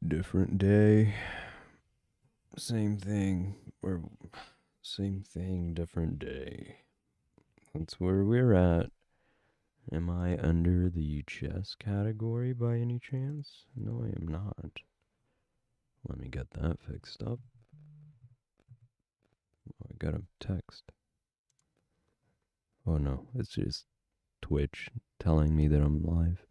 Different day, same thing, or same thing, different day. That's where we're at. Am I under the chess category by any chance? No, I am not. Let me get that fixed up. Oh, I got a text. Oh no, it's just Twitch telling me that I'm live.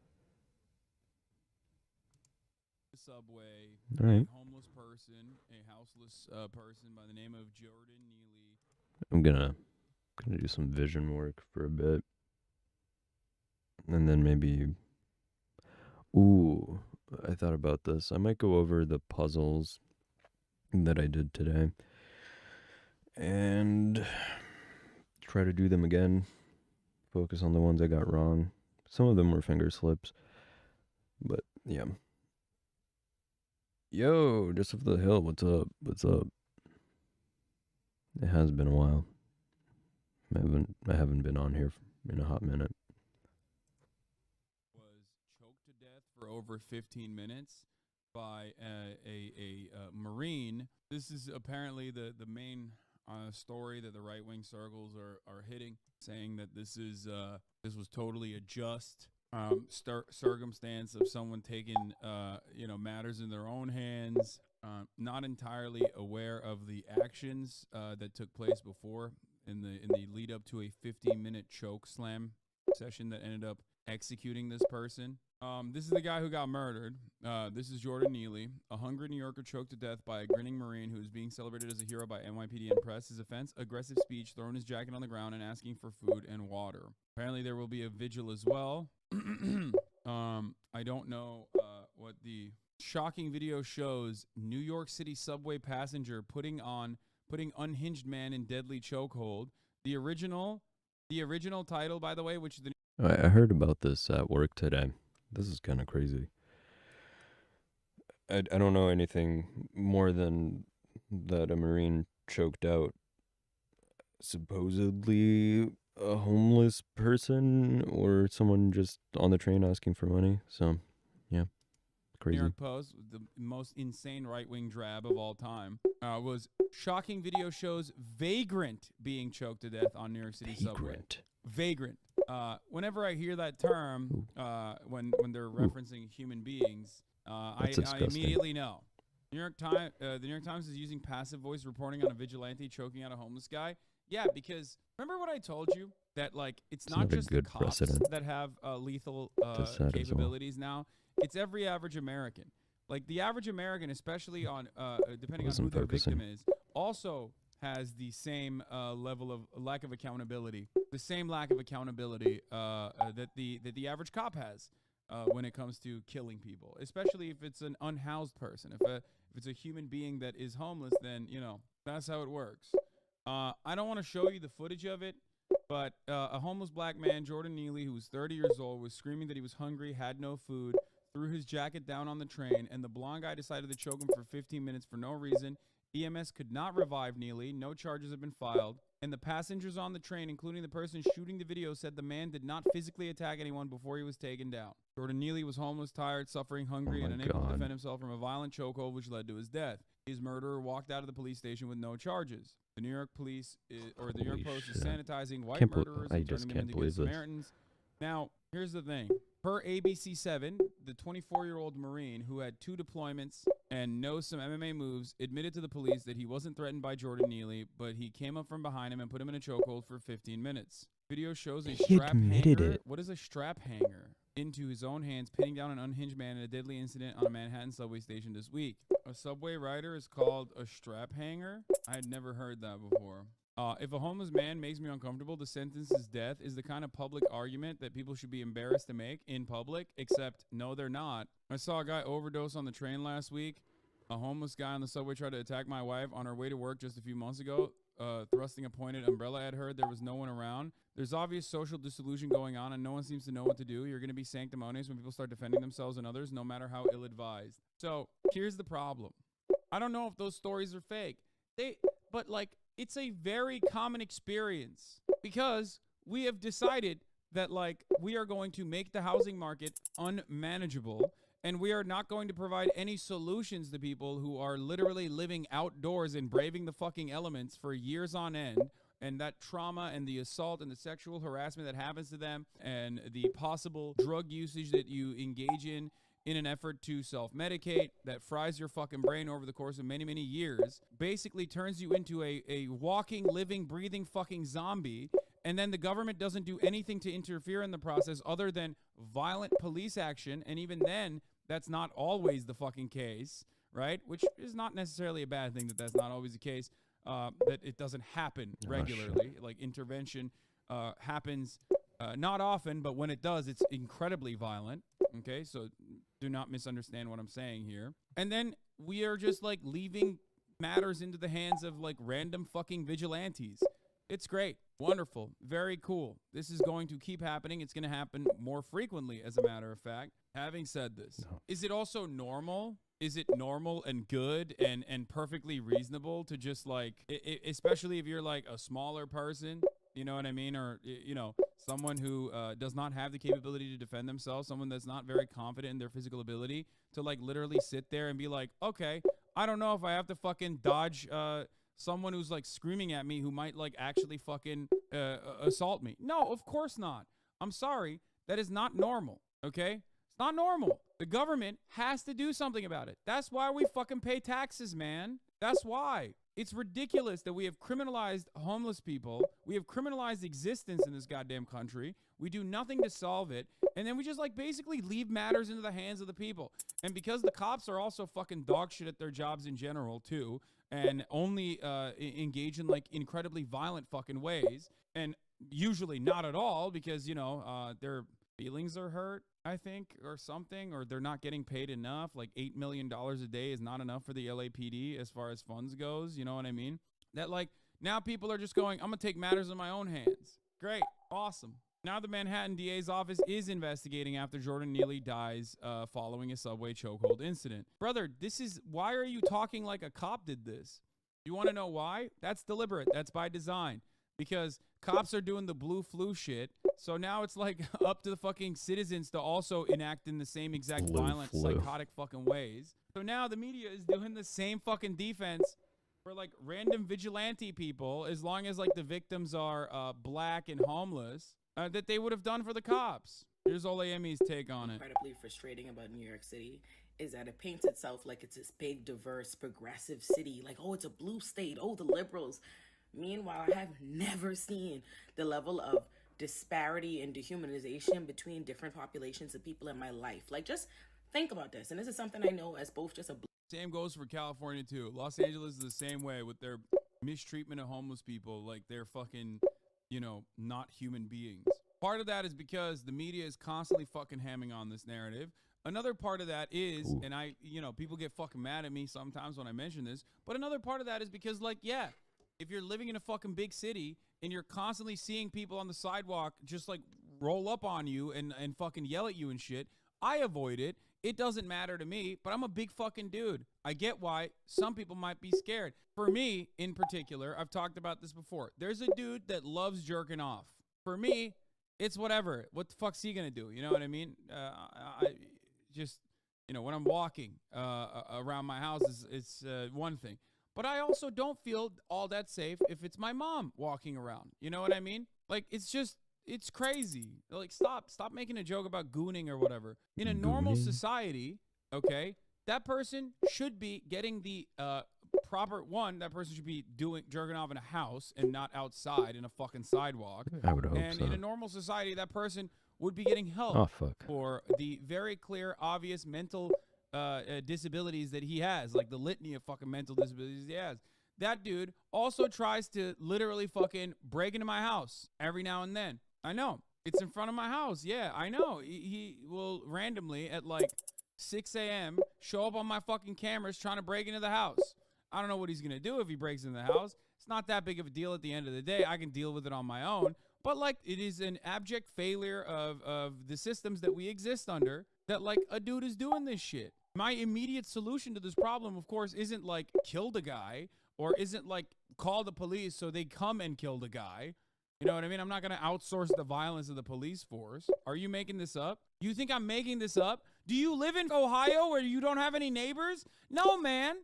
Subway, All right, a homeless person, a houseless person by the name of Jordan Neely. I'm gonna do some vision work for a bit, and then maybe. Ooh, I thought about this. I might go over the puzzles that I did today and try to do them again. Focus on the ones I got wrong. Some of them were finger slips, but yeah. Yo, just off the hill. What's up? What's up? It has been a while. I haven't been on here in a hot minute. Was choked to death for over 15 minutes by a Marine. This is apparently the main story that the right wing circles are hitting, saying that this was totally a just circumstance of someone taking matters in their own hands, not entirely aware of the actions that took place before in the lead up to a 15-minute choke slam session that ended up executing this person. This is the guy who got murdered. This is Jordan Neely, a hungry New Yorker choked to death by a grinning Marine who is being celebrated as a hero by NYPD and press. His offense, aggressive speech, throwing his jacket on the ground and asking for food and water. Apparently there will be a vigil as well. I don't know what the shocking video shows. New York City subway passenger putting unhinged man in deadly chokehold. The original title, by the way, which is the I heard about this at work today. This is kind of crazy. I don't know anything more than that a Marine choked out supposedly a homeless person or someone just on the train asking for money. So, yeah, New crazy. York Post, the most insane right-wing drab of all time, was shocking video shows vagrant being choked to death on New York City subway. Vagrant. Whenever I hear that term, when they're referencing human beings, I immediately know. The New York Times is using passive voice reporting on a vigilante choking out a homeless guy. Yeah, because remember what I told you that it's not just the cops that have lethal capabilities now. It's every average American. Like the average American, especially on depending on who their victim is, also has the same level of lack of accountability, the same lack of accountability that the average cop has when it comes to killing people, especially if it's an unhoused person. If it's a human being that is homeless, then that's how it works. I don't want to show you the footage of it, but a homeless black man, Jordan Neely, who was 30 years old, was screaming that he was hungry, had no food, threw his jacket down on the train, and the blonde guy decided to choke him for 15 minutes for no reason. EMS could not revive Neely. No charges have been filed. And the passengers on the train, including the person shooting the video, said the man did not physically attack anyone before he was taken down. Jordan Neely was homeless, tired, suffering, hungry, and unable to defend himself from a violent chokehold, which led to his death. His murderer walked out of the police station with no charges. The New York Police, the New York Post, is sanitizing white murderers and turning them into good Samaritans. Now, here's the thing. Per ABC7, the 24-year-old Marine who had 2 deployments and knows some MMA moves admitted to the police that he wasn't threatened by Jordan Neely, but he came up from behind him and put him in a chokehold for 15 minutes. Video shows a strap hanger. What is a strap hanger? Into his own hands, pinning down an unhinged man in a deadly incident on a Manhattan subway station this week. A subway rider is called a strap hanger? I had never heard that before. If a homeless man makes me uncomfortable, the sentence is death is the kind of public argument that people should be embarrassed to make in public, except no, they're not. I saw a guy overdose on the train last week. A homeless guy on the subway tried to attack my wife on her way to work just a few months ago, thrusting a pointed umbrella at her. There was no one around. There's obvious social disillusion going on, and no one seems to know what to do. You're going to be sanctimonious when people start defending themselves and others, no matter how ill-advised. So here's the problem. I don't know if those stories are fake. But it's a very common experience because we have decided that we are going to make the housing market unmanageable And we are not going to provide any solutions to people who are literally living outdoors and braving the fucking elements for years on end. And that trauma and the assault and the sexual harassment that happens to them and the possible drug usage that you engage in an effort to self-medicate that fries your fucking brain over the course of many, many years, basically turns you into a walking, living, breathing fucking zombie. And then the government doesn't do anything to interfere in the process other than violent police action. And even then, that's not always the fucking case, right? Which is not necessarily a bad thing that that's not always the case, that it doesn't happen regularly. Like intervention happens not often, but when it does, it's incredibly violent. Okay, so do not misunderstand what I'm saying here. And then we are just like leaving matters into the hands of like random fucking vigilantes. It's great. Wonderful. Very cool. This is going to keep happening. It's going to happen more frequently, as a matter of fact. Having said this, is it also normal? Is it normal and good and perfectly reasonable to just like, especially if you're like a smaller person, you know what I mean? Or, you know, someone who does not have the capability to defend themselves, someone that's not very confident in their physical ability, to like literally sit there and be like, okay, I don't know if I have to fucking dodge someone who's like screaming at me who might like actually fucking assault me. No, of course not. I'm sorry. That is not normal. Okay? It's not normal. The government has to do something about it. That's why we fucking pay taxes, man. That's why. It's ridiculous that we have criminalized homeless people. We have criminalized existence in this goddamn country. We do nothing to solve it. And then we just like basically leave matters into the hands of the people. And because the cops are also fucking dog shit at their jobs in general too, and only engage in like incredibly violent fucking ways, and usually not at all because, you know, their feelings are hurt, I think, or something, or they're not getting paid enough. Like $8 million a day is not enough for the LAPD as far as funds goes. You know what I mean? That like now people are just going, I'm going to take matters in my own hands. Great. Awesome. Now the Manhattan DA's office is investigating after Jordan Neely dies following a subway chokehold incident. Brother, this is, why are you talking like a cop did this? You want to know why? That's deliberate. That's by design. Because cops are doing the blue flu shit. So now it's like up to the fucking citizens to also enact in the same exact violent, psychotic fucking ways. So now the media is doing the same fucking defense for like random vigilante people, as long as like the victims are black and homeless, that they would have done for the cops. Here's Ole Emmy's take on it. Incredibly frustrating about New York City is that it paints itself like it's this big, diverse, progressive city. Like, oh, it's a blue state. Oh, the liberals. Meanwhile, I have never seen the level of disparity and dehumanization between different populations of people in my life. Like, just think about this. And this is something I know as both just a... Same goes for California, too. Los Angeles is the same way with their mistreatment of homeless people. Like, they're fucking, you know, not human beings. Part of that is because the media is constantly fucking hamming on this narrative. Another part of that is, and I, you know, people get fucking mad at me sometimes when I mention this, but another part of that is because, like, yeah, if you're living in a fucking big city and you're constantly seeing people on the sidewalk just like roll up on you and fucking yell at you and shit, I avoid it. It doesn't matter to me, but I'm a big fucking dude. I get why some people might be scared. For me, in particular, I've talked about this before. There's a dude that loves jerking off. For me, it's whatever. What the fuck's he gonna do? You know what I mean? I just, you know, when I'm walking around my house, it's one thing. But I also don't feel all that safe if it's my mom walking around. You know what I mean? Like, it's just, it's crazy. Like, stop making a joke about gooning or whatever. In a normal society, okay, that person should be getting the proper one. That person should be jerking off in a house and not outside in a fucking sidewalk. I would hope and so. in a normal society, that person would be getting help for the very clear, obvious mental disabilities that he has, like the litany of fucking mental disabilities he has. That dude also tries to literally fucking break into my house every now and then. I know. It's in front of my house. Yeah, I know. He will randomly at like 6 a.m. show up on my fucking cameras trying to break into the house. I don't know what he's going to do if he breaks into the house. It's not that big of a deal at the end of the day. I can deal with it on my own. But like, it is an abject failure of the systems that we exist under that like a dude is doing this shit. My immediate solution to this problem, of course, isn't like kill the guy or isn't like call the police so they come and kill the guy. You know what I mean? I'm not going to outsource the violence of the police force. Are you making this up? You think I'm making this up Do you live in Ohio where you don't have any neighbors? No, man.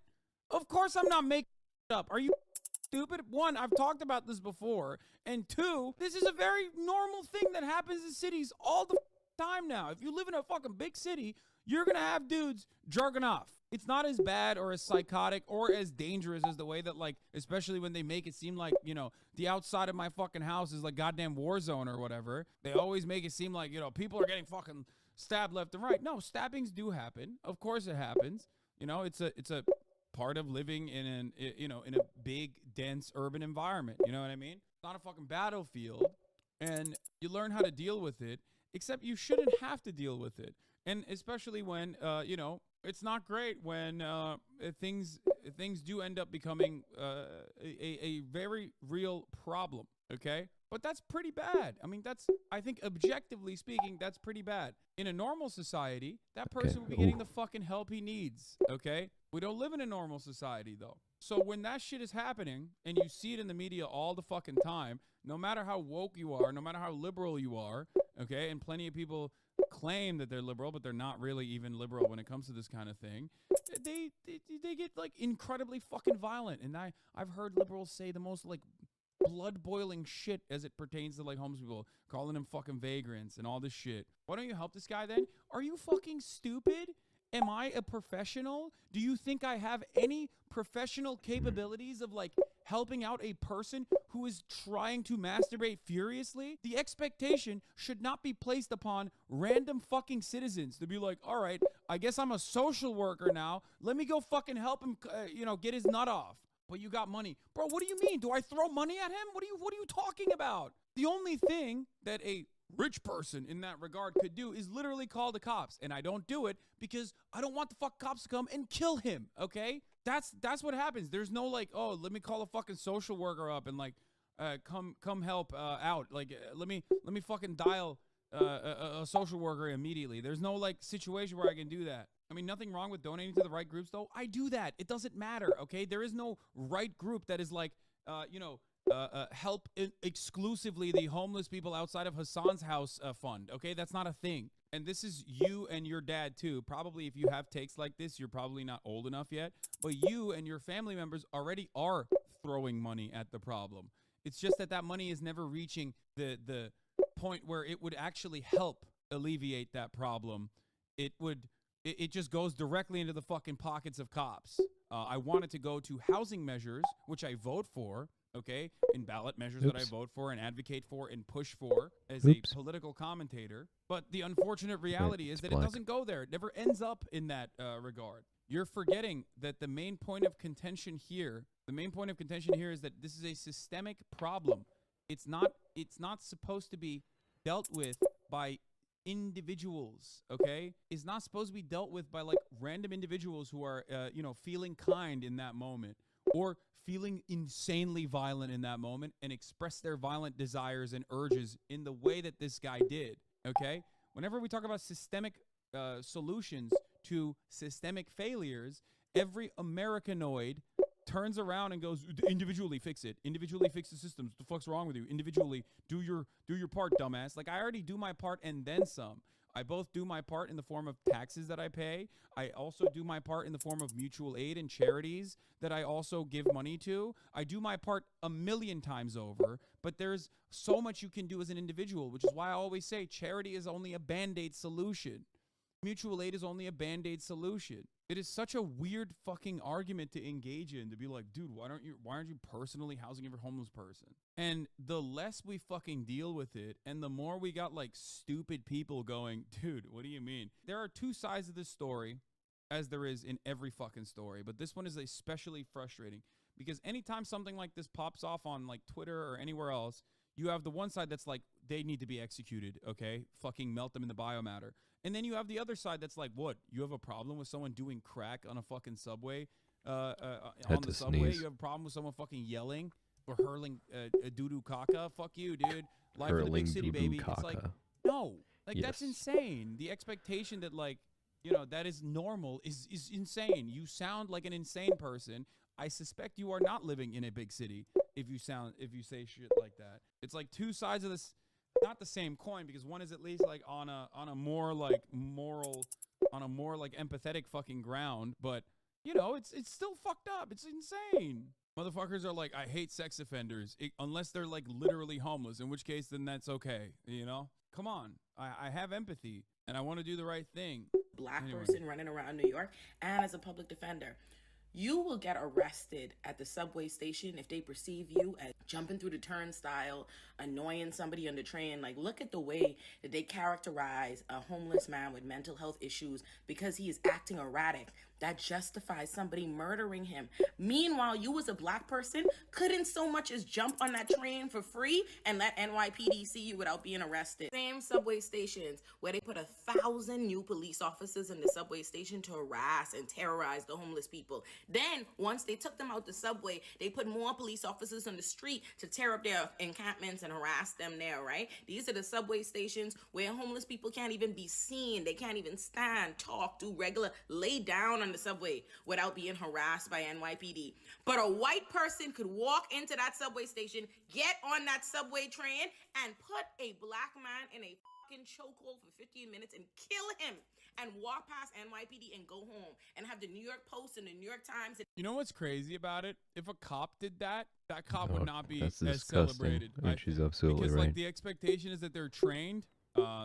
Of course I'm not making it up. Are you stupid? One, I've talked about this before. And two, this is a very normal thing that happens in cities all the time now. If you live in a fucking big city, you're going to have dudes jerking off. It's not as bad or as psychotic or as dangerous as the way that, like, especially when they make it seem like, you know, the outside of my fucking house is like goddamn war zone or whatever. They always make it seem like, you know, people are getting fucking stabbed left and right. No, stabbings do happen. Of course it happens. You know, it's a part of living in in a big, dense urban environment. You know what I mean? It's not a fucking battlefield, and you learn how to deal with it, except you shouldn't have to deal with it. And especially when, it's not great when things do end up becoming a very real problem, okay? But that's pretty bad. I mean, I think objectively speaking, that's pretty bad. In a normal society, that person would be getting the fucking help he needs, okay? We don't live in a normal society, though. So when that shit is happening, and you see it in the media all the fucking time, no matter how woke you are, no matter how liberal you are, okay, and plenty of people claim that they're liberal, but they're not really even liberal when it comes to this kind of thing, they get, like, incredibly fucking violent. And I've heard liberals say the most, like, blood-boiling shit as it pertains to, like, homeless people, calling them fucking vagrants and all this shit. Why don't you help this guy then? Are you fucking stupid? Am I a professional? Do you think I have any professional capabilities of, like, helping out a person who is trying to masturbate furiously? The expectation should not be placed upon random fucking citizens to be like, all right, I guess I'm a social worker now. Let me go fucking help him, get his nut off. But you got money. Bro, what do you mean? Do I throw money at him? What are you talking about? The only thing that a rich person in that regard could do is literally call the cops. And I don't do it because I don't want the fuck cops to come and kill him, okay? That's what happens. There's no, like, oh, let me call a fucking social worker up and, like, come help out. Like, let me fucking dial a social worker immediately. There's no, like, situation where I can do that. I mean, nothing wrong with donating to the right groups, though. I do that. It doesn't matter, okay? There is no right group that is like, help exclusively the homeless people outside of Hassan's house fund, okay? That's not a thing. And this is you and your dad, too. Probably if you have takes like this, you're probably not old enough yet. But you and your family members already are throwing money at the problem. It's just that money is never reaching the point where it would actually help alleviate that problem. It just goes directly into the fucking pockets of cops. I want it to go to housing measures, which I vote for, okay, in ballot measures that I vote for and advocate for and push for as a political commentator. But the unfortunate reality is that it doesn't go there. It never ends up in that regard. You're forgetting that the main point of contention here is that this is a systemic problem. It's not supposed to be dealt with by individuals, okay? Is not supposed to be dealt with by, like, random individuals who are feeling kind in that moment or feeling insanely violent in that moment and express their violent desires and urges in the way that this guy did, okay? Whenever we talk about systemic solutions to systemic failures, every Americanoid turns around and goes, individually fix it. Individually fix the systems. What the fuck's wrong with you? Individually do your part, dumbass. Like, I already do my part and then some. I both do my part in the form of taxes that I pay. I also do my part in the form of mutual aid and charities that I also give money to. I do my part a million times over, but there's so much you can do as an individual, which is why I always say charity is only a Band-Aid solution. Mutual aid is only a Band-Aid solution. It is such a weird fucking argument to engage in, to be like, dude, why aren't you personally housing every homeless person? And the less we fucking deal with it, and the more we got, like, stupid people going, dude, what do you mean? There are two sides of this story, as there is in every fucking story, but this one is especially frustrating because anytime something like this pops off on, like, Twitter or anywhere else, you have the one side that's like, they need to be executed, okay? Fucking melt them in the biomatter. And then you have the other side that's like, what? You have a problem with someone doing crack on a fucking subway? On the subway? You have a problem with someone fucking yelling or hurling doo-doo caca? Fuck you, dude. Life in the big city, baby. Caca. It's like, no. Like, yes. That's insane. The expectation that, like, that is normal is insane. You sound like an insane person. I suspect you are not living in a big city if you say shit like that. It's like two sides of this, not the same coin, because one is at least, like, on a more, like, moral on a more like empathetic fucking ground, but you know, it's still fucked up. It's insane. Motherfuckers are like, I hate sex offenders, unless they're like literally homeless, in which case then that's okay, you know? Come on. I have empathy and I want to do the right thing. Black person running around New York and as a public defender. You will get arrested at the subway station if they perceive you as jumping through the turnstile, annoying somebody on the train. Like, look at the way that they characterize a homeless man with mental health issues because he is acting erratic. That justifies somebody murdering him. Meanwhile, you as a black person couldn't so much as jump on that train for free and let NYPD see you without being arrested. Same subway stations where they put 1,000 new police officers in the subway station to harass and terrorize the homeless people. Then, once they took them out the subway, they put more police officers on the street to tear up their encampments and harass them there, right? These are the subway stations where homeless people can't even be seen. They can't even stand, talk, do regular, lay down on the subway without being harassed by NYPD. But a white person could walk into that subway station, get on that subway train, and put a black man in a fucking chokehold for 15 minutes and kill him and walk past NYPD and go home and have the New York Post and the New York Times. You know what's crazy about it? If a cop did that, that cop would not be that's as disgusting. celebrated. And she's absolutely because right. like the expectation is that they're trained.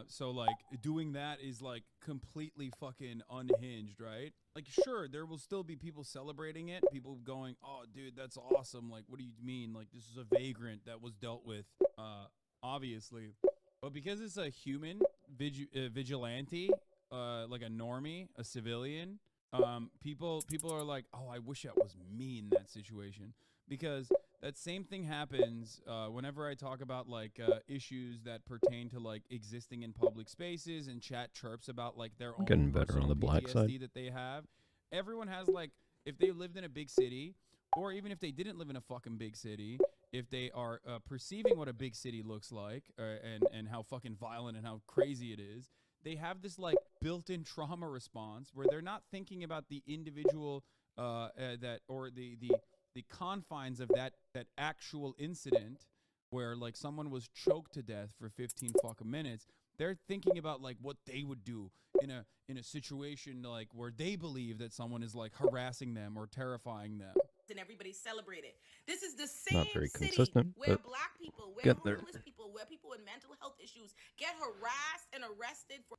So like doing that is like completely fucking unhinged, right? Like sure, there will still be people celebrating it, people going, "Oh, dude, that's awesome." Like, what do you mean? Like this is a vagrant that was dealt with, obviously. But because it's a human vigilante, like a normie, a civilian, people are like, "Oh, I wish that was me in that situation." Because that same thing happens whenever I talk about like issues that pertain to like existing in public spaces and chat chirps about like their own Getting better personal on the black PTSD side. that they have. Everyone has like, if they lived in a big city, or even if they didn't live in a fucking big city, if they are perceiving what a big city looks like and how fucking violent and how crazy it is, they have this like built-in trauma response where they're not thinking about the individual that or the confines of that actual incident where like someone was choked to death for 15 fucking minutes. They're thinking about like what they would do in a situation like where they believe that someone is like harassing them or terrifying them. And everybody celebrated. This is the same Not very city consistent, where but black people, where get there. homeless people, where people with mental health issues get harassed and arrested for.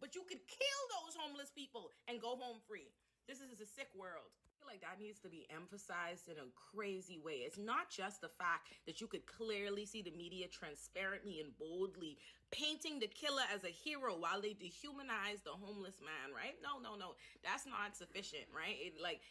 But you could kill those homeless people and go home free. This is a sick world. I feel like that needs to be emphasized in a crazy way. It's not just the fact that you could clearly see the media transparently and boldly painting the killer as a hero while they dehumanize the homeless man, right? No. That's not sufficient, right?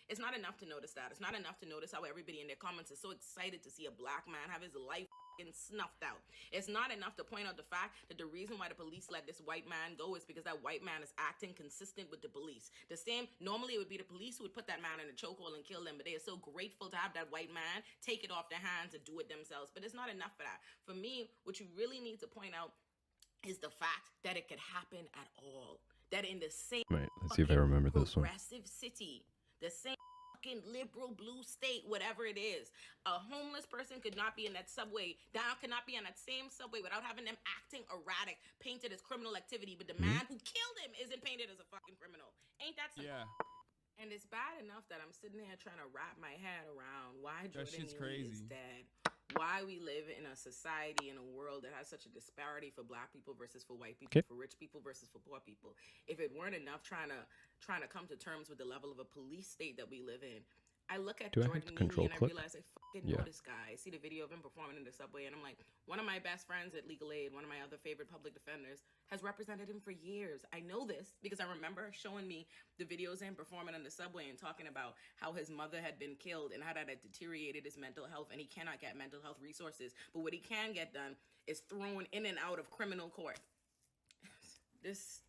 It's not enough to notice that. It's not enough to notice how everybody in their comments is so excited to see a black man have his life snuffed out. It's not enough to point out the fact that the reason why the police let this white man go is because that white man is acting consistent with the police. The same, normally it would be the police who would put that man in a chokehold and kill them, but they are so grateful to have that white man take it off their hands and do it themselves. But it's not enough for that. For me, what you really need to point out is the fact that it could happen at all. That in the same Right, let's see if I remember this one. progressive city, the same liberal blue state, whatever it is, a homeless person could not be in that subway, cannot be on that same subway without having them acting erratic, painted as criminal activity, but the man who killed him isn't painted as a fucking criminal. Ain't that something? Yeah. And it's bad enough that I'm sitting here trying to wrap my head around why That Jordan shit's Neely is crazy. dead. Why we live in a society, in a world that has such a disparity for black people versus for white people, for rich people versus for poor people. If it weren't enough trying to come to terms with the level of a police state that we live in, I look at Jordan Neely and I realize I fucking know this guy. I see the video of him performing in the subway and I'm like, one of my best friends at Legal Aid, one of my other favorite public defenders, has represented him for years. I know this because I remember showing me the videos of him performing in the subway and talking about how his mother had been killed and how that had deteriorated his mental health and he cannot get mental health resources. But what he can get done is thrown in and out of criminal court. This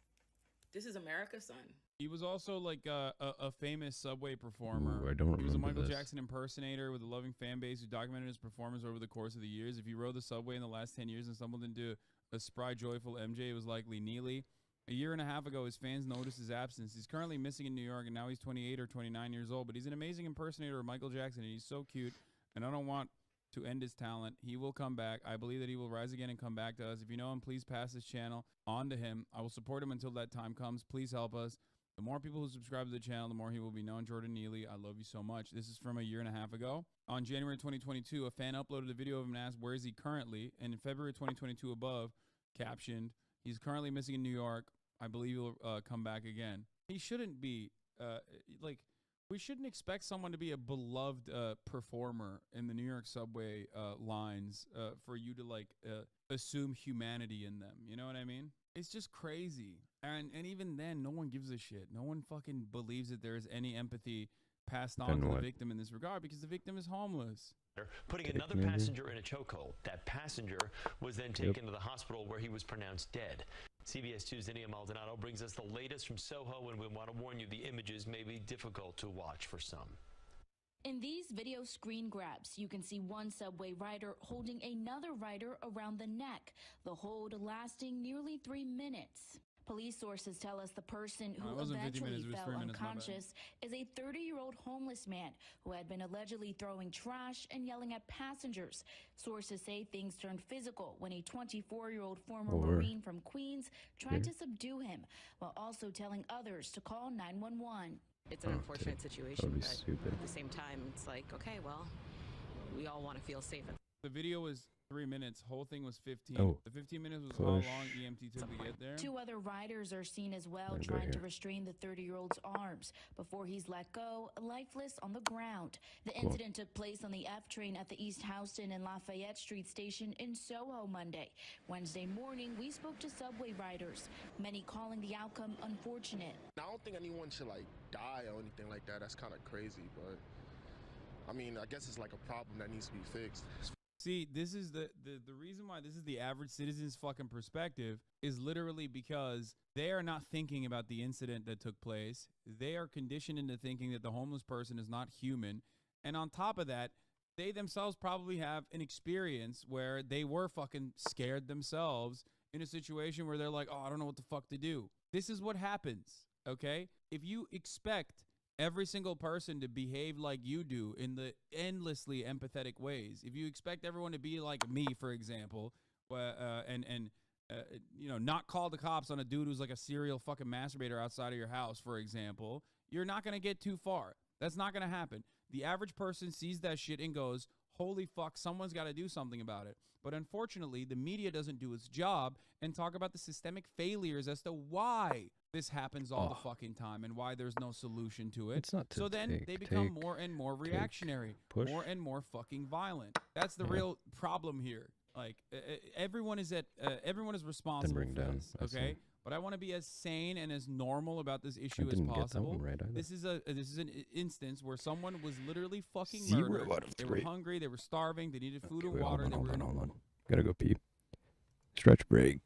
is America, son. He was also like a famous subway performer. Ooh, I don't He was a remember Michael this. Jackson impersonator with a loving fan base who documented his performance over the course of the years. If you rode the subway in the last 10 years and stumbled into a spry, joyful MJ, it was likely Neely. A year and a half ago, his fans noticed his absence. He's currently missing in New York, and now he's 28 or 29 years old. But he's an amazing impersonator of Michael Jackson, and he's so cute. And I don't want to end his talent. He will come back. I believe that he will rise again and come back to us. If you know him, please pass this channel on to him. I will support him until that time comes. Please help us. The more people who subscribe to the channel, the more he will be known. Jordan Neely, I love you so much. This is from a year and a half ago. On January 2022, a fan uploaded a video of him and asked, where is he currently? And in February 2022 above, captioned, he's currently missing in New York. I believe he'll come back again. He shouldn't be, we shouldn't expect someone to be a beloved performer in the New York subway lines for you to assume humanity in them. You know what I mean? It's just crazy. And even then, no one gives a shit. No one fucking believes that there is any empathy passed on to the victim in this regard because the victim is homeless. Putting another passenger in a chokehold. That passenger was then taken to the hospital where he was pronounced dead. CBS 2's Nia Maldonado brings us the latest from Soho, and we want to warn you the images may be difficult to watch for some. In these video screen grabs, you can see one subway rider holding another rider around the neck, the hold lasting nearly 3 minutes. Police sources tell us the person who eventually fell unconscious is a 30-year-old homeless man who had been allegedly throwing trash and yelling at passengers. Sources say things turned physical when a 24-year-old former Marine from Queens tried to subdue him, while also telling others to call 911. It's an unfortunate situation, but at the same time, it's like, okay, well, we all want to feel safe. The video was 3 minutes. Whole thing was 15. The 15 minutes was how long EMT took to get there. 2 other riders are seen as well trying to restrain the 30-year-old's arms before he's let go, lifeless on the ground. The incident took place on the F train at the East Houston and Lafayette Street station in Soho Monday. Wednesday morning, we spoke to subway riders, many calling the outcome unfortunate. I don't think anyone should die or anything like that. That's kind of crazy, but I mean, I guess it's like a problem that needs to be fixed. See, this is the reason why this is the average citizen's fucking perspective is literally because they are not thinking about the incident that took place. They are conditioned into thinking that the homeless person is not human. And on top of that, they themselves probably have an experience where they were fucking scared themselves in a situation where they're like, oh, I don't know what the fuck to do. This is what happens, okay? If you expect every single person to behave like you do in the endlessly empathetic ways, if you expect everyone to be like me, for example, you know, not call the cops on a dude who's like a serial fucking masturbator outside of your house, for example, you're not going to get too far. That's not going to happen. The average person sees that shit and goes, holy fuck, someone's got to do something about it. But unfortunately, the media doesn't do its job and talk about the systemic failures as to why this happens all the fucking time and why there's no solution to it. It's not to so then they become more and more reactionary, more and more fucking violent. That's the real problem here. Like everyone is responsible for this, okay? But I want to be as sane and as normal about this issue as possible. This is an instance where someone was literally fucking murdered. They were hungry, they were starving, they needed food and water. Hold on. Gotta go pee. Stretch break.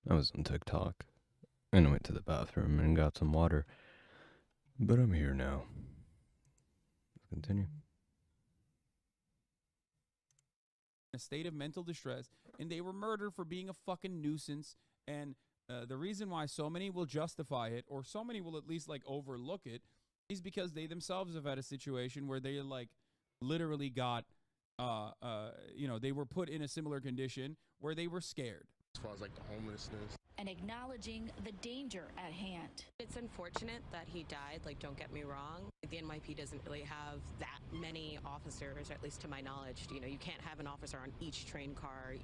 I was on TikTok and I went to the bathroom and got some water. But I'm here now. Let's continue. A state of mental distress, and they were murdered for being a fucking nuisance. And the reason why so many will justify it, or so many will at least like overlook it, is because they themselves have had a situation where they like literally got, you know, they were put in a similar condition where they were scared. As far as like the homelessness. And acknowledging the danger at hand. It's unfortunate that he died, like, don't get me wrong. The NYP doesn't really have that many officers, or at least to my knowledge. You know, you can't have an officer on each train car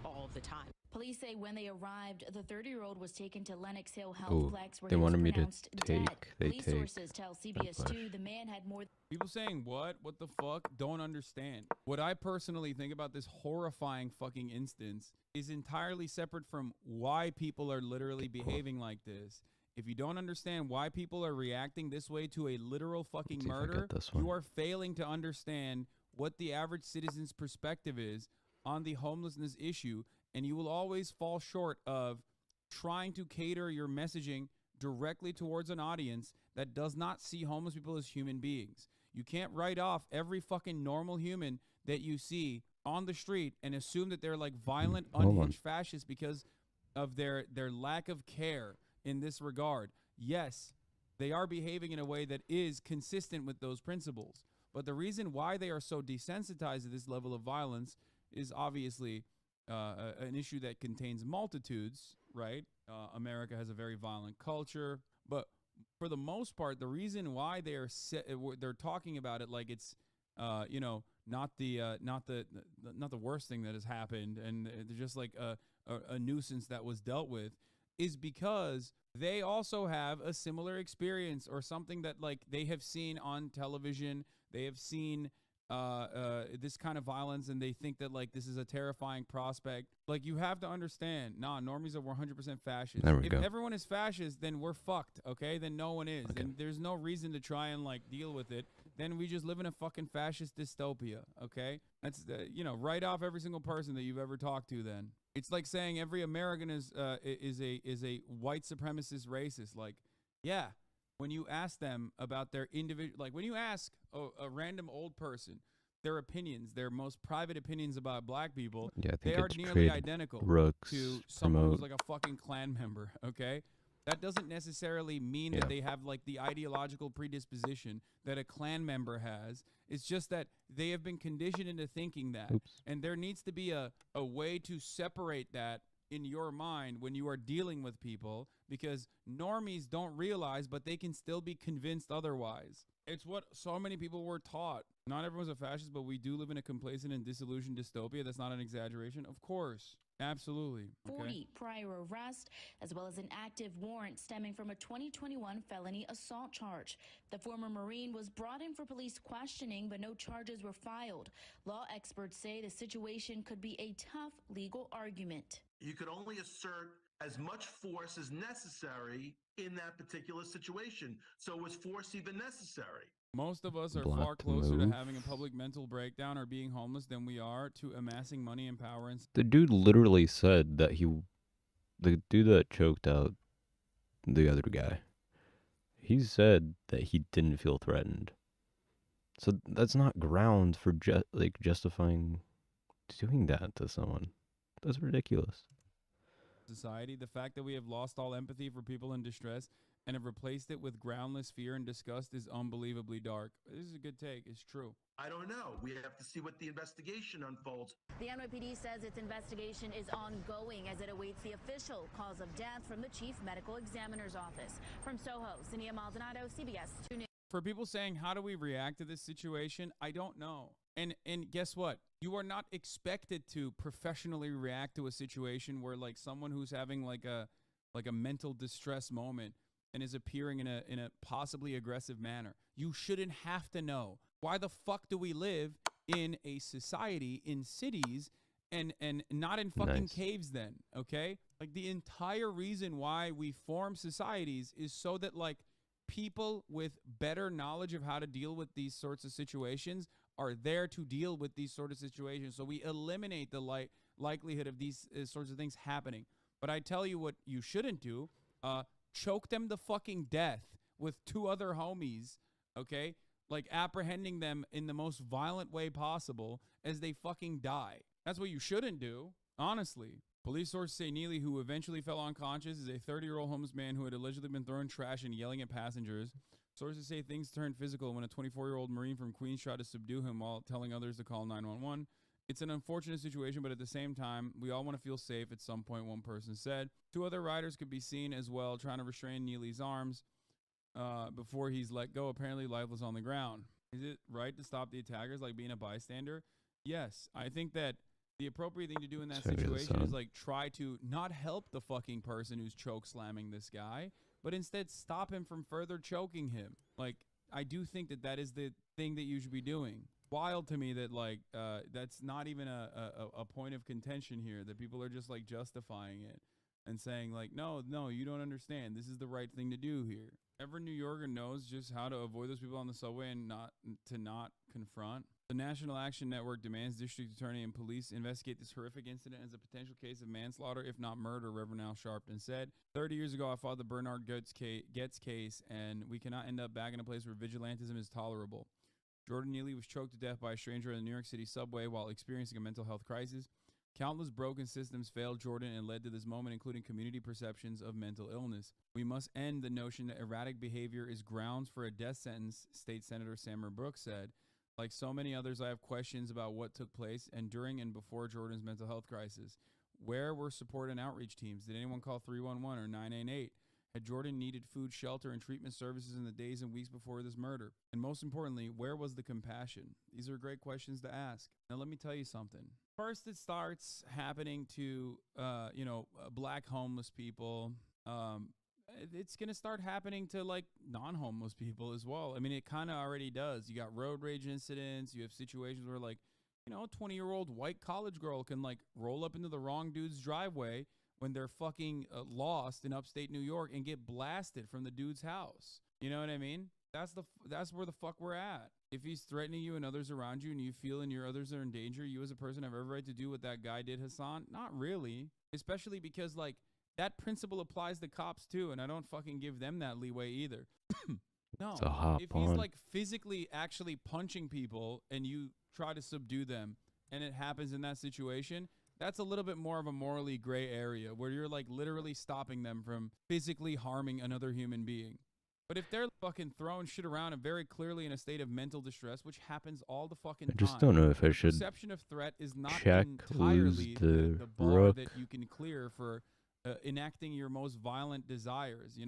all of the time. Police say when they arrived, the 30-year-old was taken to Lenox Hill Healthplex where they he was wanted me to pronounced dead. Police take sources tell CBS 2 the man had more. People saying what? What the fuck? Don't understand. What I personally think about this horrifying fucking instance is entirely separate from why people are literally behaving like this. If you don't understand why people are reacting this way to a literal fucking murder, you are failing to understand what the average citizen's perspective is on the homelessness issue, and you will always fall short of trying to cater your messaging directly towards an audience that does not see homeless people as human beings. You can't write off every fucking normal human that you see on the street and assume that they're like violent, unhinged fascists because of their lack of care in this regard. Yes, they are behaving in a way that is consistent with those principles. But the reason why they are so desensitized to this level of violence is obviously an issue that contains multitudes, right? America has a very violent culture, but for the most part, the reason why they're talking about it like it's you know, not the worst thing that has happened, and they're just like a nuisance that was dealt with, is because they also have a similar experience or something that like they have seen on television. They have seen this kind of violence, and they think that like this is a terrifying prospect. Like, you have to understand, normies are 100% fascist. If everyone is fascist, then we're fucked, okay? Then no one is. And there's no reason to try and like deal with it. Then we just live in a fucking fascist dystopia, okay? That's you know, write off every single person that you've ever talked to. Then it's like saying every American is a white supremacist racist. Like, yeah. When you ask them about their individual, like when you ask a random old person their opinions, their most private opinions about black people, they are nearly identical to someone who's like a fucking Klan member, okay? That doesn't necessarily mean that they have like the ideological predisposition that a Klan member has. It's just that they have been conditioned into thinking that. And there needs to be a way to separate that in your mind when you are dealing with people, because normies don't realize, but they can still be convinced otherwise. It's what so many people were taught. Not everyone's a fascist, but we do live in a complacent and disillusioned dystopia. That's not an exaggeration. Of course. Absolutely. 40 prior arrests, as well as an active warrant stemming from a 2021 felony assault charge. The former Marine was brought in for police questioning, but no charges were filed. Law experts say the situation could be a tough legal argument. You could only assert as much force as necessary in that particular situation. So was force even necessary? Most of us are far closer to having a public mental breakdown or being homeless than we are to amassing money and power. The dude literally said that the dude that choked out the other guy, he said that he didn't feel threatened. So that's not ground for justifying doing that to someone. That's ridiculous. Society, the fact that we have lost all empathy for people in distress and have replaced it with groundless fear and disgust is unbelievably dark. This is a good take. It's true. I don't know. We have to see what the investigation unfolds. The NYPD says its investigation is ongoing as it awaits the official cause of death from the chief medical examiner's office. From Soho, Cynthia Maldonado, CBS 2 News. For people saying, how do we react to this situation? I don't know. And guess what? You are not expected to professionally react to a situation where like someone who's having like a mental distress moment and is appearing in a possibly aggressive manner. You shouldn't have to know. Why the fuck do we live in a society in cities and not in fucking caves then? Okay? Like, the entire reason why we form societies is so that like people with better knowledge of how to deal with these sorts of situations are there to deal with these sort of situations. So we eliminate the likelihood of these sorts of things happening. But I tell you what you shouldn't do. Choke them to fucking death with 2 other homies, okay? Like apprehending them in the most violent way possible as they fucking die. That's what you shouldn't do, honestly. Police sources say Neely, who eventually fell unconscious, is a 30-year-old homeless man who had allegedly been throwing trash and yelling at passengers. Sources say things turned physical when a 24-year-old Marine from Queens tried to subdue him while telling others to call 911. It's an unfortunate situation, but at the same time, we all want to feel safe at some point, one person said. 2 other riders could be seen as well trying to restrain Neely's arms before he's let go, apparently lifeless on the ground. Is it right to stop the attackers like being a bystander? Yes. I think that the appropriate thing to do in that situation is like try to not help the fucking person who's choke slamming this guy, but instead stop him from further choking him. Like, I do think that that is the thing that you should be doing. Wild to me that like that's not even a point of contention here, that people are just like justifying it and saying like, no, you don't understand, this is the right thing to do here. Every New Yorker knows just how to avoid those people on the subway and not confront. The National Action Network demands district attorney and police investigate this horrific incident as a potential case of manslaughter, if not murder, Reverend Al Sharpton said. 30 years ago, I fought the Bernard Goetz case, and we cannot end up back in a place where vigilantism is tolerable. Jordan Neely was choked to death by a stranger in the New York City subway while experiencing a mental health crisis. Countless broken systems failed Jordan and led to this moment, including community perceptions of mental illness. We must end the notion that erratic behavior is grounds for a death sentence, State Senator Samara Brooks said. Like so many others, I have questions about what took place and during and before Jordan's mental health crisis. Where were support and outreach teams? Did anyone call 311 or 988? Had Jordan needed food, shelter, and treatment services in the days and weeks before this murder? And most importantly, where was the compassion? These are great questions to ask. Now, let me tell you something. First, it starts happening to, black homeless people. It's going to start happening to like non-homeless people as well. I mean, it kind of already does. You got road rage incidents. You have situations where like, a 20-year-old white college girl can like roll up into the wrong dude's driveway when they're fucking lost in upstate New York and get blasted from the dude's house. You know what I mean? That's where the fuck we're at. If he's threatening you and others around you and you feel and your others are in danger, you as a person have every right to do what that guy did, Hassan? Not really. Especially because like that principle applies to cops too, and I don't fucking give them that leeway either. No, if he's like physically actually punching people and you try to subdue them and it happens in that situation, that's a little bit more of a morally gray area where you're like literally stopping them from physically harming another human being. But if they're fucking throwing shit around and very clearly in a state of mental distress, which happens all the fucking time. I just don't know if I should perception of threat is not check entirely the bar rook that you can clear for enacting your most violent desires,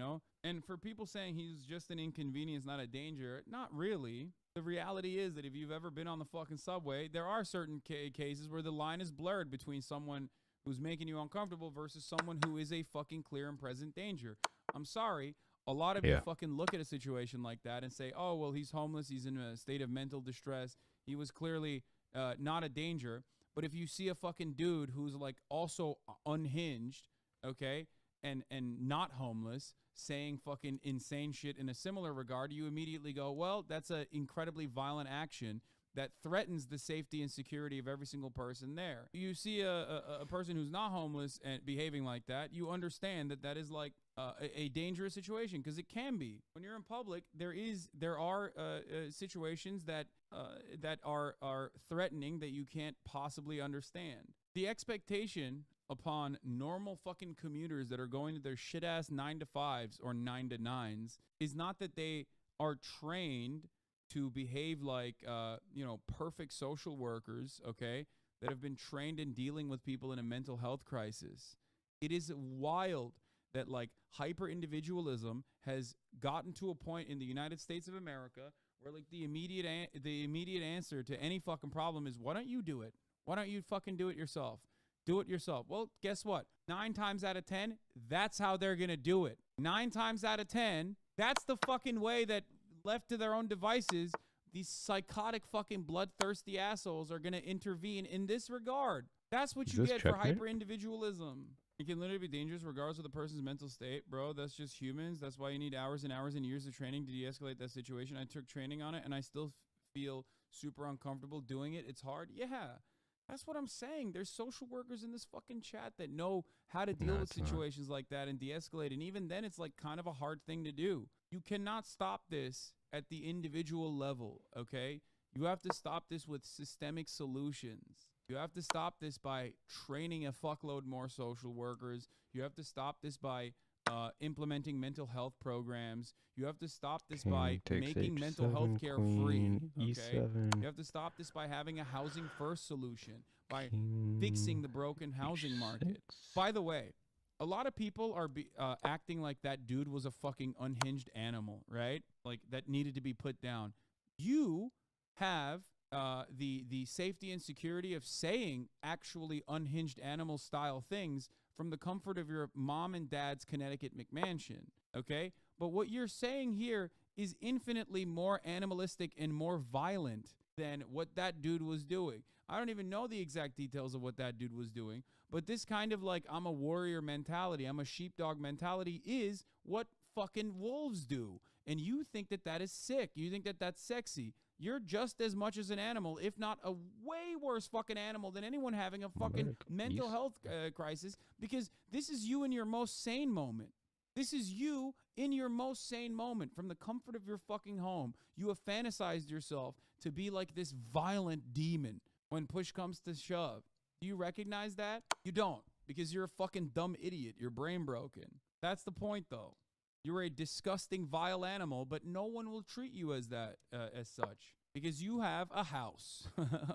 And for people saying he's just an inconvenience, not a danger, not really. The reality is that if you've ever been on the fucking subway, there are certain cases where the line is blurred between someone who's making you uncomfortable versus someone who is a fucking clear and present danger. I'm sorry. A lot of you fucking look at a situation like that and say, oh, well, he's homeless. He's in a state of mental distress. He was clearly not a danger. But if you see a fucking dude who's like also unhinged, okay, and not homeless, saying fucking insane shit in a similar regard, you immediately go, well, that's an incredibly violent action that threatens the safety and security of every single person there. You see a person who's not homeless and behaving like that, you understand that that is like a dangerous situation, because it can be. When you're in public, there are situations that are threatening that you can't possibly understand. The expectation upon normal fucking commuters that are going to their shit ass 9-to-5s or 9-to-9s is not that they are trained to behave like, perfect social workers, okay, that have been trained in dealing with people in a mental health crisis. It is wild that like hyper individualism has gotten to a point in the United States of America where like the immediate answer to any fucking problem is, why don't you do it? Why don't you fucking do it yourself? Do it yourself. Well, guess what? 9 times out of 10, that's how they're going to do it. 9 times out of 10, that's the fucking way that, left to their own devices, these psychotic fucking bloodthirsty assholes are going to intervene in this regard. That's what you get for hyper-individualism. It can literally be dangerous regardless of the person's mental state, bro. That's just humans. That's why you need hours and hours and years of training to de-escalate that situation. I took training on it, and I still feel super uncomfortable doing it. It's hard. Yeah. That's what I'm saying. There's social workers in this fucking chat that know how to deal with situations like that and de-escalate. And even then, it's like kind of a hard thing to do. You cannot stop this at the individual level, okay? You have to stop this with systemic solutions. You have to stop this by training a fuckload more social workers. You have to stop this by implementing mental health programs. You have to stop this by making mental health care free. Okay? You have to stop this by having a housing first solution, by fixing the broken housing market. By the way, a lot of people are acting like that dude was a fucking unhinged animal, right? Like that needed to be put down. You have the safety and security of saying actually unhinged animal style things from the comfort of your mom and dad's Connecticut McMansion, okay? But what you're saying here is infinitely more animalistic and more violent than what that dude was doing. I don't even know the exact details of what that dude was doing, but this kind of like I'm a warrior mentality, I'm a sheepdog mentality is what fucking wolves do. And you think that that is sick. You think that that's sexy. You're just as much as an animal, if not a way worse fucking animal than anyone having a fucking mental health crisis, because this is you in your most sane moment. This is you in your most sane moment from the comfort of your fucking home. You have fantasized yourself to be like this violent demon when push comes to shove. Do you recognize that? You don't, because you're a fucking dumb idiot. You're brain broken. That's the point, though. You're a disgusting, vile animal, but no one will treat you as that, as such, because you have a house,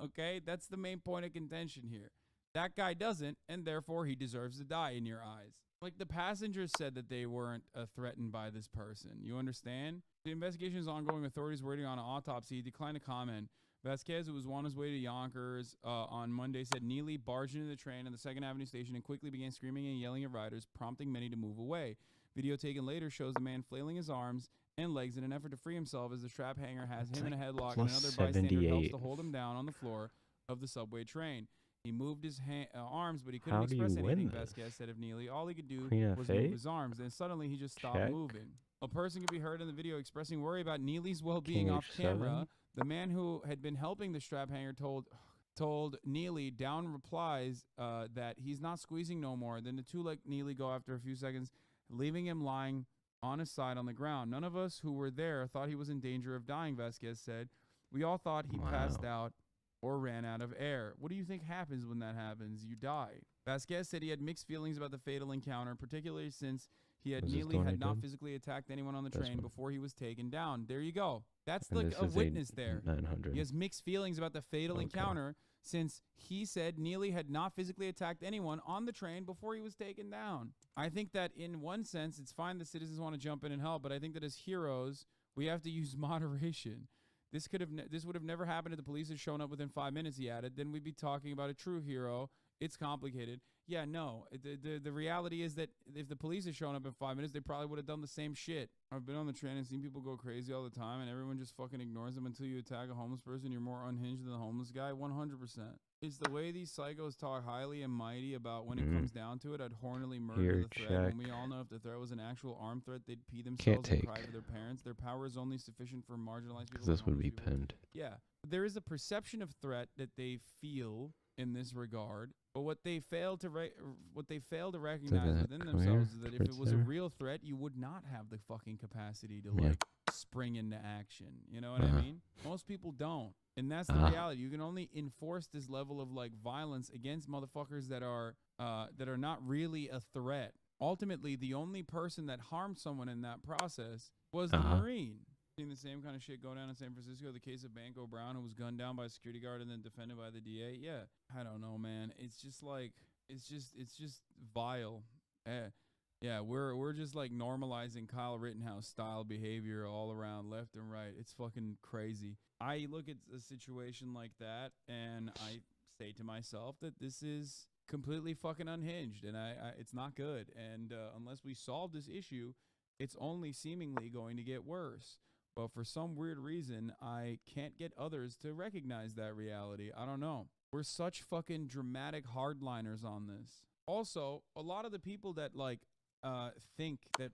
okay? That's the main point of contention here. That guy doesn't, and therefore he deserves to die in your eyes. Like the passengers said that they weren't threatened by this person. You understand? The investigation is ongoing. Authorities waiting on an autopsy. He declined to comment. Vasquez, who was on his way to Yonkers on Monday, said Neely barged into the train at the 2nd Avenue station and quickly began screaming and yelling at riders, prompting many to move away. Video taken later shows the man flailing his arms and legs in an effort to free himself as the strap hanger has him in a headlock and another bystander helps to hold him down on the floor of the subway train. He moved his arms, but he couldn't express anything, Vasquez said of Neely. All he could do was move his arms. Then suddenly he just stopped moving. A person could be heard in the video expressing worry about Neely's well-being off camera. The man who had been helping the strap hanger told Neely down replies that he's not squeezing no more. Then the two let Neely go after a few seconds, leaving him lying on his side on the ground. None of us who were there thought he was in danger of dying, Vasquez said. We all thought he passed out or ran out of air. What do you think happens when that happens? You die. Vasquez said he had mixed feelings about the fatal encounter, particularly since Neely had not physically attacked anyone on the train before he was taken down. There you go. That's like a witness there. 900. He has mixed feelings about the fatal encounter since he said Neely had not physically attacked anyone on the train before he was taken down. I think that in one sense, it's fine that citizens want to jump in and help, but I think that as heroes, we have to use moderation. This would have never happened if the police had shown up within 5 minutes, he added. Then we'd be talking about a true hero. It's complicated. Yeah, no. The reality is that if the police had shown up in 5 minutes, they probably would have done the same shit. I've been on the train and seen people go crazy all the time, and everyone just fucking ignores them until you attack a homeless person. You're more unhinged than the homeless guy. 100%. It's the way these psychos talk highly and mighty about when it comes down to it, I'd hornily murder the threat. When we all know if the threat was an actual armed threat, they'd pee themselves and cry to their parents. Their power is only sufficient for marginalized people. This would be pinned. Yeah. There is a perception of threat that they feel in this regard, but what they fail to recognize within themselves is that if it was a real threat, you would not have the fucking capacity to like spring into action. You know what I mean? Most people don't. And that's the reality. You can only enforce this level of like violence against motherfuckers that are not really a threat. Ultimately, the only person that harmed someone in that process was the Marine. Seeing the same kind of shit go down in San Francisco, the case of Banco Brown, who was gunned down by a security guard and then defended by the DA. Yeah, I don't know, man. It's just like it's just vile. Yeah, we're just like normalizing Kyle Rittenhouse style behavior all around, left and right. It's fucking crazy. I look at a situation like that and I say to myself that this is completely fucking unhinged and it's not good. And unless we solve this issue, it's only seemingly going to get worse. But for some weird reason, I can't get others to recognize that reality. I don't know. We're such fucking dramatic hardliners on this. Also, a lot of the people that like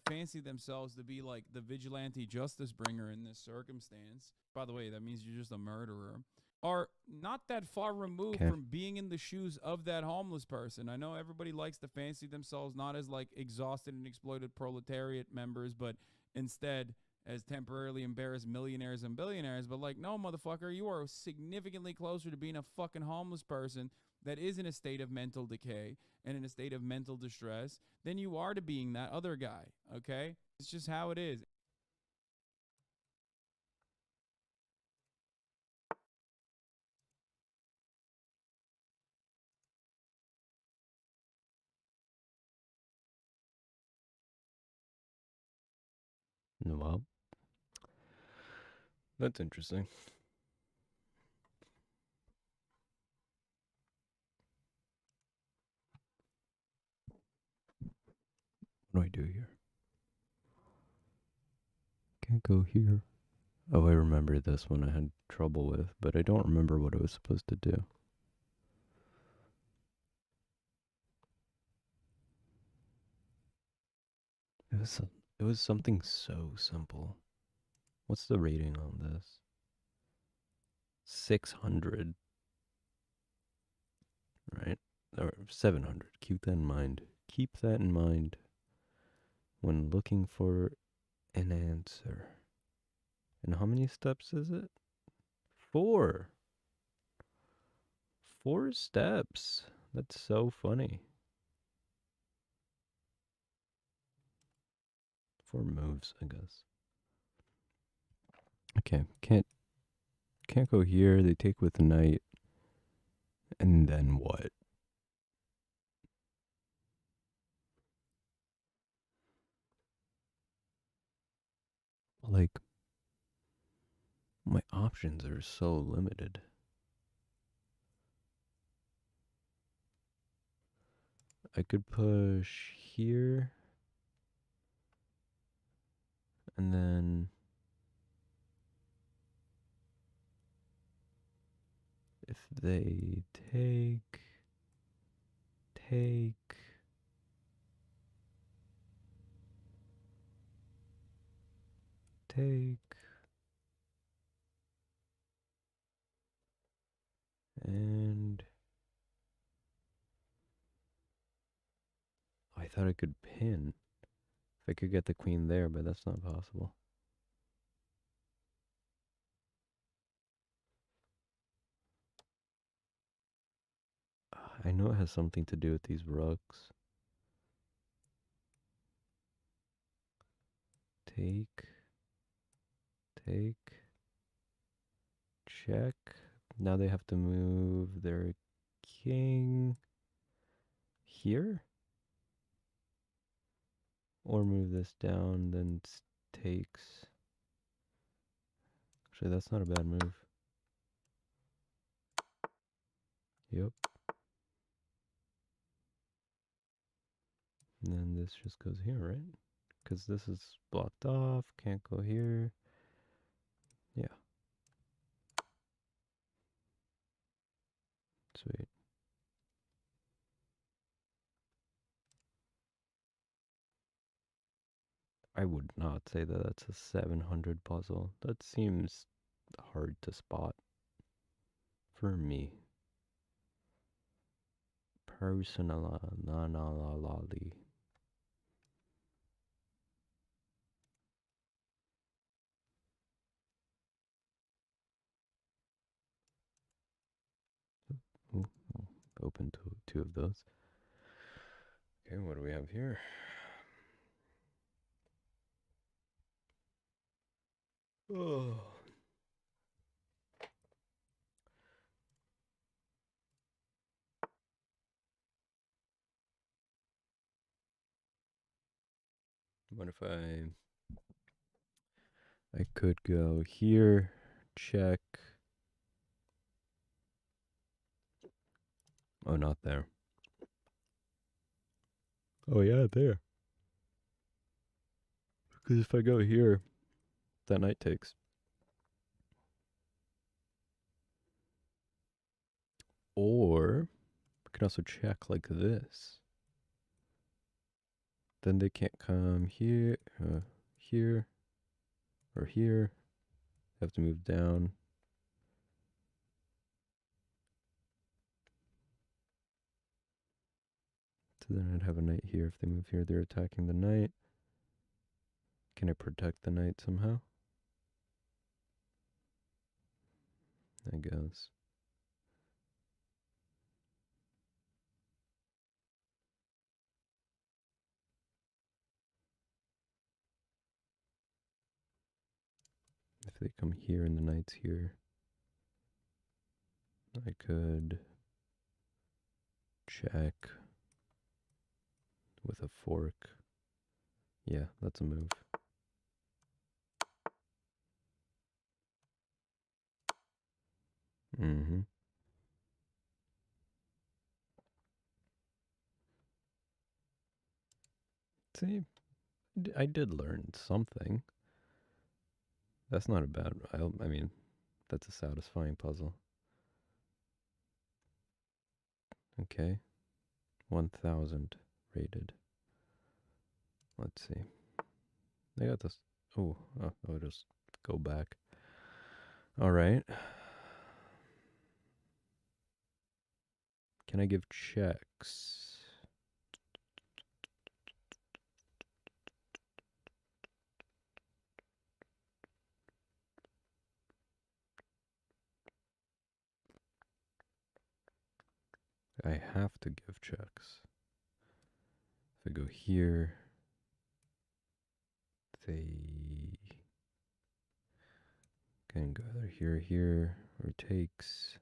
fancy themselves to be like the vigilante justice bringer in this circumstance. By the way, that means you're just a murderer. are not that far removed from being in the shoes of that homeless person. I know everybody likes to fancy themselves not as like exhausted and exploited proletariat members, but instead as temporarily embarrassed millionaires and billionaires. But like, no, motherfucker, you are significantly closer to being a fucking homeless person that is in a state of mental decay and in a state of mental distress than you are to being that other guy. Okay? It's just how it is. Well, that's interesting. What do I do here? Can't go here. Oh, I remember this one I had trouble with, but I don't remember what I was supposed to do. It was something so simple. What's the rating on this? 600. Right? Or 700. Keep that in mind. Keep that in mind when looking for an answer. And how many steps is it? 4. 4 steps. That's so funny. 4 moves, I guess. Okay, can't go here. They take with knight. And then what? Like, my options are so limited. I could push here. And then if they take, and I thought I could pin. If I could get the queen there, but that's not possible. I know it has something to do with these rooks. Take, check. Now they have to move their king here? Or move this down, then takes. Actually, that's not a bad move. Yep. And then this just goes here, right? Because this is blocked off, can't go here. Yeah. Sweet. I would not say that that's a 700 puzzle. That seems hard to spot for me. Personally. Ooh, open to 2 of those. Okay, what do we have here? Oh. What if I could go here, check. Oh, not there. Oh, yeah, there. Because if I go here, that knight takes. Or I can also check like this. Then they can't come here, here, or here. They have to move down. So then I'd have a knight here. If they move here, they're attacking the knight. Can I protect the knight somehow? I guess. If they come here and the knight's here, I could check with a fork. Yeah, that's a move. Mm-hmm. See, I did learn something. That's not a bad. I mean, that's a satisfying puzzle. Okay, 1,000 rated. Let's see. I got this. Oh, I'll just go back. All right. Can I give checks? I have to give checks. If I go here, they can go either here, or takes.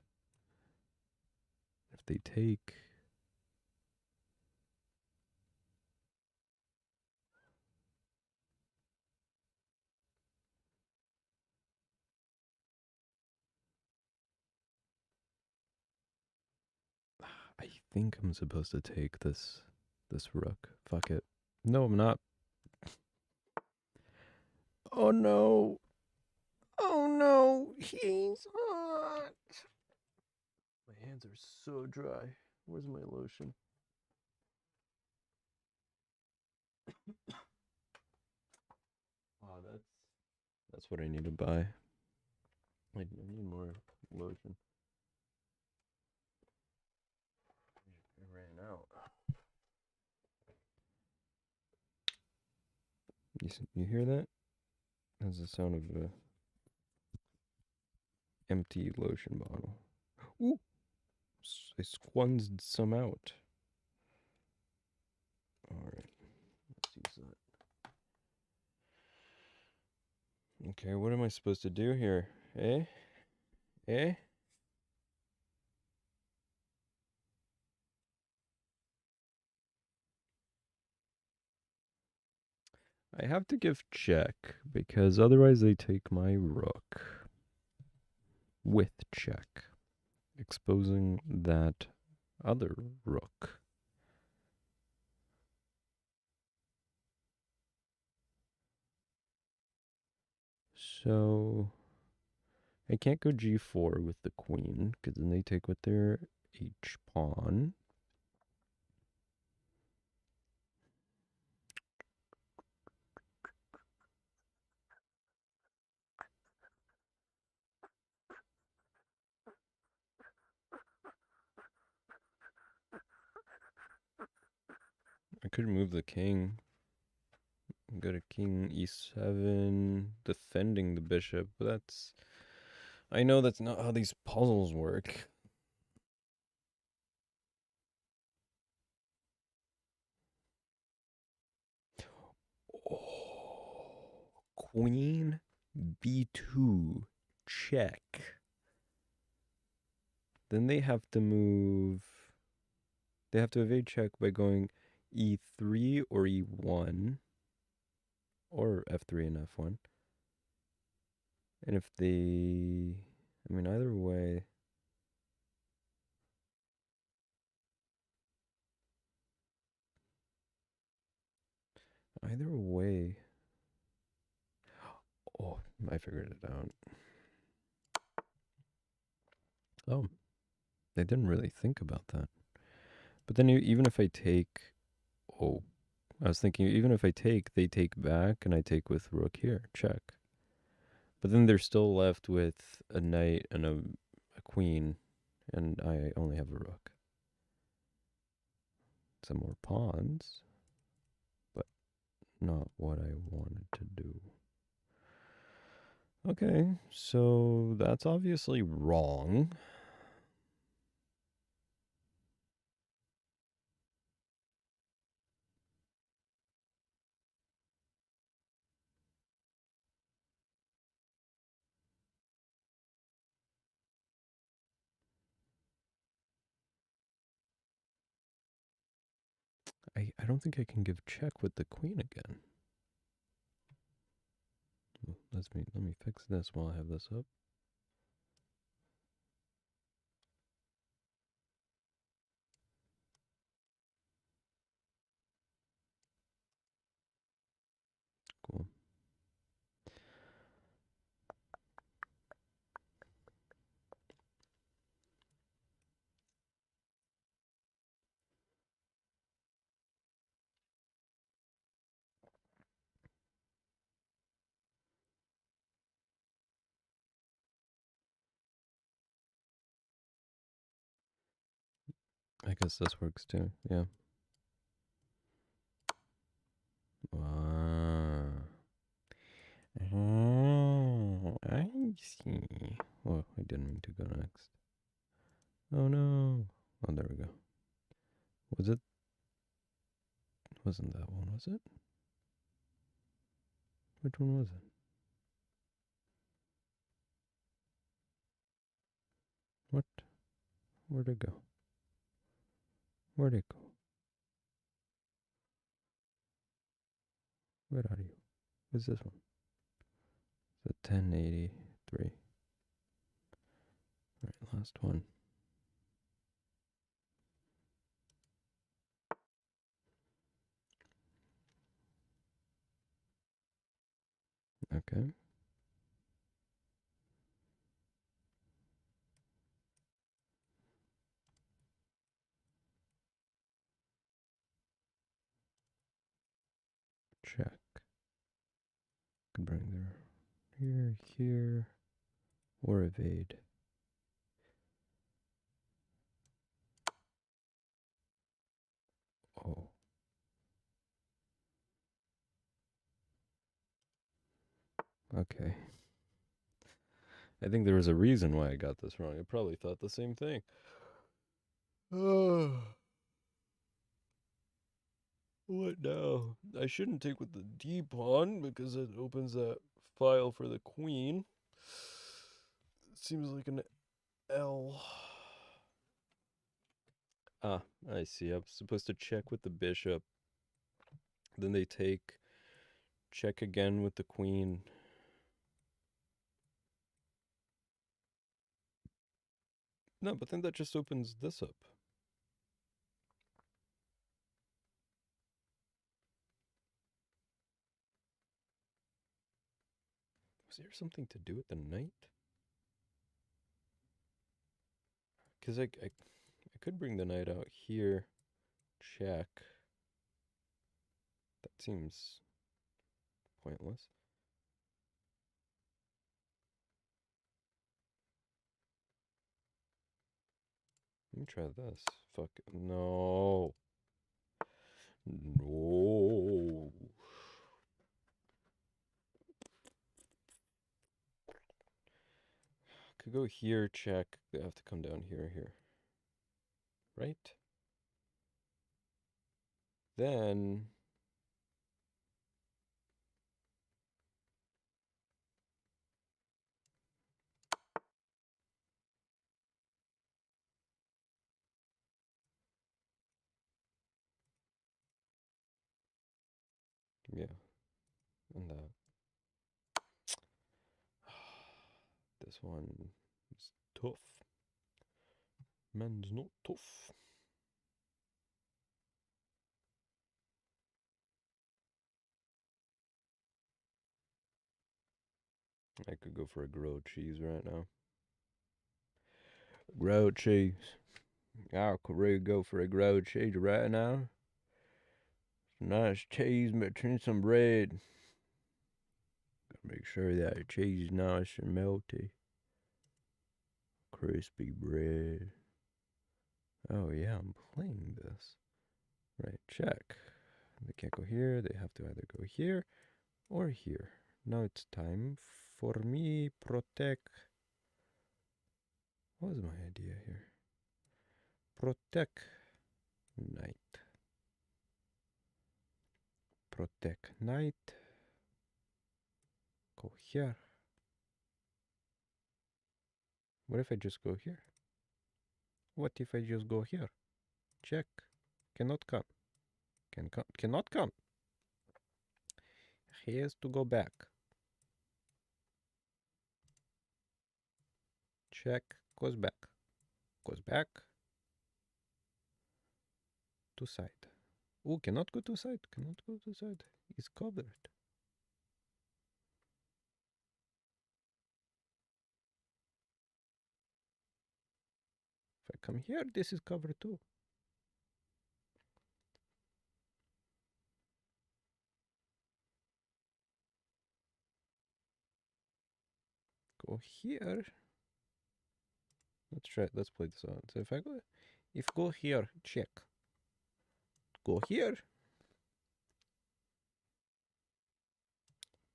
If they take, I think I'm supposed to take this rook. Fuck it. No, I'm not. Oh no. Oh no, he's hot. My hands are so dry. Where's my lotion? Wow, that's what I need to buy. I need more lotion. I ran out. You hear that? That's the sound of a empty lotion bottle. Ooh! I squeezed some out. Alright, let's use that. Okay, what am I supposed to do here? Eh? Eh? I have to give check, because otherwise they take my rook. With check. Exposing that other rook. So I can't go g4 with the queen, because then they take with their h pawn. I could move the king. Go to king e7, defending the bishop, but that's... I know that's not how these puzzles work. Oh, queen b2, check. Then they have to move... They have to evade check by going e3 or e1. Or f3 and f1. And if they... I mean, either way... Either way... Oh, I figured it out. Oh, they didn't really think about that. But then even if I take... Oh, I was thinking even if I take, they take back and I take with rook here. Check. But then they're still left with a knight and a queen, and I only have a rook. some more pawns, but not what I wanted to do. Okay, so that's obviously wrong. I don't think I can give check with the queen again. Let me fix this while I have this up. Cool. I guess this works too. Yeah. I see. Oh, I didn't mean to go next. Oh no. Oh, there we go. Was it? Wasn't that one, was it? Which one was it? What? Where'd it go? Where'd it go? Where are you? What's this one? The 1083. All right, last one. Okay. Check. Could bring there. Here, or evade. Oh. Okay. I think there was a reason why I got this wrong. I probably thought the same thing. What now? I shouldn't take with the D pawn because it opens that file for the queen. It seems like an L. Ah, I see. I'm supposed to check with the bishop. Then they take, check again with the queen. No, but then that just opens this up. Was there something to do with the knight? Because I could bring the knight out here. Check. That seems pointless. Let me try this. Fuck. No. No. Could go here, check. They have to come down here, here. Right? Then... yeah. And that. This one is tough. Man's not tough. I could go for a grilled cheese right now. Grilled cheese. I could really go for a grilled cheese right now. Nice cheese between some bread. Gotta make sure that the cheese is nice and melty. Crispy bread. Oh yeah, I'm playing this. check. They can't go here. They have to either go here or here. Now it's time for me protect. What was my idea here? Protect knight. Protect knight. Go here. What if I just go here? What if I just go here? Check. Cannot come. Cannot come. He has to go back. Check. Goes back. Goes back. To side. Oh, cannot go to side. Cannot go to side. He's covered. If I come here, this is covered too. Go here. Let's try it. Let's play this out. So if go here, check. Go here.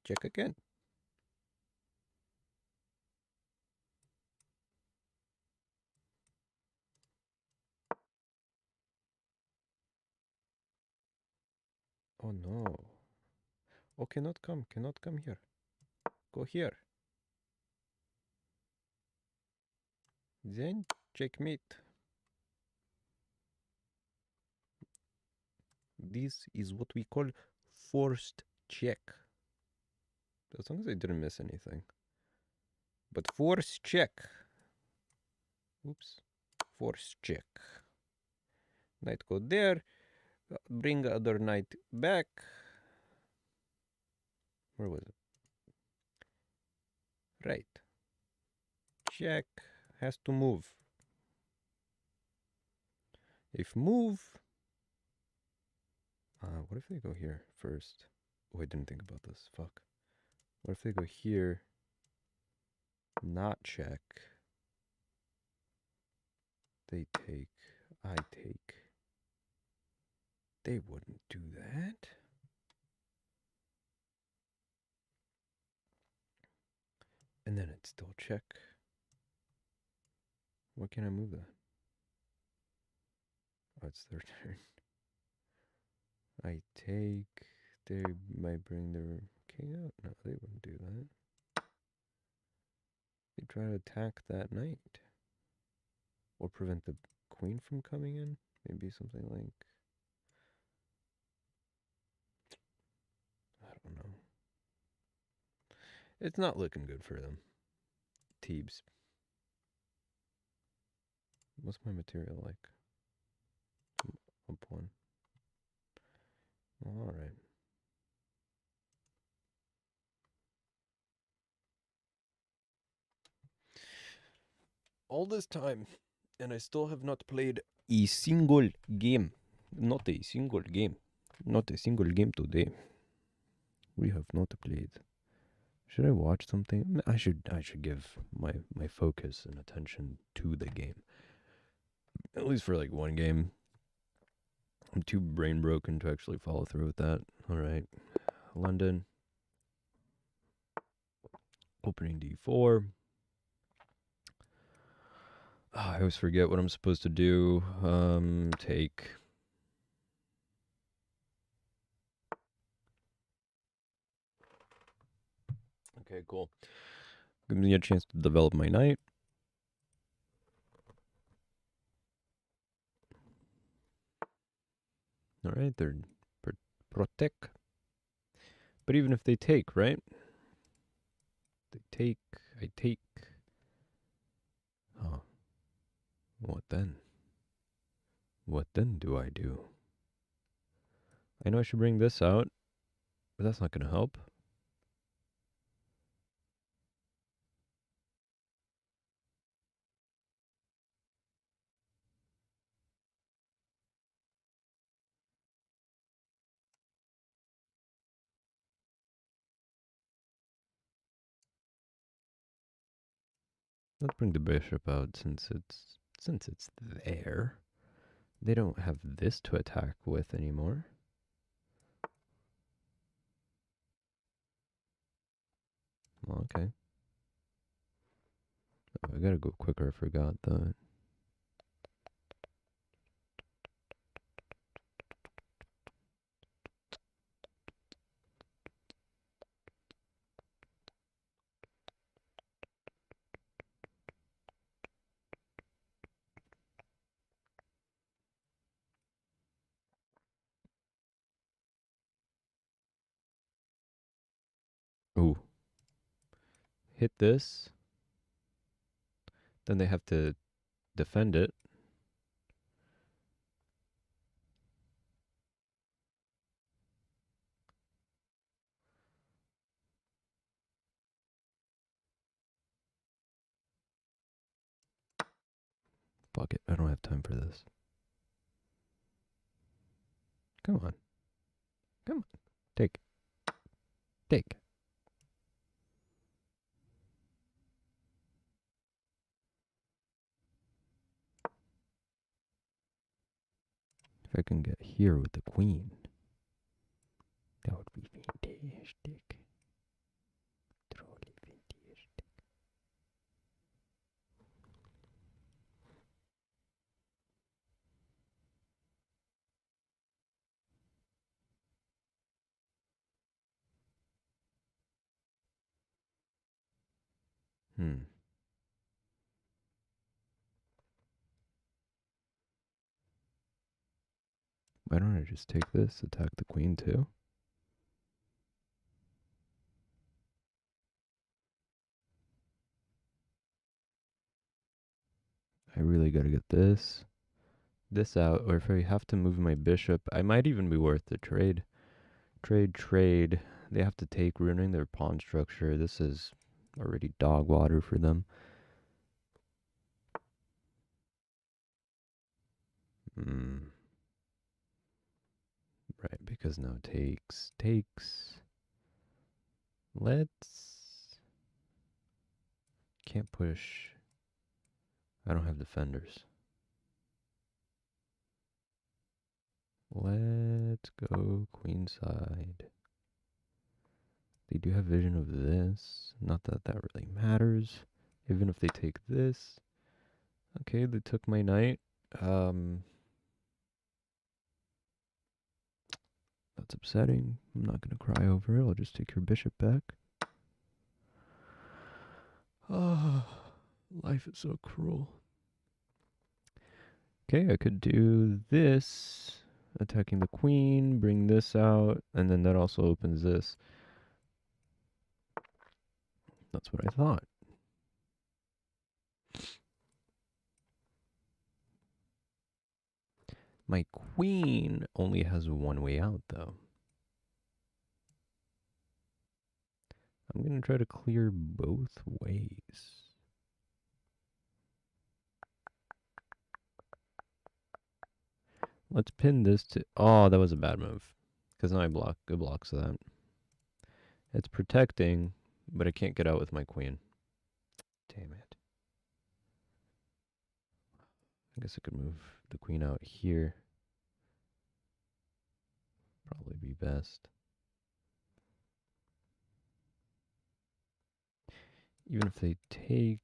Check again. Oh no. Oh, cannot come here. Go here. Then checkmate. This is what we call forced check. As long as I didn't miss anything. But force check. Oops. Force check. Knight go there. Bring other knight back. Where was it? Right. Check. Has to move. If move. What if they go here first? Oh, I didn't think about this. Fuck. What if they go here? Not check. They take. I take. They wouldn't do that. And then it's still check. Why can't I move that? Oh, it's their turn. I take. They might bring their king out. No, they wouldn't do that. They try to attack that knight. Or prevent the queen from coming in. Maybe something like... I don't know. It's not looking good for them. Thebes. What's my material like? Up one. Alright. All this time, and I still have not played a single game. Not a single game. Not a single game today. We have not played. Should I watch something? I should give my focus and attention to the game. At least for like one game. I'm too brain broken to actually follow through with that. Alright. London. Opening D4. I always forget what I'm supposed to do. Take. Okay, cool. Gives me a chance to develop my knight. Alright, they're protect. But even if they take, right? They take, I take. Oh. What then? What then do I do? I know I should bring this out, but that's not going to help. Let's bring the bishop out since it's there. They don't have this to attack with anymore. Well, okay. Oh, I gotta go quicker, I forgot that. Ooh. Hit this. Then they have to defend it. Fuck it, I don't have time for this. Come on. Come on. Take. Take. If I can get here with the queen, that would be fantastic. Truly fantastic. Why don't I just take this, attack the queen too? I really gotta get this out, or if I have to move my bishop, I might even be worth the trade. Trade. They have to take, ruining their pawn structure. This is already dog water for them. Right, because now takes. Let's... Can't push. I don't have defenders. Let's go queenside. They do have vision of this. Not that that really matters. Even if they take this. Okay, they took my knight. That's upsetting. I'm not going to cry over it. I'll just take your bishop back. Oh, life is so cruel. Okay, I could do this. Attacking the queen, bring this out, and then that also opens this. That's what I thought. My queen only has one way out, though. I'm going to try to clear both ways. Let's pin this to... Oh, that was a bad move. Because now it blocks that. It's protecting, but I can't get out with my queen. Damn it. I guess I could move the queen out here. Probably be best. Even if they take...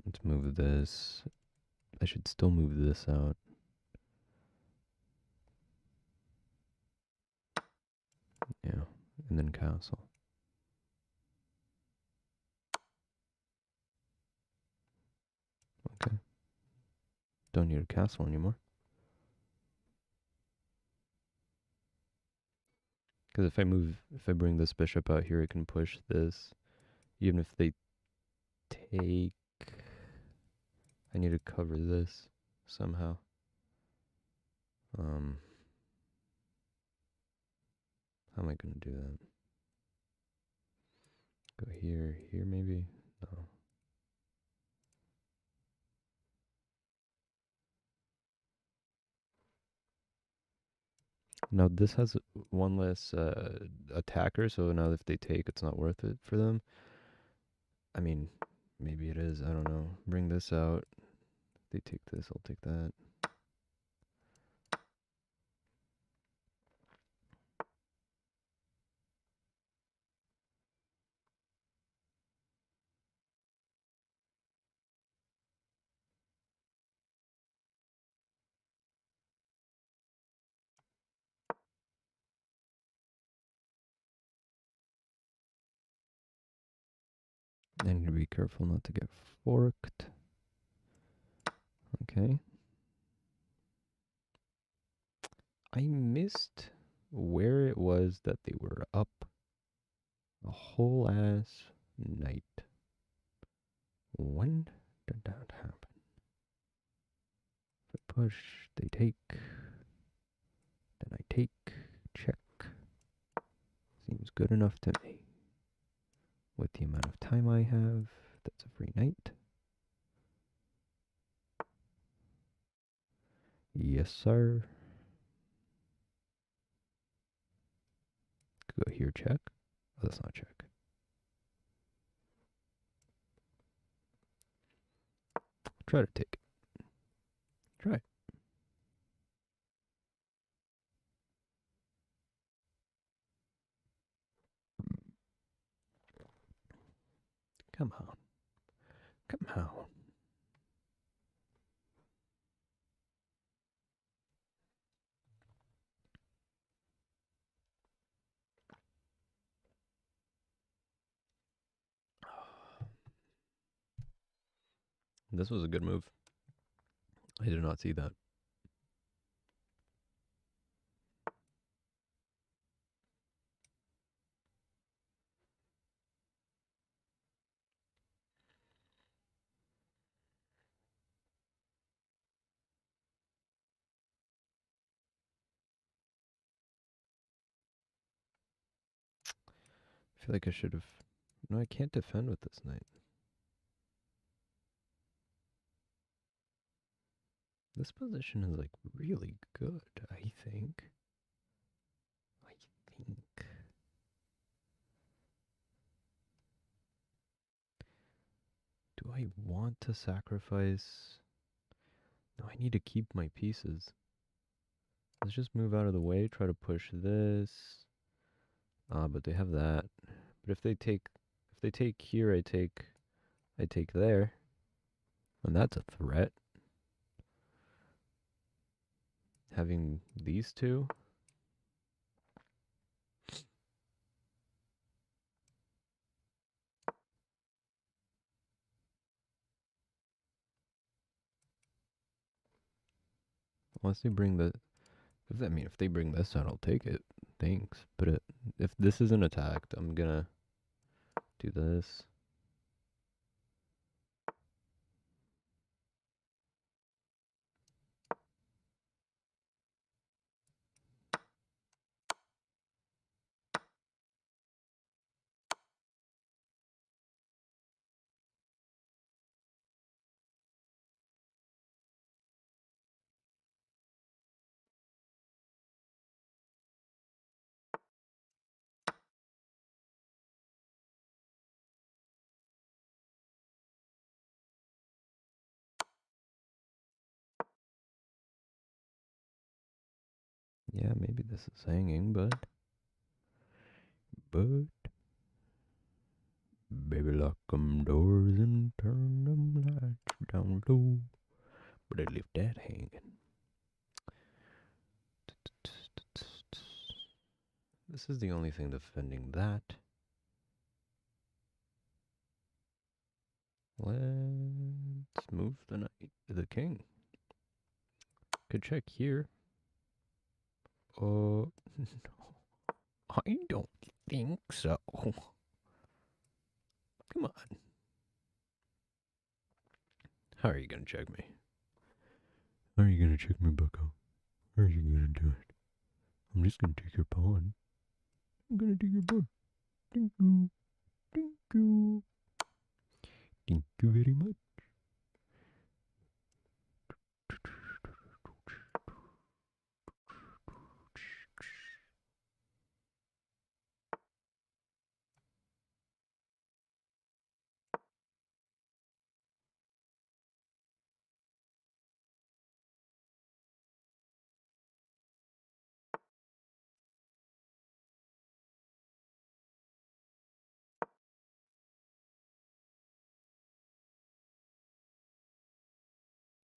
Let's move this. I should still move this out. Yeah, and then castle. Okay. Don't need a castle anymore. Because if I bring this bishop out here, I can push this. Even if they take... I need to cover this somehow. How am I gonna do that? Go here, here maybe? No. Now this has one less attacker, so now if they take, it's not worth it for them. I mean, maybe it is, I don't know. Bring this out. If they take this, I'll take that. And be careful not to get forked. Okay. I missed where it was that they were up a whole ass night. When did that happen? If I push, they take. Then I take. Check. Seems good enough to me. With the amount of time I have, that's a free night. Yes, sir. Go here, check. Oh, that's not check. Try to take it. Try it. Come on. Come on. This was a good move. I did not see that. I feel like I should have... No, I can't defend with this knight. This position is like really good, I think. Do I want to sacrifice? No, I need to keep my pieces. Let's just move out of the way, try to push this. But they have that. But if they take here, I take there. And that's a threat. Having these two. Unless they bring the... if they bring this out, I'll take it. Thanks. But if this isn't attacked, I'm gonna do this. Yeah, maybe this is hanging, but baby, lock 'em doors and turn them lights down low. But I left that hanging. This is the only thing defending that. Let's move the knight to the king. Could check here. No, I don't think so. Come on. How are you gonna check me? How are you gonna check me, bucko? How are you gonna do it? I'm just gonna take your pawn. I'm gonna do your bone. Thank you. Thank you. Thank you very much.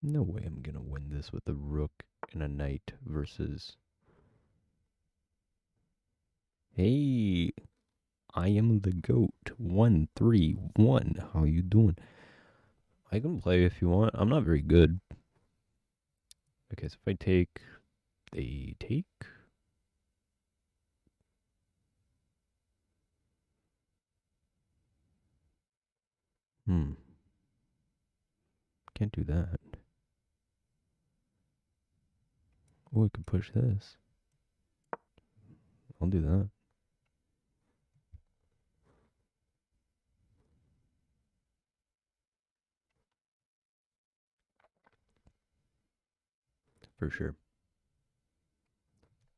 No way I'm gonna win this with a rook and a knight versus... Hey, I am the GOAT. 131. How you doing? I can play if you want. I'm not very good. Okay, so if I take... They take? Can't do that. Oh, I could push this. I'll do that. For sure.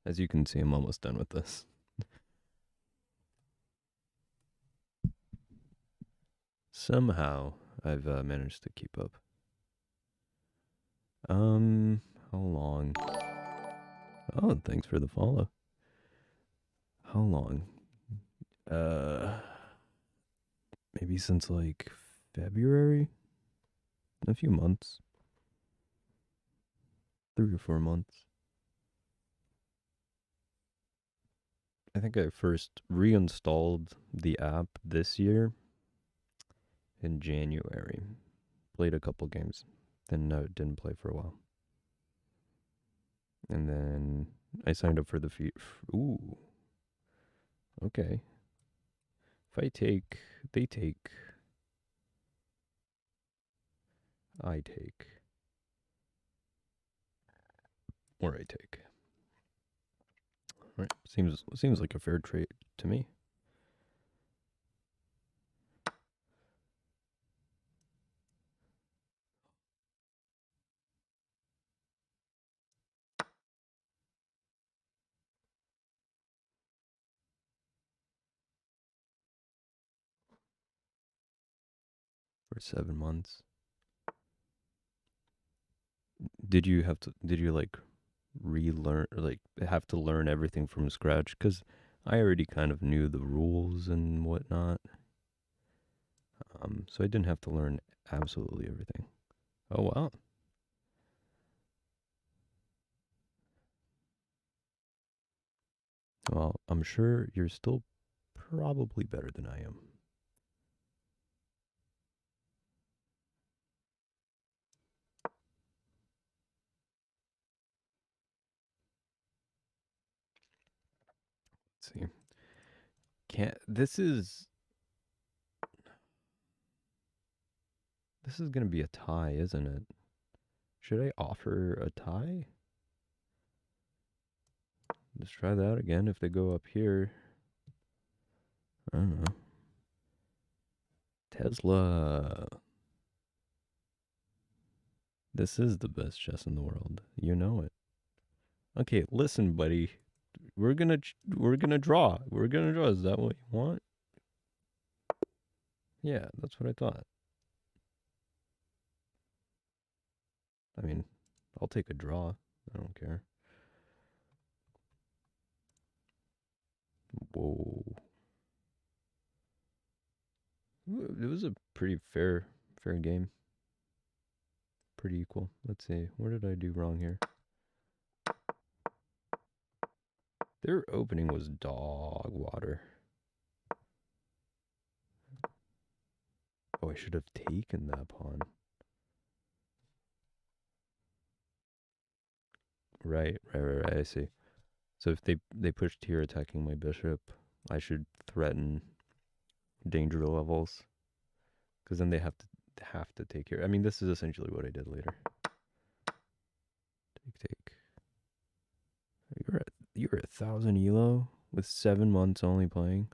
As you can see, I'm almost done with this. Somehow, I've managed to keep up. How long? Oh, thanks for the follow. How long? Maybe since like February? A few months. 3 or 4 months. I think I first reinstalled the app this year in January. Played a couple games. Then didn't play for a while. And then I signed up for the fee. Ooh. Okay. If I take, they take, I take, or I take. Right. Seems like a fair trade to me. For 7 months. Did you like relearn, like have to learn everything from scratch? Because I already kind of knew the rules and whatnot. So I didn't have to learn absolutely everything. Oh, wow. Well, I'm sure you're still probably better than I am. Let's see. This is gonna be a tie, isn't it? Should I offer a tie? Let's try that again if they go up here. I don't know. Tesla. This is the best chess in the world. You know it. Okay, listen, buddy. We're gonna draw. We're gonna draw. Is that what you want? Yeah, that's what I thought. I mean, I'll take a draw. I don't care. Whoa. It was a pretty fair game. Pretty equal. Let's see. Where did I do wrong here? Their opening was dog water. Oh, I should have taken that pawn. Right. I see. So if they pushed here attacking my bishop, I should threaten danger levels, because then they have to take care. I mean, this is essentially what I did later. Take. You're at 1,000 elo. With 7 months only playing.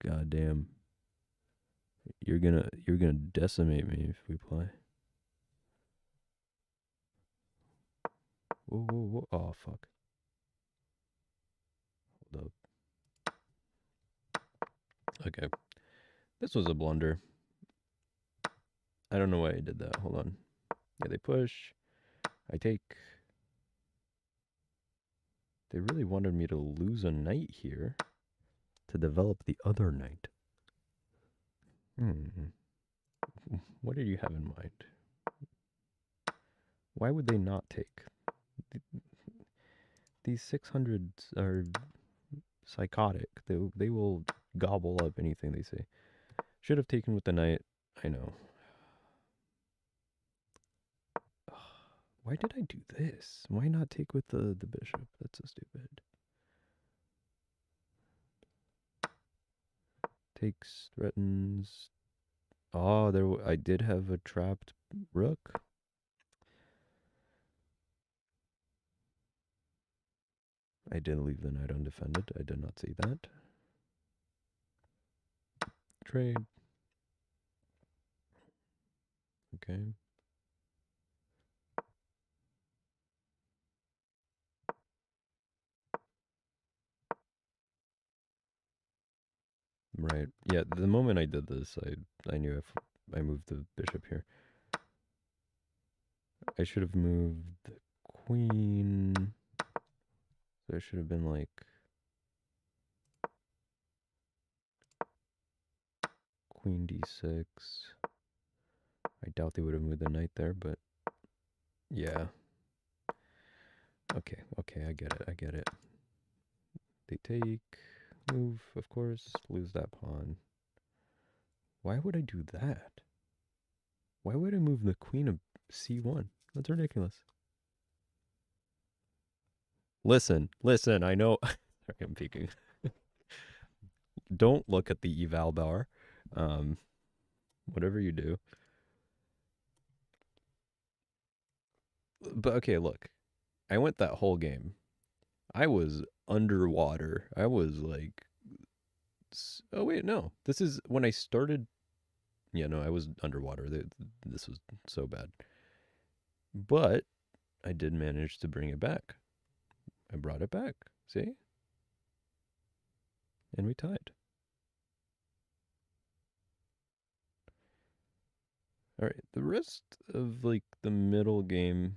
God damn. You're gonna decimate me if we play. Whoa, whoa, whoa. Oh, fuck. Hold up. Okay. This was a blunder. I don't know why I did that. Hold on. Yeah, they push. I take. They really wanted me to lose a knight here to develop the other knight. What did you have in mind? Why would they not take? These 600s are psychotic. They will gobble up anything they say. Should have taken with the knight. I know. Why did I do this? Why not take with the bishop? That's so stupid. Takes, threatens. Oh, I did have a trapped rook. I did leave the knight undefended. I did not see that. Trade. Okay. Right. Yeah, the moment I did this, I knew if I moved the bishop here. I should have moved the queen. So it should have been like queen d6. I doubt they would have moved the knight there, but yeah. Okay, I get it. They take, move, of course, lose that pawn. Why would I do that? Why would I move the queen of c1? That's ridiculous. Listen, I know. Sorry, I'm peeking. Don't look at the eval bar. Whatever you do. But okay, look. I went that whole game. I was underwater. I was like, oh wait, no. This is when I started. Yeah, no, I was underwater. This was so bad. But I did manage to bring it back. I brought it back. See? And we tied. All right, the rest of like the middle game.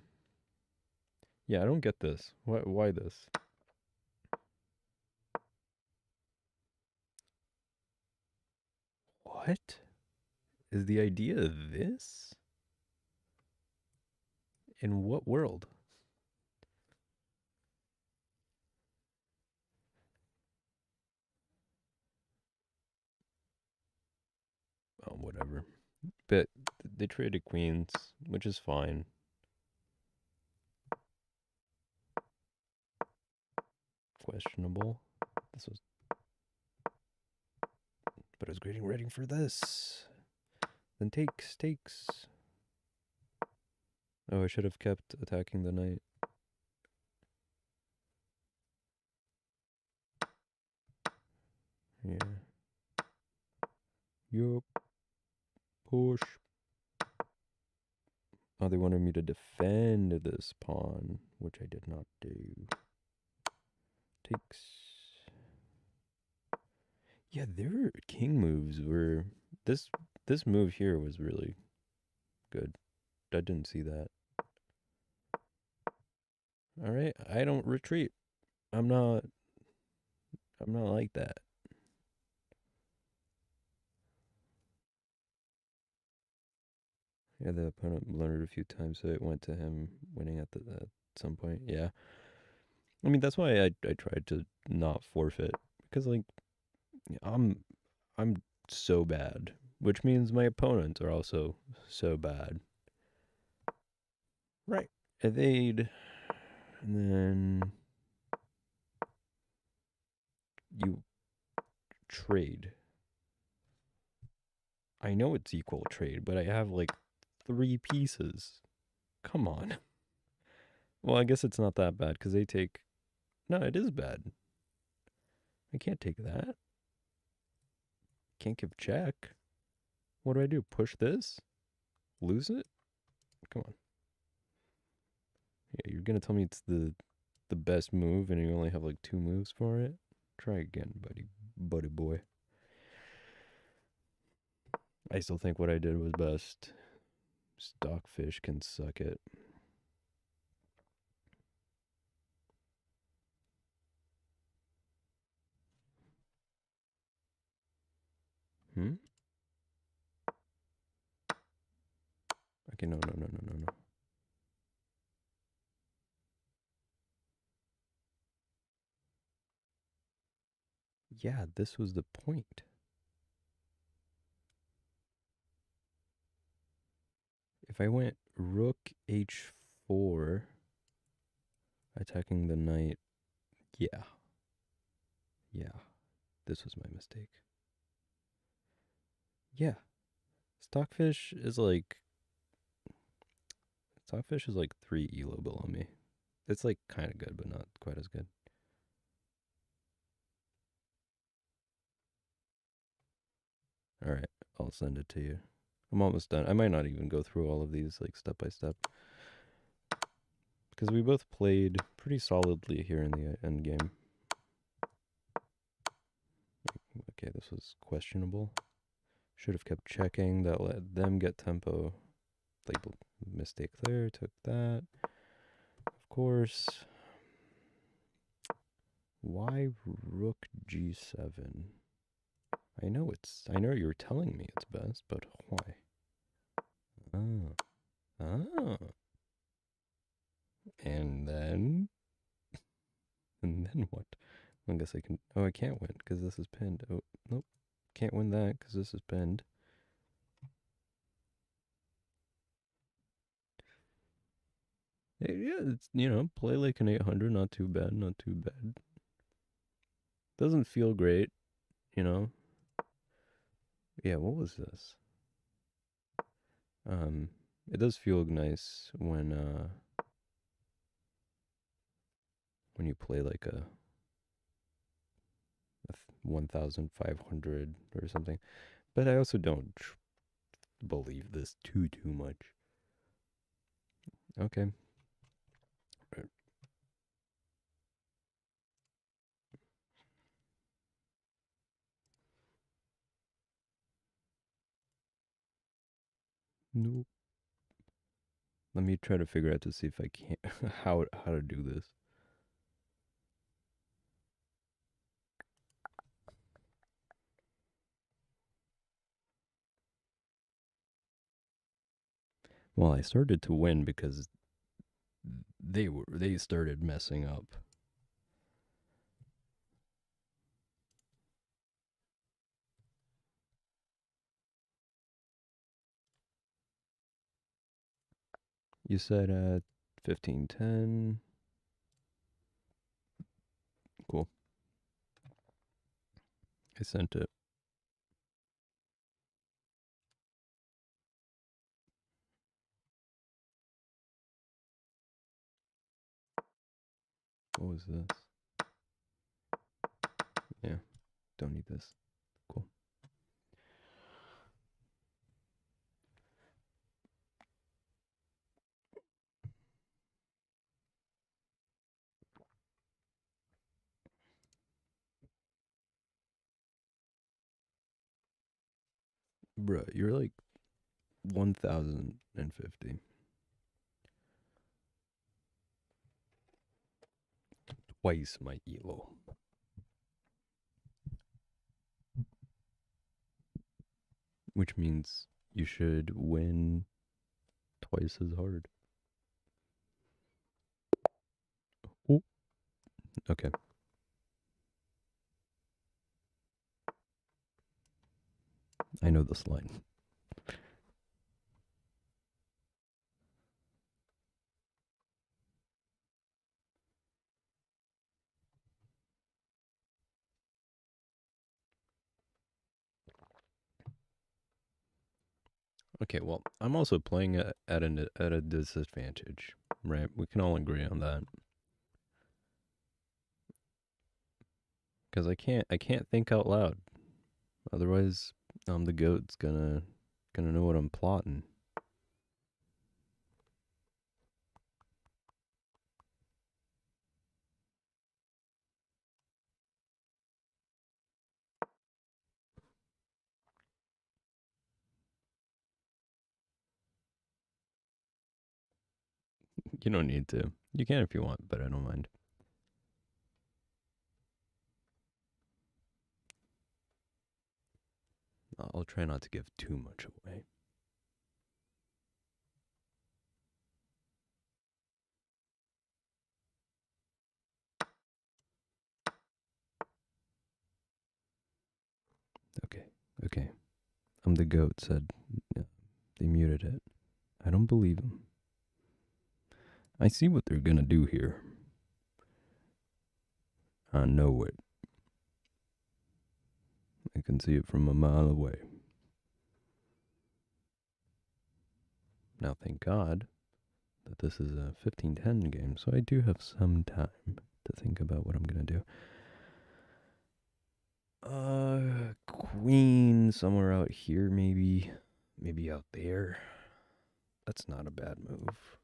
Yeah, I don't get this. Why this? What is the idea of this? In what world? Oh, whatever. But they traded queens, which is fine. Questionable. This was, but I was getting ready for this. Then takes. Oh, I should have kept attacking the knight. Yeah. Yup. Push. Oh, they wanted me to defend this pawn, which I did not do. Takes. Yeah, their king moves were this move here was really good. I didn't see that. All right, I don't retreat. I'm not like that. Yeah, the opponent blundered a few times, so it went to him winning at some point. Yeah. I mean, that's why I tried to not forfeit, because like I'm so bad, which means my opponents are also so bad. Right. Evade, and then you trade. I know it's equal trade, but I have like 3 pieces. Come on. Well, I guess it's not that bad because they take. No, it is bad. I can't take that. Can't give check. What do I do? Push this? Lose it? Come on. Yeah, you're gonna tell me it's the best move and you only have like 2 moves for it? Try again, buddy boy. I still think what I did was best. Stockfish can suck it. Hmm? Okay, no. Yeah, this was the point. If I went rook h4, attacking the knight, yeah. Yeah, this was my mistake. Yeah, Stockfish is like 3 elo below me. It's like kind of good, but not quite as good. All right, I'll send it to you. I'm almost done. I might not even go through all of these like step by step because we both played pretty solidly here in the end game. Okay, this was questionable. Should have kept checking. That let them get tempo. Like mistake there. Took that. Of course. Why rook g7? I know you're telling me it's best, but why? Oh. Oh. And then what? I guess I can. Oh, I can't win because this is pinned. Oh, nope. Can't win that because this is pinned. Yeah, it's, play like an 800. Not too bad. Not too bad. Doesn't feel great, you know. Yeah, what was this? It does feel nice when you play like a 1,500 or something. But I also don't believe this too much. Okay. Nope. Let me try to figure out to see if I can't how to do this. Well, I started to win because they started messing up. You said at 15:10. Cool. I sent it. What was this? Yeah, don't need this. Cool. Bruh, you're like 1,050. Twice my elo. Which means you should win twice as hard. Ooh. Okay. I know this line. Okay, well, I'm also playing at a disadvantage, right? We can all agree on that. Because I can't think out loud. Otherwise, the goat's gonna know what I'm plotting. You don't need to. You can if you want, but I don't mind. I'll try not to give too much away. Okay. The goat said they muted it. I don't believe him. I see what they're gonna do here. I know it. I can see it from a mile away. Now, thank God that this is a 15:10 game, so I do have some time to think about what I'm gonna do. Queen somewhere out here, maybe out there. That's not a bad move.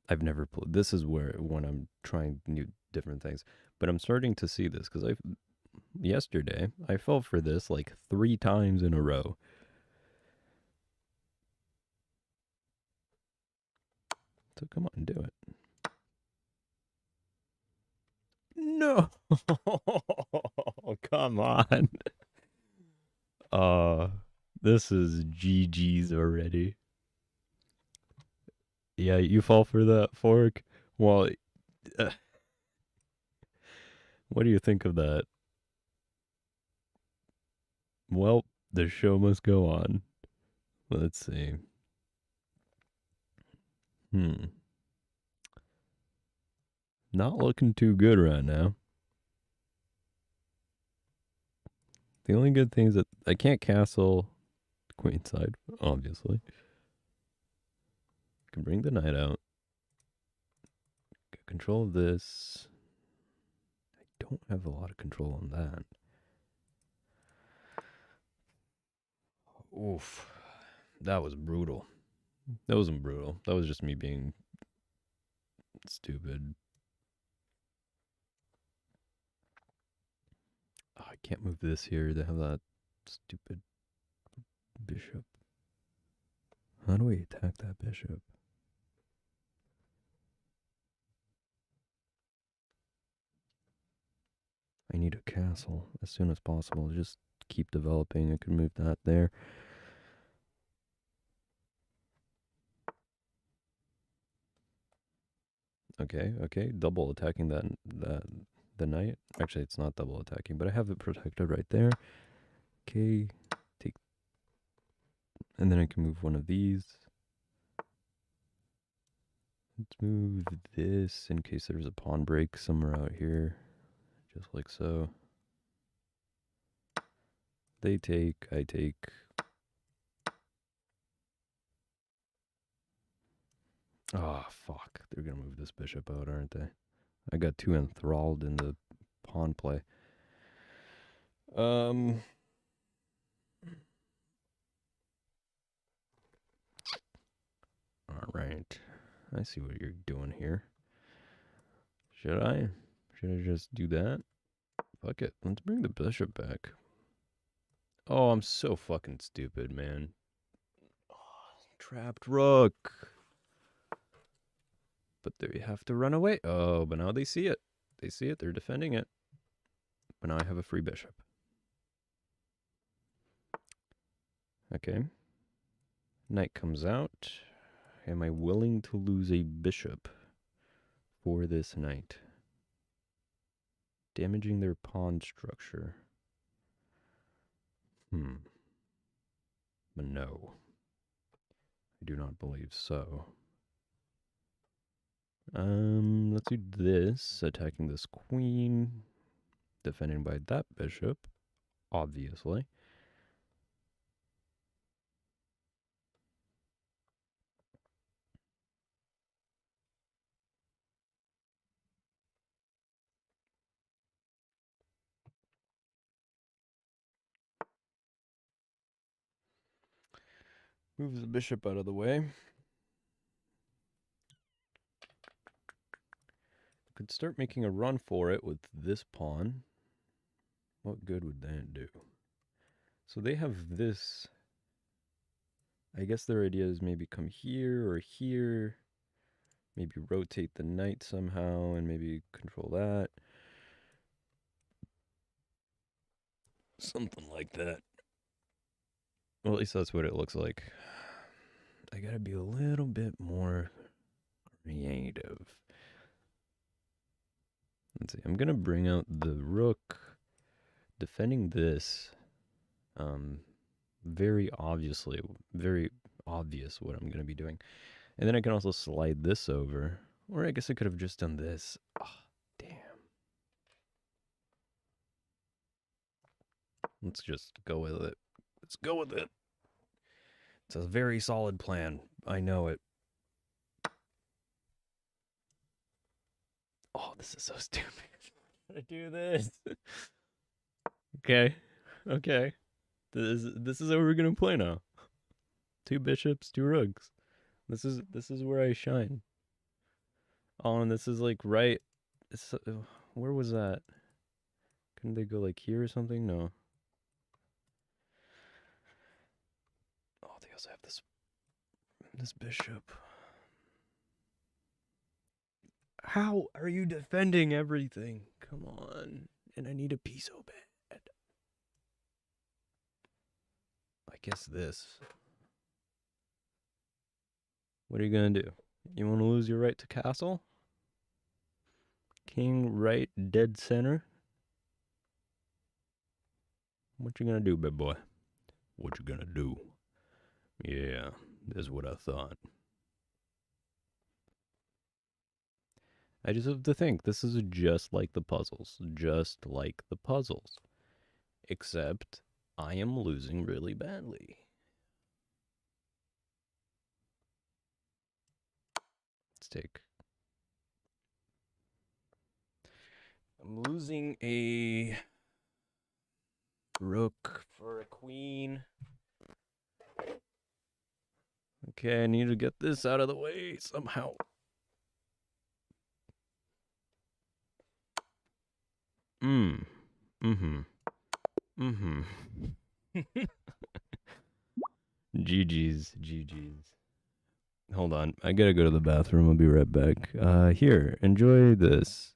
I've never played. This is where when I'm trying new different things, but I'm starting to see this because yesterday I fell for this like 3 times in a row. So come on, do it. No, come on. This is GG's already. Yeah, you fall for that fork. Well, what do you think of that? Well, the show must go on. Let's see. Not looking too good right now. The only good thing is that I can't castle queenside, obviously. I can bring the knight out. Get control of this. I don't have a lot of control on that. Oof. That was brutal. That wasn't brutal. That was just me being stupid. Oh, I can't move this here to have that stupid bishop. How do we attack that bishop? I need a castle as soon as possible. Just keep developing. I can move that there. Okay. Double attacking the knight. Actually, it's not double attacking, but I have it protected right there. Okay, take, and then I can move one of these. Let's move this in case there's a pawn break somewhere out here, just like so. They take, I take. Oh, fuck. They're gonna move this bishop out, aren't they? I got too enthralled in the pawn play. Alright. I see what you're doing here. Should I just do that? Fuck it. Let's bring the bishop back. Oh, I'm so fucking stupid, man. Oh, trapped rook. But they have to run away. Oh, but now they see it. They see it. They're defending it. But now I have a free bishop. Okay. Knight comes out. Am I willing to lose a bishop for this knight? Damaging their pawn structure. But no. I do not believe so. Let's do this. Attacking this queen. Defending by that bishop. Obviously. Moves the bishop out of the way. Could start making a run for it with this pawn. What good would that do? So they have this. I guess their idea is maybe come here or here. Maybe rotate the knight somehow and maybe control that. Something like that. Well, at least that's what it looks like. I gotta be a little bit more creative. Let's see. I'm gonna bring out the rook. Defending this. Very obvious what I'm gonna be doing. And then I can also slide this over. Or I guess I could have just done this. Oh, damn. Let's just go with it. Let's go with it. It's a very solid plan. I know it. Oh, this is so stupid. I do this. Okay. Okay. This is how we're gonna play now. 2 bishops, 2 rooks. This is where I shine. Oh, and this is like right. Where was that? Couldn't they go like here or something? No. Oh, they also have this bishop. How are you defending everything? Come on. And I need a piece so bad. I guess this. What are you gonna do? You want to lose your right to castle? King right dead center. What you gonna do, big boy? What you gonna do? Yeah, this is what I thought. I just have to think, this is just like the puzzles. Just like the puzzles. Except, I am losing really badly. Let's take... I'm losing a rook for a queen. Okay, I need to get this out of the way somehow. GG's. Hold on, I gotta go to the bathroom. I'll be right back. Here, enjoy this.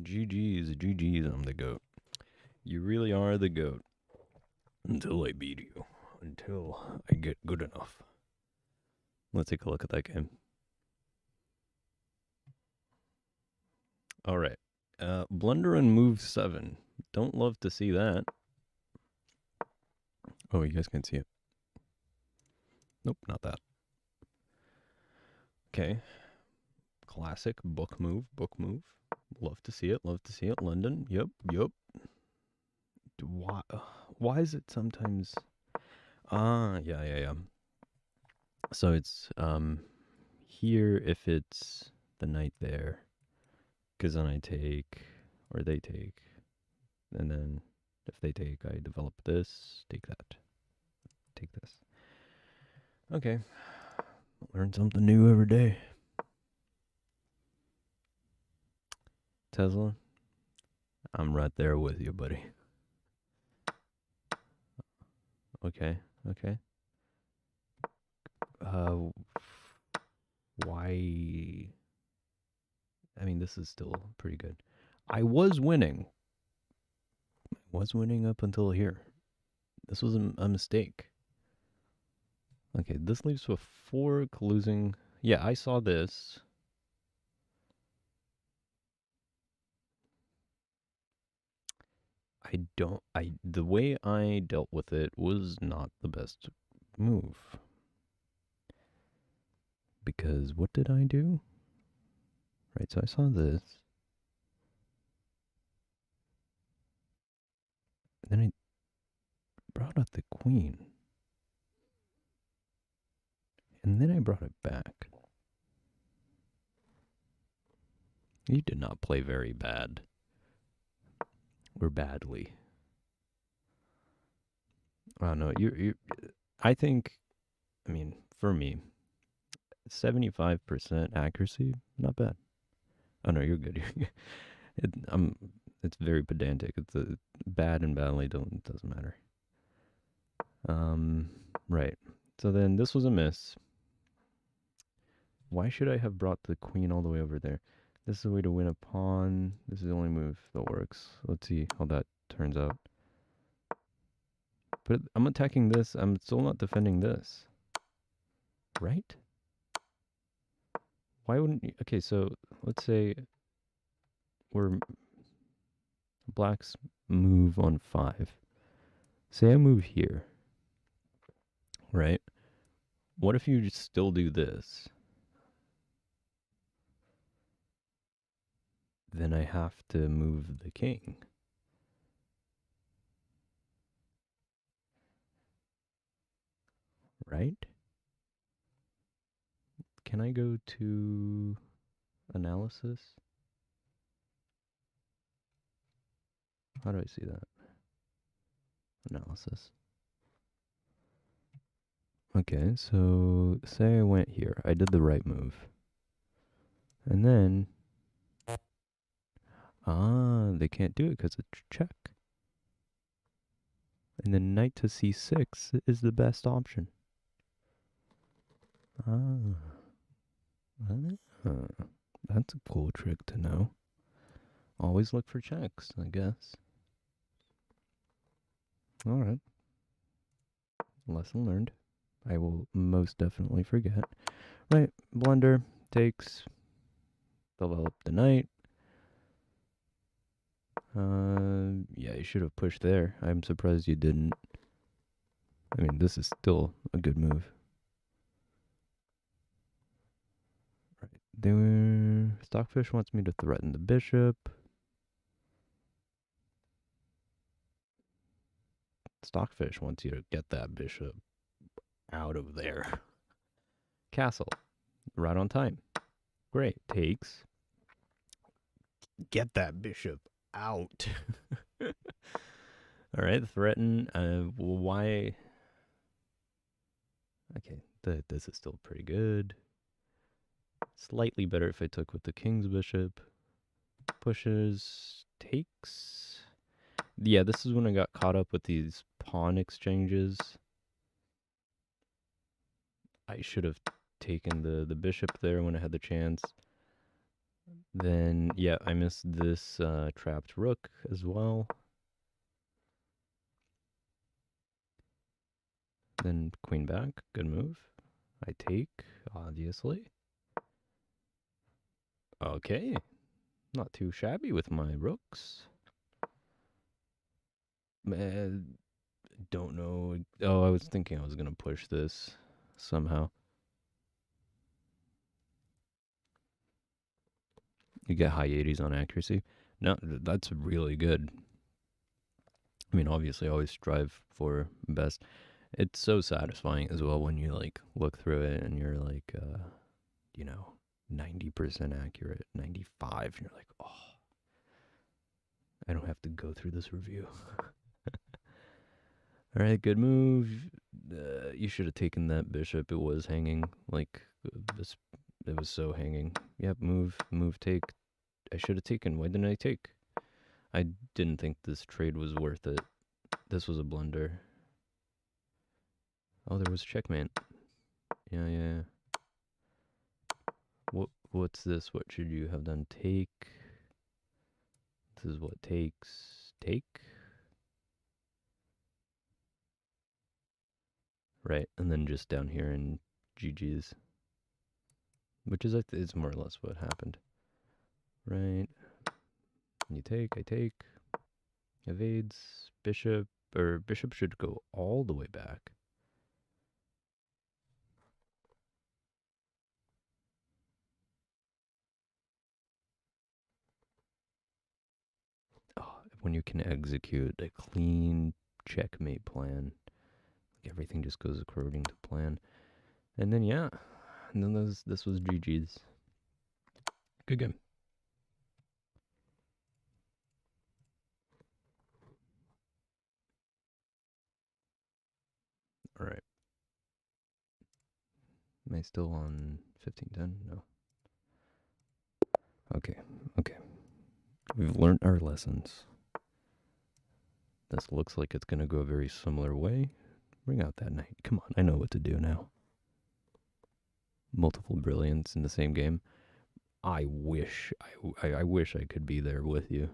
GG's, I'm the GOAT. You really are the GOAT. Until I beat you. Until I get good enough. Let's take a look at that game. Alright. Blunder on move 7. Don't love to see that. Oh, you guys can see it. Nope, not that. Okay. Classic book move. Love to see it. London. Yep. Why is it sometimes? Yeah. So it's here if it's the knight there, because then I take, or they take, and then if they take, I develop this, take that, take this. Okay. Learn something new every day. Tesla, I'm right there with you, buddy. Okay. Why? I mean, this is still pretty good. I was winning. Up until here. This was a mistake. Okay, this leaves with 4 losing. Yeah, I saw this. The way I dealt with it was not the best move. Because what did I do? Right, so I saw this. Then I brought out the queen. And then I brought it back. You did not play very bad. Or badly. Oh no, I think, I mean, for me, 75% accuracy, not bad. Oh no, you're good. It's very pedantic. It's bad and badly doesn't matter. Right. So then this was a miss. Why should I have brought the queen all the way over there? This is a way to win a pawn. This is the only move that works. Let's see how that turns out. But I'm attacking this. I'm still not defending this. Right? Why wouldn't you? Okay, so let's say we're blacks move on 5. Say I move here. Right? What if you just still do this? Then I have to move the king. Right? Can I go to analysis? How do I see that? Analysis. Okay, so say I went here. I did the right move. And then... they can't do it because it's check. And then knight to c6 is the best option. That's a cool trick to know. Always look for checks, I guess. Alright. Lesson learned. I will most definitely forget. Right, blunder takes, develop the knight. Yeah, you should have pushed there. I'm surprised you didn't. I mean, this is still a good move. Right. Stockfish wants me to threaten the bishop. Stockfish wants you to get that bishop out of there. Castle. Right on time. Great. Takes. Get that bishop out. All right. Threaten. Why? Okay. This is still pretty good. Slightly better if I took with the king's bishop. Pushes. Takes. Yeah, this is when I got caught up with these pawn exchanges. I should have taken the bishop there when I had the chance. Then, yeah, I missed this trapped rook as well. Then queen back, good move. I take, obviously. Okay, not too shabby with my rooks. Don't know. Oh, I was thinking I was gonna push this somehow. You get high 80s on accuracy. No, that's really good. I mean, obviously, I always strive for best. It's so satisfying as well when you like look through it and you're like, 90% accurate, 95, and you're like, oh, I don't have to go through this review. All right, good move. You should have taken that bishop. It was hanging like this. It was so hanging. Yep, move, take. I should have taken. Why didn't I take? I didn't think this trade was worth it. This was a blunder. Oh, there was checkmate. Yeah. What's this? What should you have done? Take. This is what takes. Take. Right, and then just down here in GG's. Which is, it's more or less what happened. Right. You take, I take. Evades. Bishop. Or bishop should go all the way back. Oh, when you can execute a clean checkmate plan, like everything just goes according to plan. And then yeah, and then this was GG's. Good game. All right. Am I still on 1510? No. Okay. We've learned our lessons. This looks like it's going to go a very similar way. Bring out that knight. Come on, I know what to do now. Multiple brilliance in the same game. I wish I could be there with you.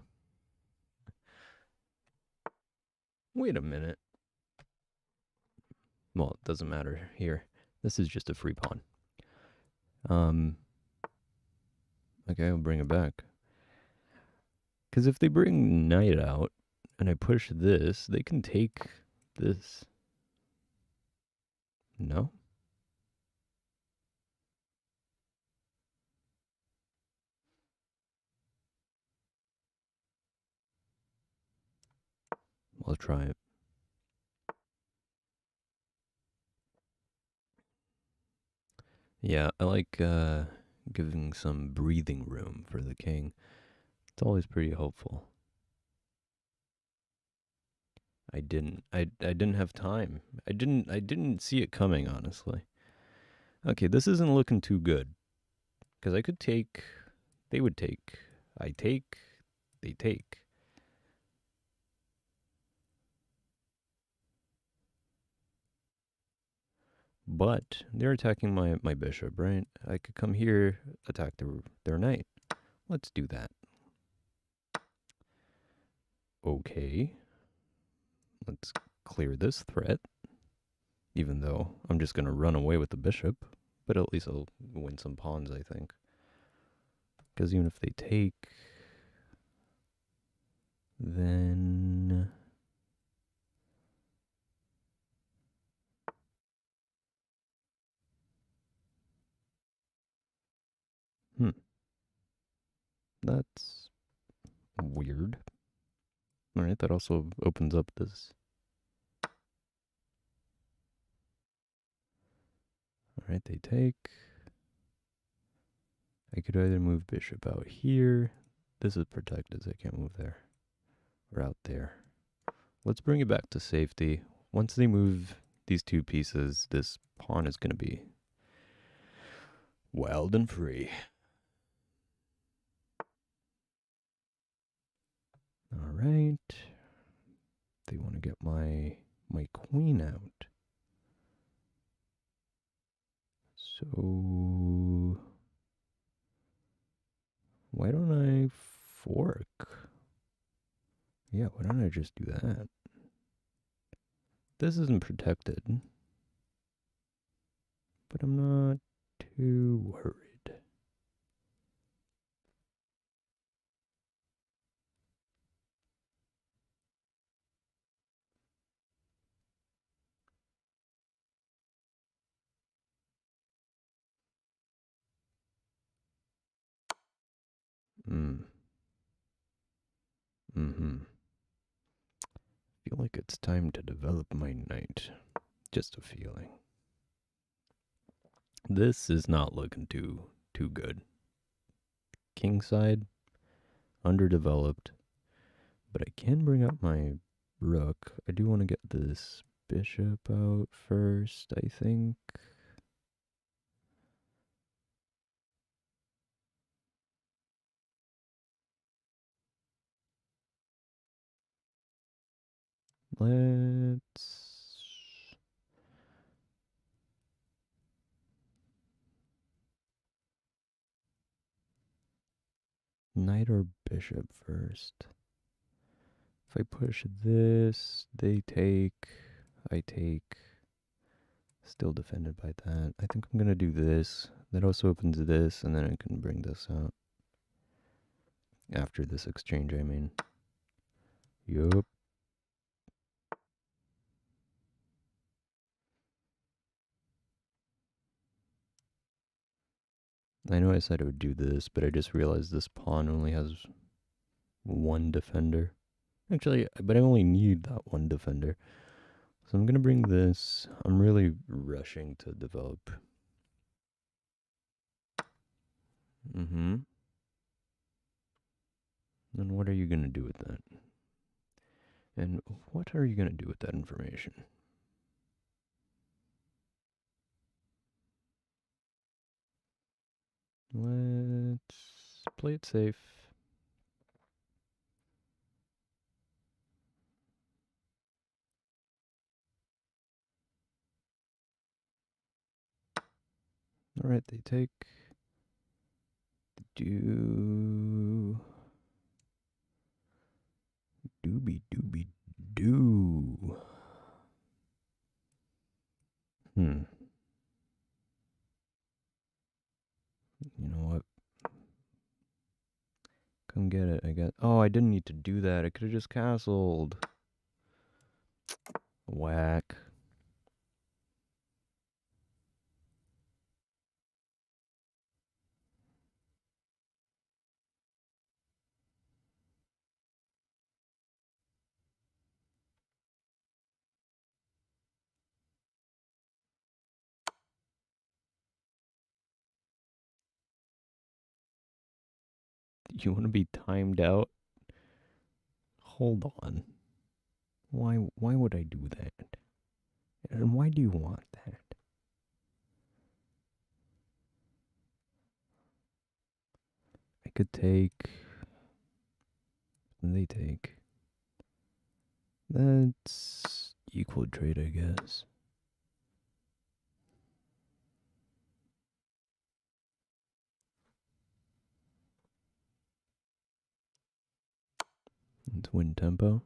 Wait a minute. Well, it doesn't matter here. This is just a free pawn. Okay, I'll bring it back. Because if they bring knight out, and I push this, they can take this. No? I'll try it. Yeah, I like giving some breathing room for the king. It's always pretty helpful. I didn't have time. I didn't see it coming, honestly. Okay, this isn't looking too good. Because I could take, they would take, I take, they take. But they're attacking my bishop, right? I could come here, attack their knight. Let's do that. Okay. Let's clear this threat. Even though I'm just going to run away with the bishop. But at least I'll win some pawns, I think. Because even if they take, then that's weird. Alright, that also opens up this. Alright, they take. I could either move bishop out here. This is protected, so I can't move there. Or out there. Let's bring it back to safety. Once they move these two pieces, this pawn is going to be wild and free. All right. They want to get my queen out. So why don't I fork? Yeah, why don't I just do that? This isn't protected, but I'm not too worried. Mm-hmm. Feel like it's time to develop my knight. Just a feeling. This is not looking too good. Kingside, underdeveloped. But I can bring up my rook. I do want to get this bishop out first, I think. Let's... Knight or bishop first. If I push this, they take, I take. Still defended by that. I think I'm gonna do this. That also opens this, and then I can bring this out. After this exchange, I mean. Yup. I know I said I would do this, but I just realized this pawn only has one defender. Actually, but I only need that one defender. So I'm gonna bring this. I'm really rushing to develop. And what are you gonna do with that? And what are you gonna do with that information? Let's play it safe. Alright, they take. Dooby dooby doo. You know what? Come get it, I guess. Oh, I didn't need to do that. I could have just castled. Whack. You want to be timed out? Hold on. Why would I do that? And why do you want that? I could take... They take... That's equal trade, I guess. Let's win tempo.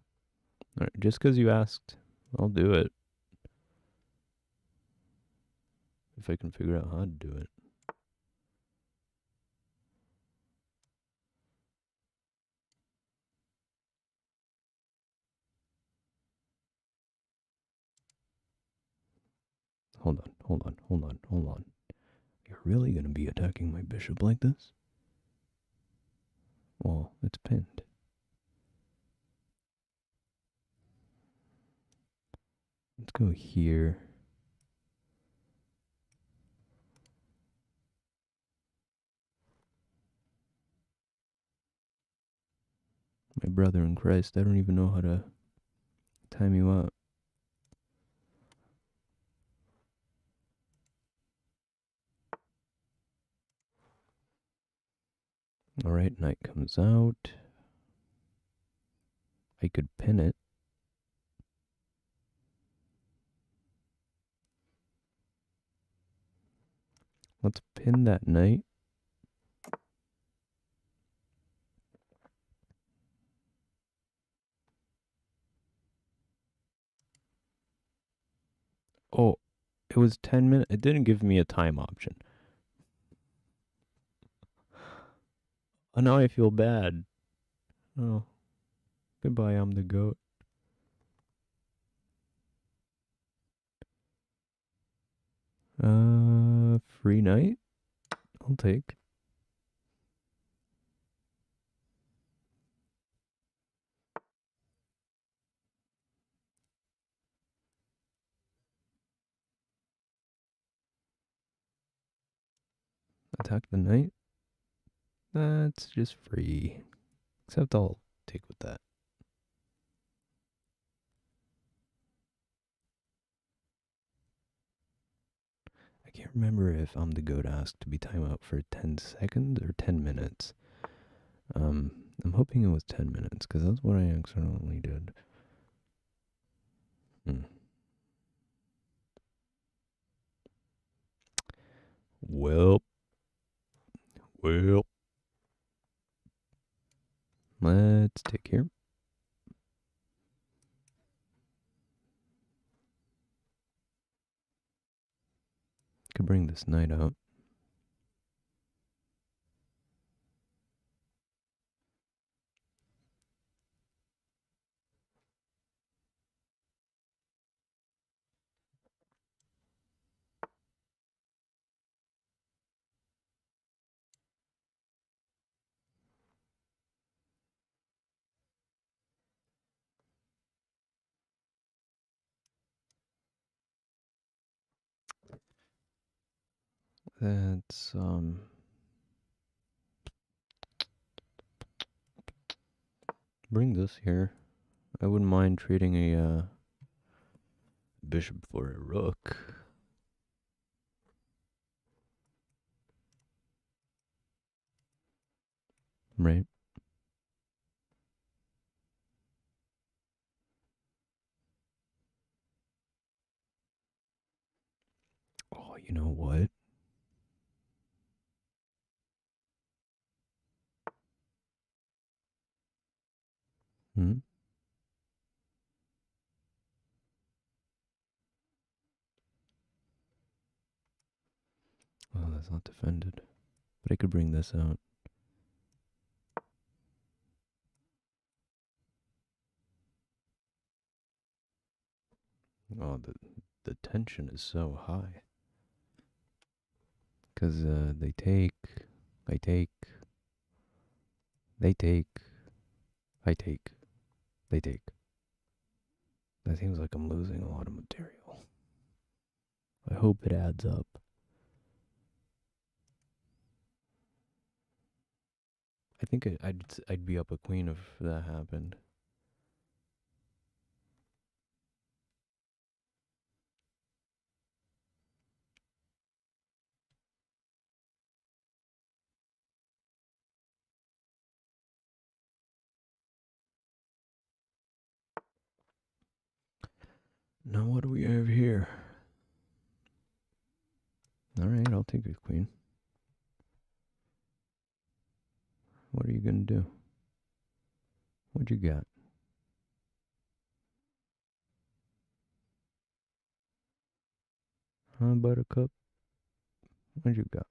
Alright, just because you asked, I'll do it. If I can figure out how to do it. Hold on. You're really going to be attacking my bishop like this? Well, it's pinned. Let's go here. My brother in Christ, I don't even know how to time you out. Alright, knight comes out. I could pin it. Let's pin that knight. Oh, it was 10 minutes. It didn't give me a time option. Oh, now I feel bad. Oh, goodbye, I'm the goat. Free knight? I'll take. attack the knight? That's just free. Except I'll take with that. I can't remember if I'm the goat asked to be timeout for 10 seconds or 10 minutes. I'm hoping it was 10 minutes, because that's what I accidentally did. Well. Let's take here. Could bring this knight out. That's, bring this here. I wouldn't mind trading a, bishop for a rook. Right? Oh, you know what? Well, that's not defended. But I could bring this out. Oh, the tension is so high. Because they take, I take, they take, I take, they take. That seems like I'm losing a lot of material. I hope it adds up. I think I'd be up a queen if that happened. Now what do we have here? Alright, I'll take your queen. What are you gonna do? What you got? Huh, buttercup? What you got?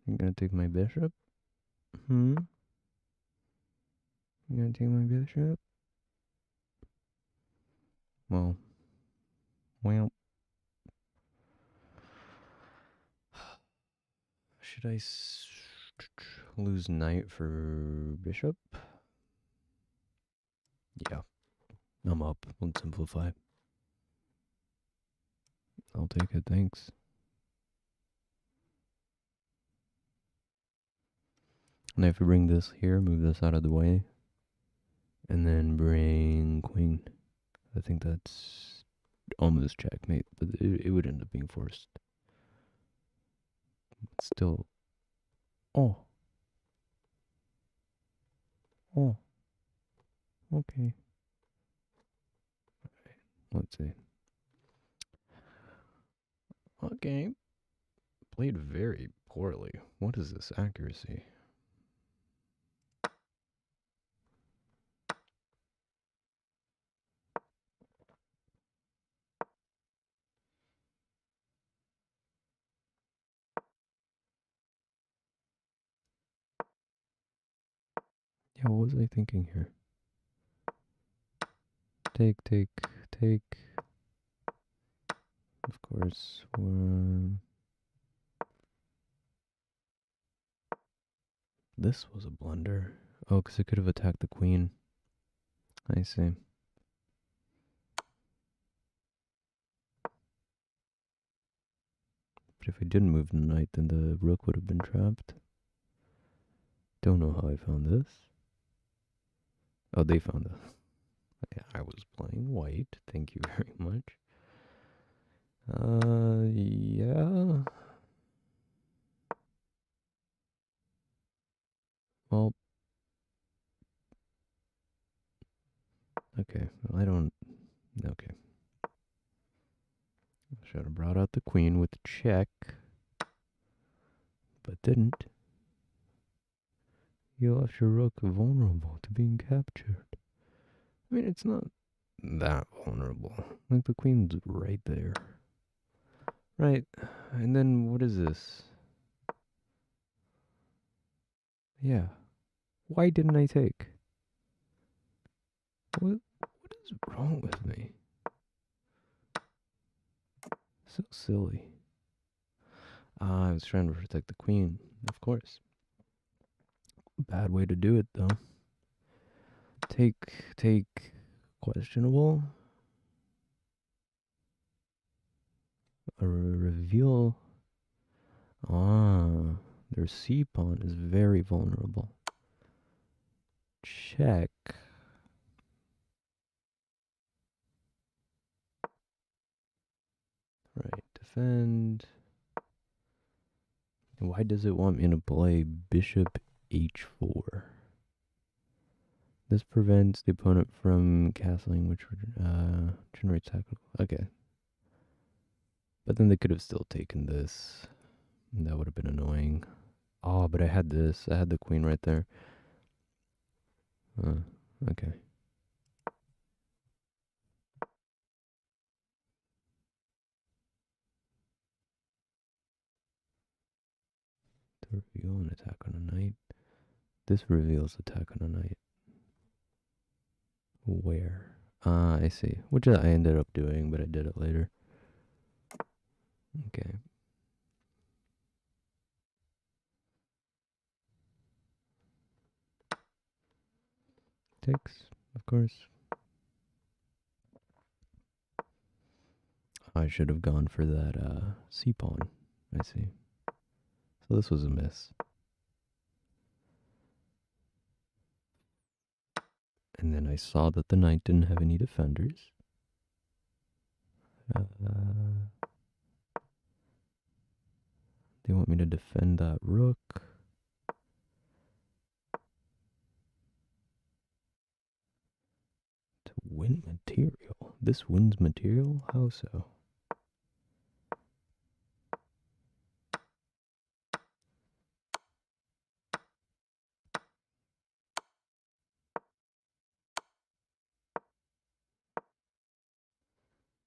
You gonna take my bishop? You gonna take my bishop? Well. Should I lose knight for bishop? Yeah. I'm up. Let's simplify. I'll take it, thanks. And I have to bring this here, move this out of the way, and then bring queen. I think that's almost checkmate, but it would end up being forced. Still. Oh. Okay. Let's see. Okay. Played very poorly. What is this accuracy? Yeah, what was I thinking here? Take. Of course. This was a blunder. Oh, because it could have attacked the queen. I see. But if I didn't move the knight, then the rook would have been trapped. Don't know how I found this. Oh, they found this. Yeah, I was playing white. Thank you very much. Yeah. Well, okay. Well, I don't. Okay. Should have brought out the queen with the check, but didn't. You left your rook vulnerable to being captured. I mean, it's not that vulnerable. Like, the queen's right there. Right. And then, what is this? Yeah. Why didn't I take? What is wrong with me? So silly. I was trying to protect the queen, of course. Bad way to do it, though. Take, questionable. A reveal. Their c pawn is very vulnerable. Check. Right, defend. Why does it want me to play bishop h4? This prevents the opponent from castling, which generates tactical. Okay. But then they could have still taken this. That would have been annoying. Oh, but I had this. I had the queen right there. Okay. To reveal an attack on a knight. This reveals attack on a knight. Where? I see. Which I ended up doing, but I did it later. Okay. Takes, of course. I should have gone for that c-pawn. I see. So this was a miss. And then I saw that the knight didn't have any defenders. They want me to defend that rook. To win material. This wins material? How so?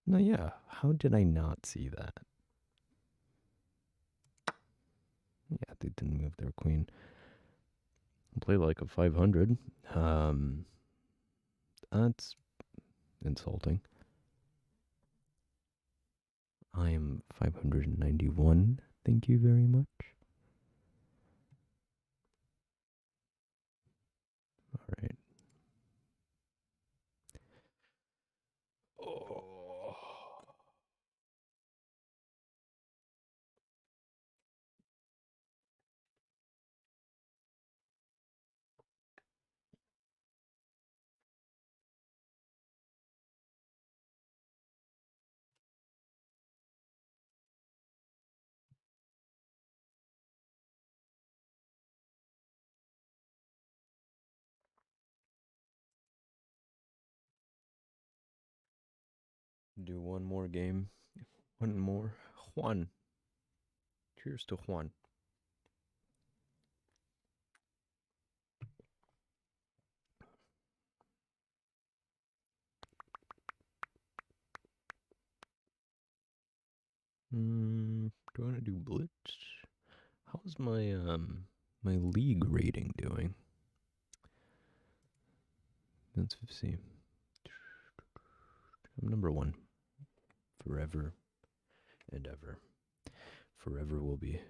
No, yeah. How did I not see that? Yeah, they didn't move their queen. Play like a 500. That's insulting. I am 591. Thank you very much. All right. Oh. Do one more game. One more. Juan. Cheers to Juan. Do I want to do Blitz? How's my my league rating doing? Let's see. I'm number 1. Forever and ever. Forever will be.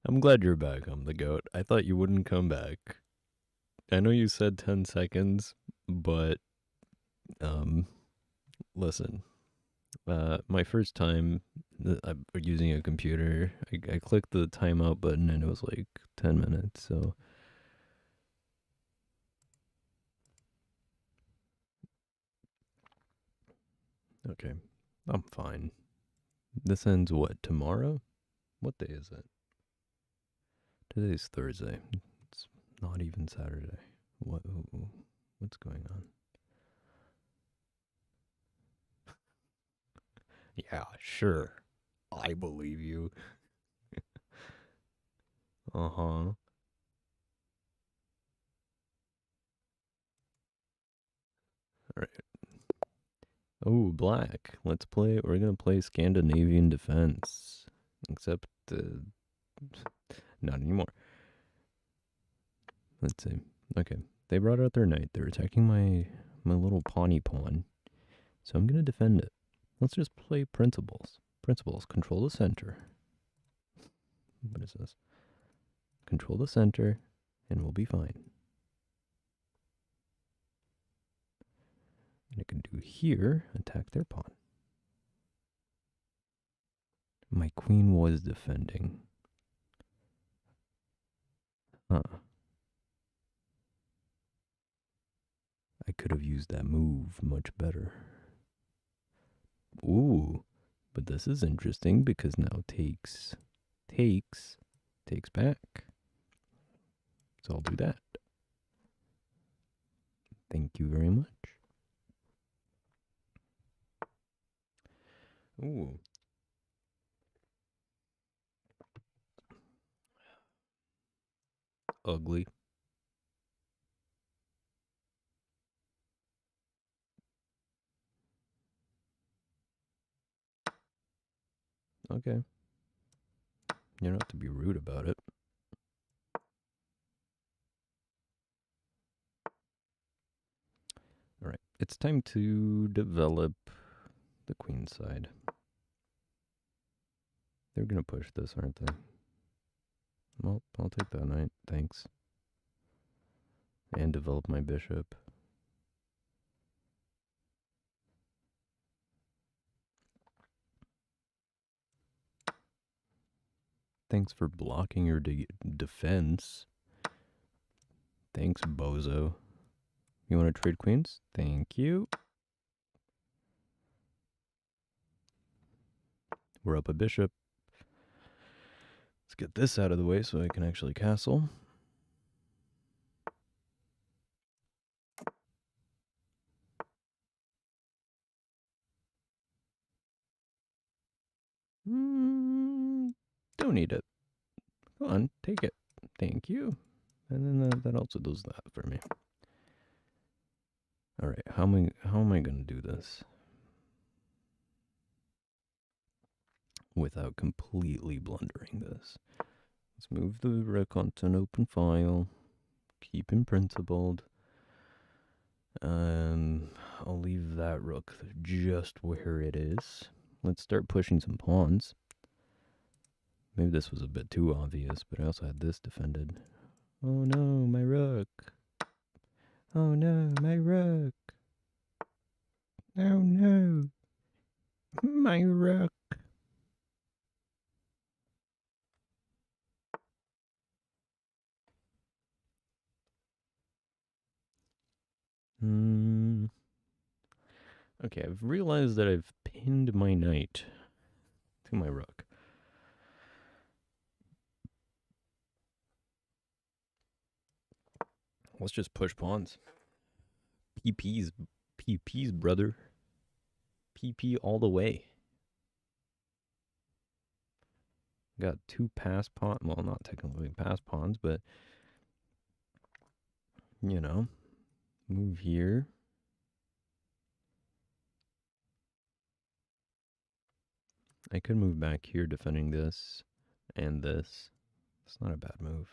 I'm glad you're back, I'm the GOAT. I thought you wouldn't come back. I know you said 10 seconds, but listen. My first time using a computer, I clicked the timeout button and it was like 10 minutes. So okay, I'm fine. This ends what, tomorrow? What day is it? Today's Thursday. It's not even Saturday. What's going on? Yeah, sure. I believe you. Uh-huh. Alright. Oh, black. Let's play. We're gonna play Scandinavian Defense. Except, not anymore. Let's see. Okay. They brought out their knight. They're attacking my little pawny pawn. So I'm gonna defend it. Let's just play principles. Principles. Control the center. What is this? Control the center, and we'll be fine. And I can do here, attack their pawn. My queen was defending. Huh. I could have used that move much better. Ooh, but this is interesting because now takes back. So I'll do that. Thank you very much. Ooh. Ugly. Okay. You don't have to be rude about it. Alright, it's time to develop the queen side. They're gonna push this, aren't they? Well, I'll take that knight, thanks. And develop my bishop. Thanks for blocking your defense. Thanks, bozo. You want to trade queens? Thank you. We're up a bishop. Let's get this out of the way so I can actually castle. Don't need it. Go on, take it. Thank you. And then that also does that for me. All right, how am I going to do this without completely blundering this? Let's move the rook onto an open file. Keep him principled. I'll leave that rook just where it is. Let's start pushing some pawns. Maybe this was a bit too obvious, but I also had this defended. Oh no, my rook. Oh no, my rook. Oh no, my rook. Okay, I've realized that I've pinned my knight to my rook. Let's just push pawns. PPs, brother. PP all the way. Got two pass pawns. Well, not technically pass pawns, but you know, move here. I could move back here defending this and this. It's not a bad move.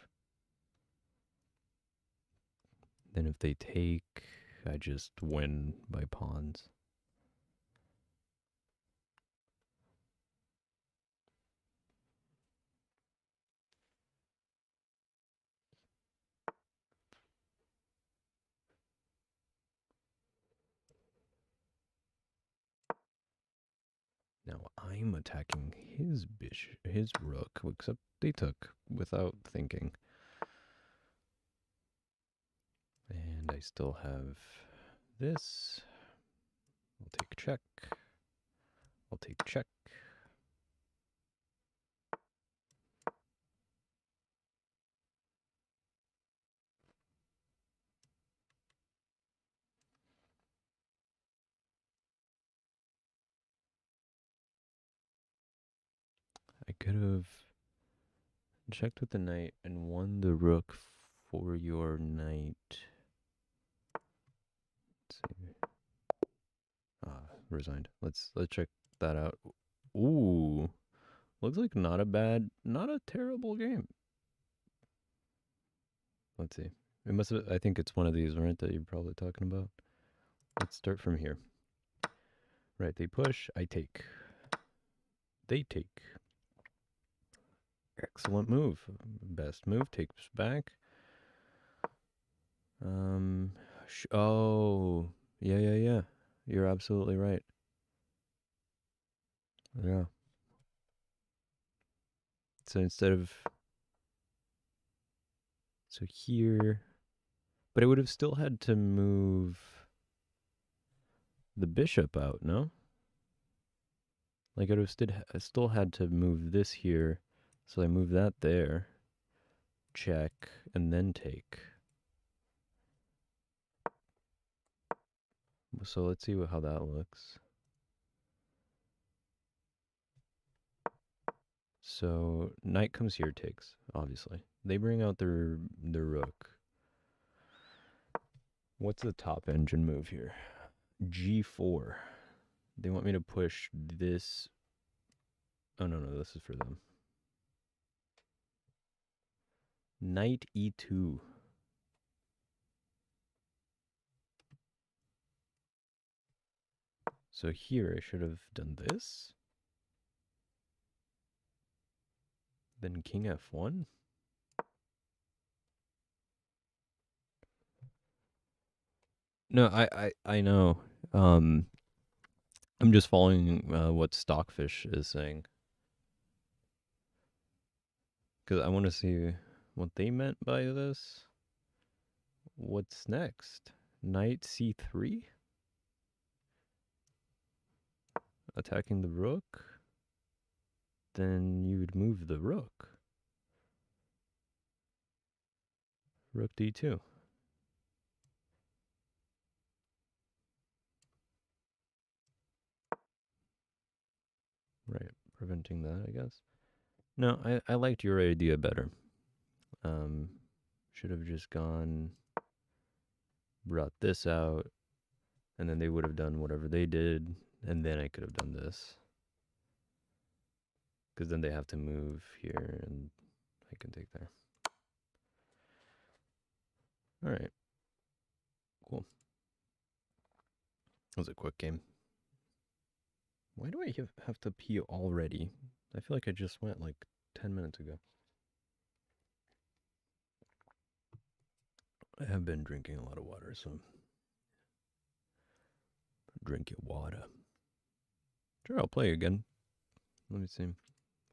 Then if they take, I just win by pawns. I'm attacking his his rook, except they took without thinking. And I still have this. I'll take check. I'll take check. I could have checked with the knight and won the rook for your knight. Let's see. Resigned. Let's check that out. Ooh. Looks like not a terrible game. Let's see. It must have, I think it's one of these, right, that you're probably talking about. Let's start from here. Right, they push, I take. They take. Excellent move. Best move, takes back. Oh, yeah. You're absolutely right. Yeah. So instead of, so here, but it would have still had to move the bishop out, no? Like I would have still had to move this here, so I move that there, check, and then take. So let's see how that looks. So knight comes here, takes, obviously. They bring out their rook. What's the top engine move here? G4. They want me to push this. Oh, no, this is for them. Knight E2. So here I should have done this. Then King F1. No, I know. I'm just following what Stockfish is saying. Because I want to see what they meant by this. What's next? Knight C3? Attacking the rook? Then you would move the rook. Rook D2. Right, preventing that, I guess. No, I liked your idea better. Should have just gone, brought this out, and then they would have done whatever they did, and then I could have done this. Because then they have to move here, and I can take there. Alright. Cool. That was a quick game. Why do I have to pee already? I feel like I just went like 10 minutes ago. I have been drinking a lot of water, so drink your water. Sure, I'll play again. Let me see.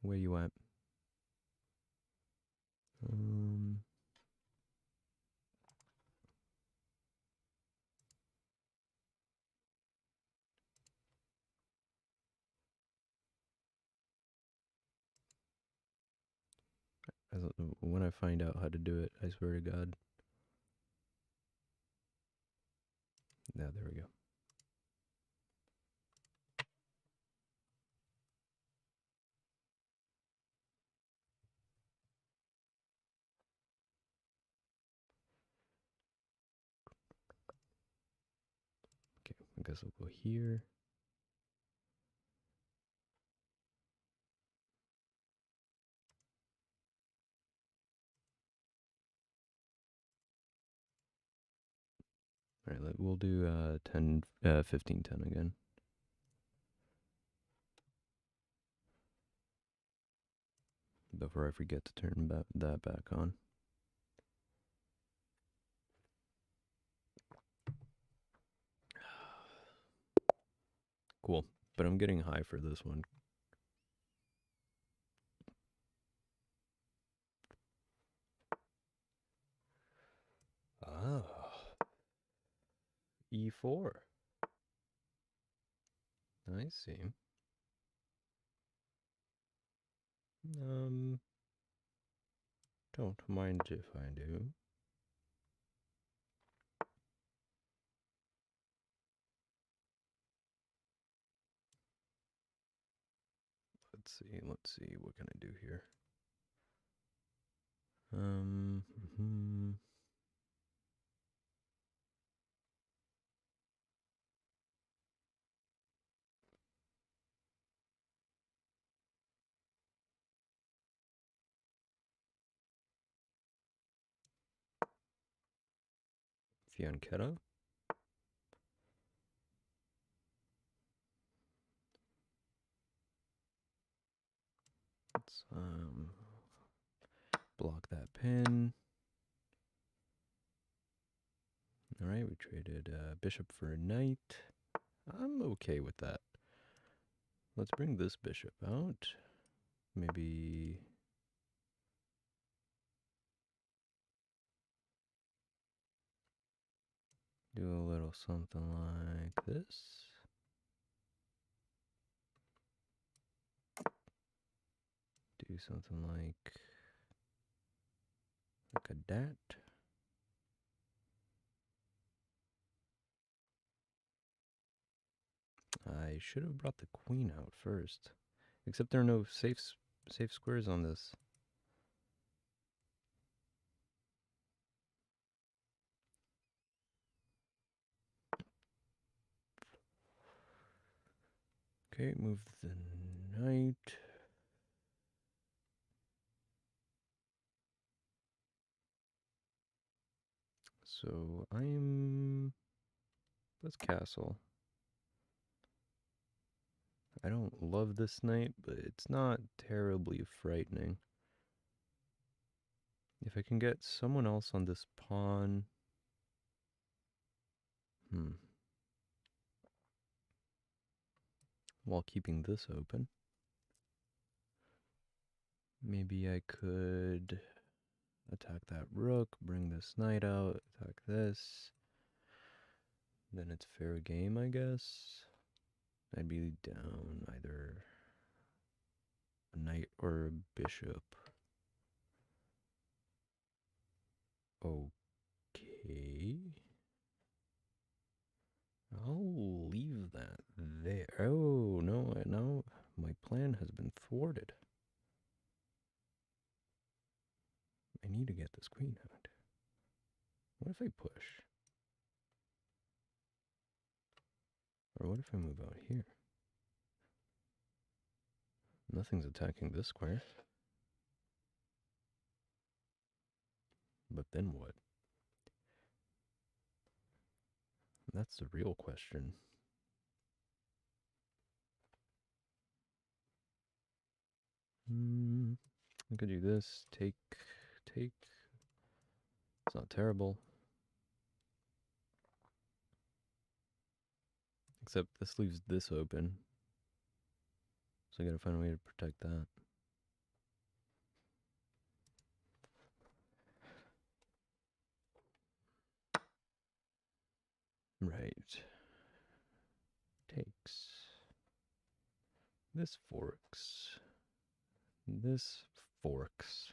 Where you at? When I find out how to do it, I swear to God. Yeah, there we go. Okay, I guess I'll go here. All right, we'll do 15, 10 again. Before I forget to turn that back on. Cool, but I'm getting high for this one. e4. I see. Don't mind if I do. Let's see, what can I do here? Fianchetto. Let's block that pin. All right, we traded bishop for a knight. I'm okay with that. Let's bring this bishop out. Maybe do a little something like this. Do something like a dat. I should have brought the queen out first. Except there are no safe squares on this. Okay, move the knight. So let's castle. I don't love this knight, but it's not terribly frightening. If I can get someone else on this pawn. While keeping this open. Maybe I could attack that rook, bring this knight out, attack this. Then it's fair game, I guess. I'd be down either a knight or a bishop. Okay. I'll leave that there. Oh, no, now my plan has been thwarted. I need to get this queen out. What if I push? Or what if I move out here? Nothing's attacking this square. But then what? That's the real question. I could do this. Take. It's not terrible. Except this leaves this open. So I gotta find a way to protect that. Right. Takes. This forks. This forks.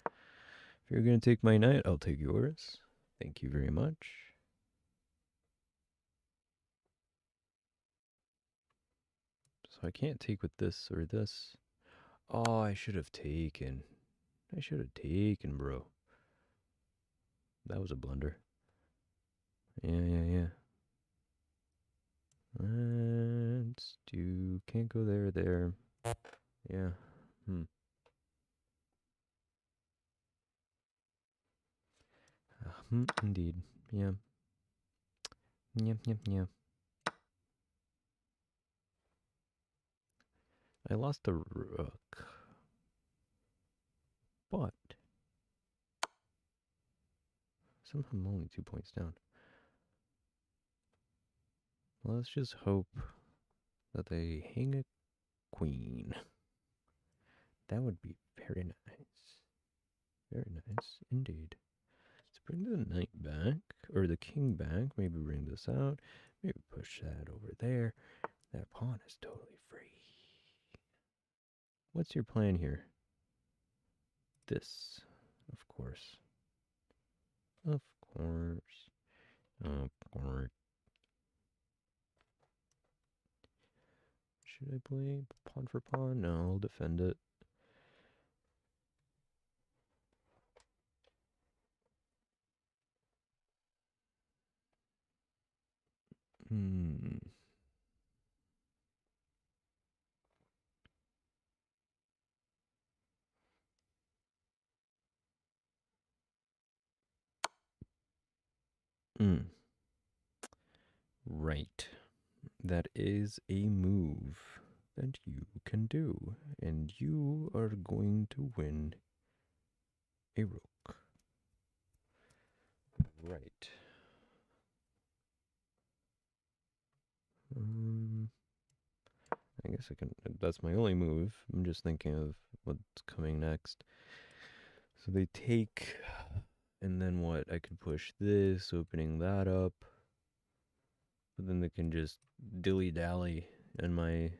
If you're gonna take my knight, I'll take yours. Thank you very much. So I can't take with this or this. Oh, I should have taken. Bro. That was a blunder. Yeah. Let's do. Can't go there. Yeah. Indeed. Yeah. Yeah. I lost the rook. But somehow I'm only 2 points down. Let's just hope that they hang a queen. That would be very nice. Very nice indeed. Let's bring the knight back, or the king back. Maybe bring this out. Maybe push that over there. That pawn is totally free. What's your plan here? This, of course. Of course. Of course. Should I play pawn for pawn? No, I'll defend it. Hmm. Hmm. Right. That is a move that you can do, and you are going to win a rook. Right. I guess I can. That's my only move. I'm just thinking of what's coming next. So they take, and then what? I could push this, opening that up. But then they can just dilly dally in my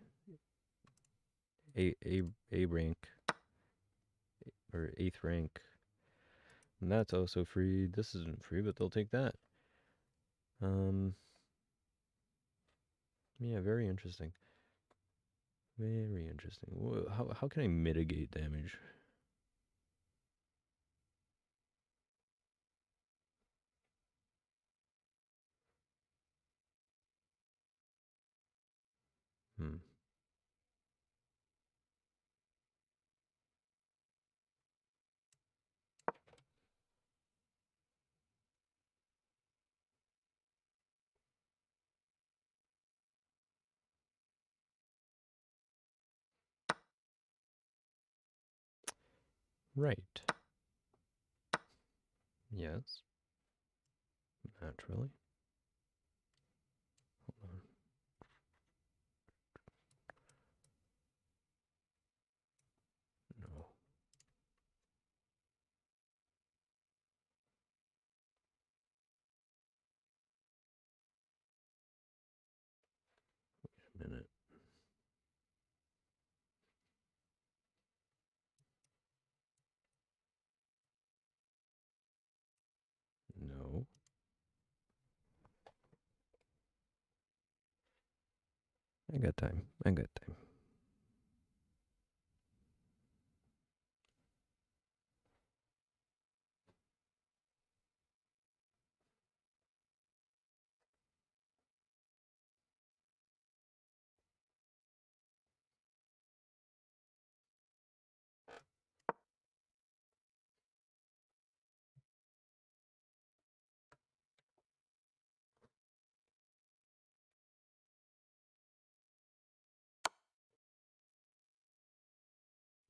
a rank or 8th rank. And that's also free. This isn't free, but they'll take that. Yeah, very interesting. Very interesting. How can I mitigate damage? Hmm. Right. Yes. Naturally. Hold on. No. A minute. No. I got time. I got time.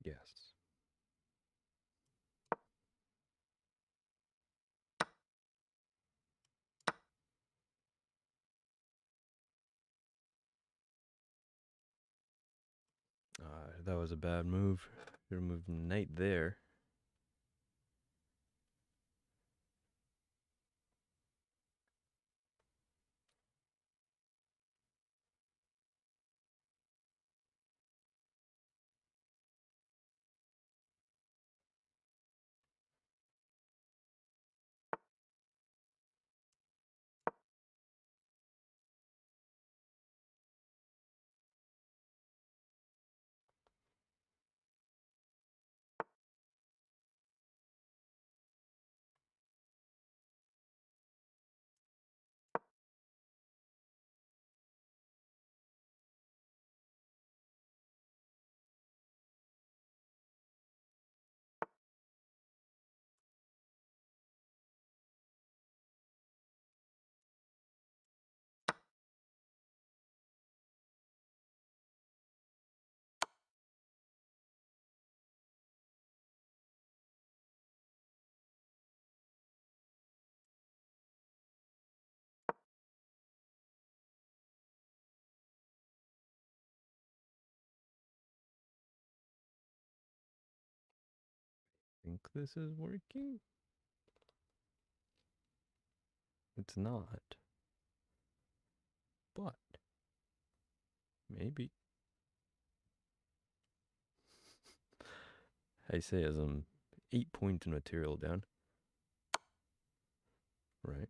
Yes. That was a bad move. Could have moved knight there. Think this is working? It's not. But maybe. I say as I'm 8 points in material down. Right.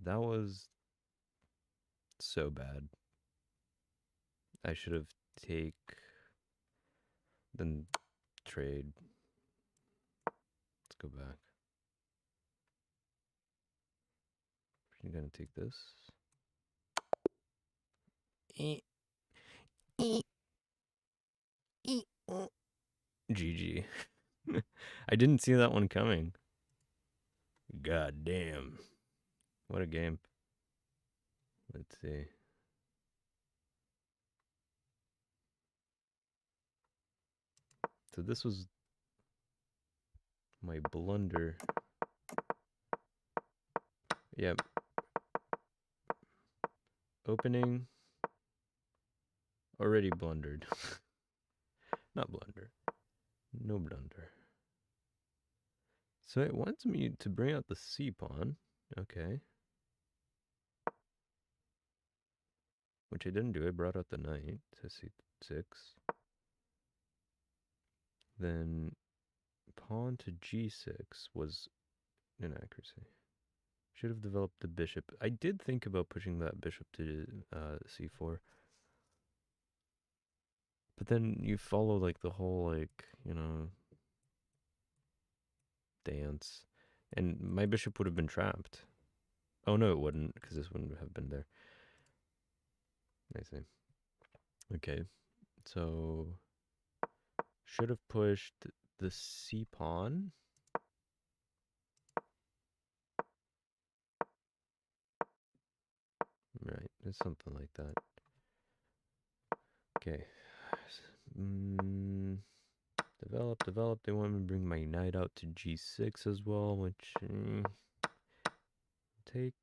That was so bad. I should have then trade. Let's go back. You're gonna take this. GG. I didn't see that one coming. God damn. What a game. Let's see. So this was my blunder. Yep. Opening. Already blundered. Not blunder. No blunder. So it wants me to bring out the C pawn. Okay. Which I didn't do. I brought out the knight to C6. Then pawn to G6 was inaccuracy. Should have developed the bishop. I did think about pushing that bishop to C4. But then you follow like the whole dance. And my bishop would have been trapped. Oh no, it wouldn't, because this wouldn't have been there. I see. Okay, so should have pushed the C pawn. Right, it's something like that. Okay. Develop. They want me to bring my knight out to G6 as well, which take.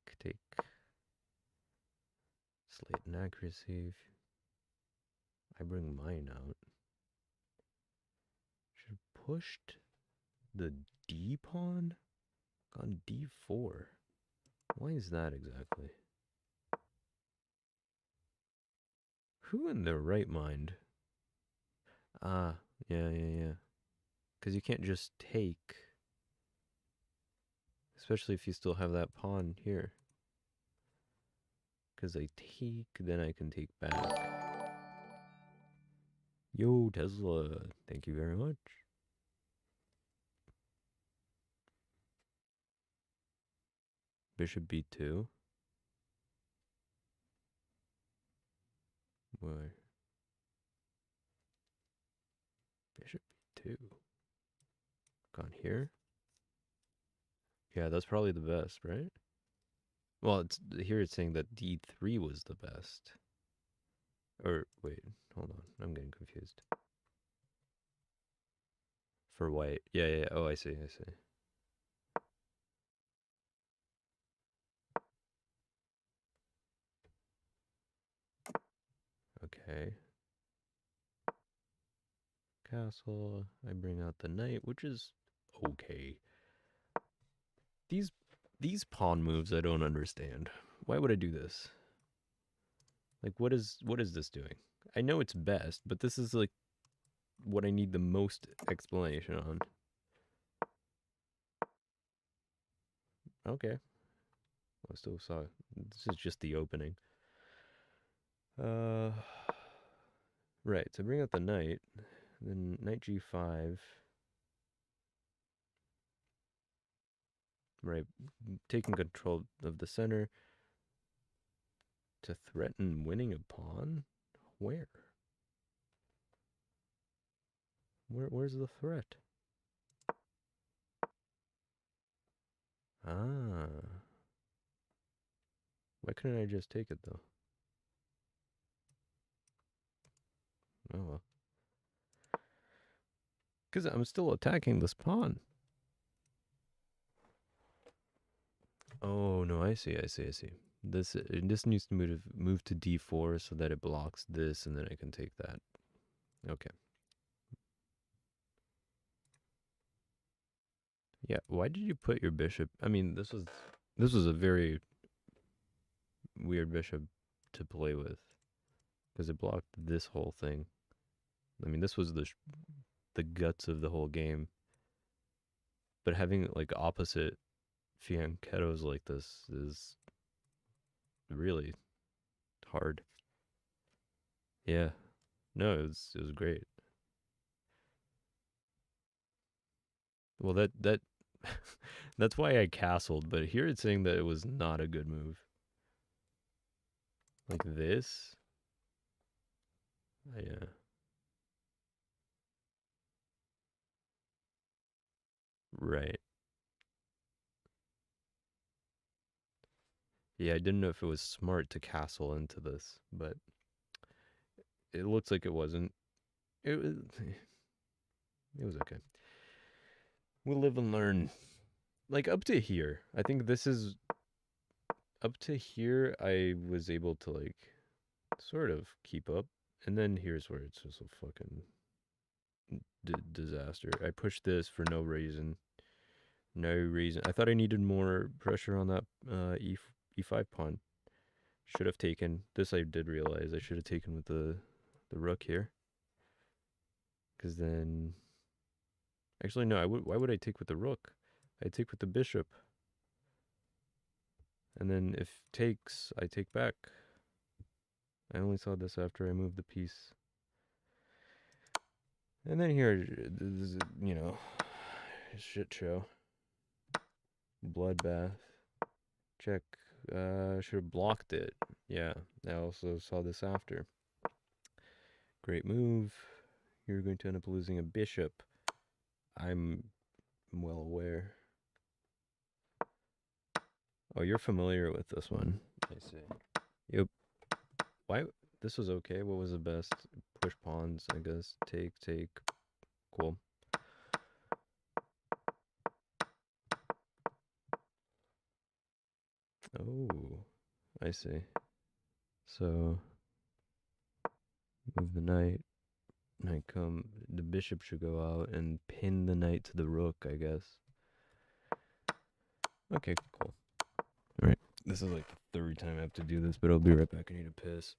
Slight inaccuracy. I bring mine out. Should have pushed the D pawn? Gone D4. Why is that exactly? Who in their right mind? Ah, yeah. Because you can't just take. Especially if you still have that pawn here. Because I take, then I can take back. Yo, Tesla, thank you very much. Bishop B2. Why? Bishop B2. Gone here. Yeah, that's probably the best, right? Well, here it's saying that D3 was the best. Or, wait, hold on. I'm getting confused. For white. Yeah. Oh, I see. Okay. Castle. I bring out the knight, which is okay. These pawn moves I don't understand. Why would I do this? Like, what is this doing? I know it's best, but this is like what I need the most explanation on. Okay. I still saw it. This is just the opening. Right, so bring out the knight. Then knight G5. Right, taking control of the center to threaten winning a pawn? Where? Where's the threat? Ah. Why couldn't I just take it though? Oh well. Because I'm still attacking this pawn. Oh no, I see. This needs to move to d4 so that it blocks this, and then I can take that. Okay. Yeah, why did you put your bishop? I mean, this was a very weird bishop to play with because it blocked this whole thing. I mean, this was the guts of the whole game. But having like opposite fianchettos like this is really hard. Yeah. No, it was great. Well, that that's why I castled, but here it's saying that it was not a good move. Like this? Yeah. Right. Yeah, I didn't know if it was smart to castle into this, but it looks like it wasn't. It was it was okay. We'll live and learn. Like up to here. I think this is up to here I was able to like sort of keep up. And then here's where it's just a fucking disaster. I pushed this for no reason. No reason. I thought I needed more pressure on that e5 pawn. Should have taken this. I did realize I should have taken with the rook here. Because then, actually no. Why would I take with the rook? I take with the bishop. And then if takes, I take back. I only saw this after I moved the piece. And then here, this is, you know, shit show. Bloodbath. Check. Should have blocked it. Yeah, I also saw this after. Great move. You're going to end up losing a bishop. I'm well aware. Oh, you're familiar with this one. I see. Yep. Why? This was okay. What was the best? Push pawns, I guess. Take. Cool. Oh, I see. So, move the knight. Knight come. The bishop should go out and pin the knight to the rook, I guess. Okay, cool. Alright. This is like the third time I have to do this, but I'll be right back. I need a piss.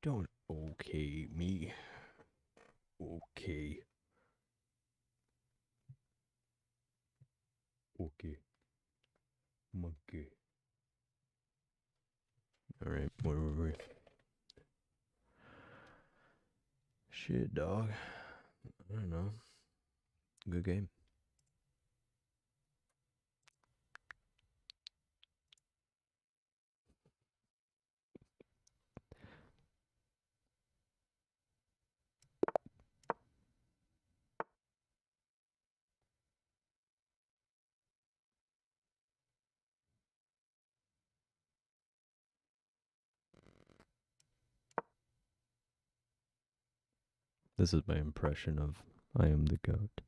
Don't okay me. Okay. Okay. Monkey. Alright, where were we? Shit, dog. I don't know. Good game. This is my impression of I am the goat.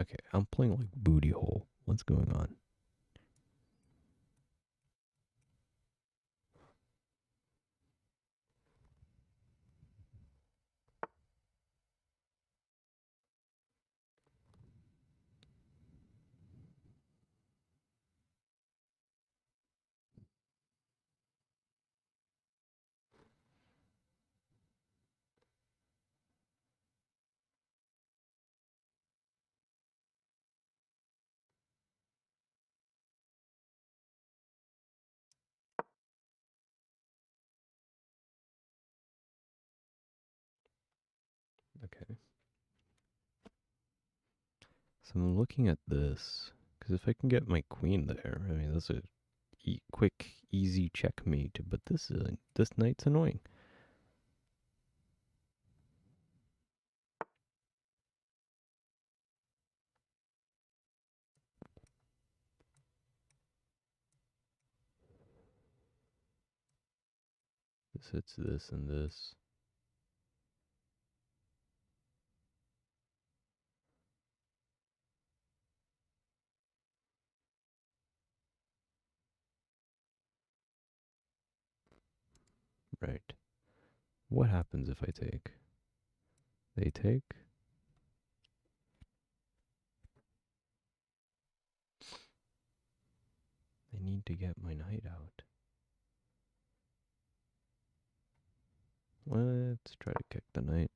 Okay, I'm playing like booty hole. What's going on? Okay. So I'm looking at this, because if I can get my queen there, I mean, that's a quick, easy checkmate, but this knight's annoying. This hits this and this. Right. What happens if I take? They take? I need to get my knight out. Let's try to kick the knight.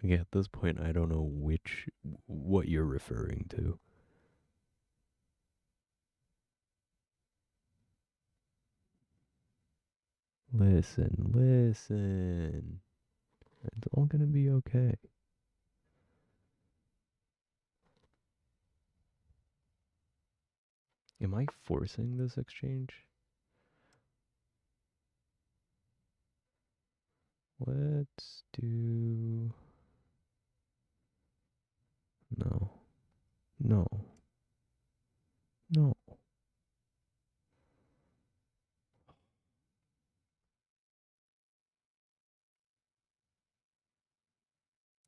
Yeah, at this point, I don't know what you're referring to. Listen, listen. It's all gonna be okay. Am I forcing this exchange? Let's do... No. No. No.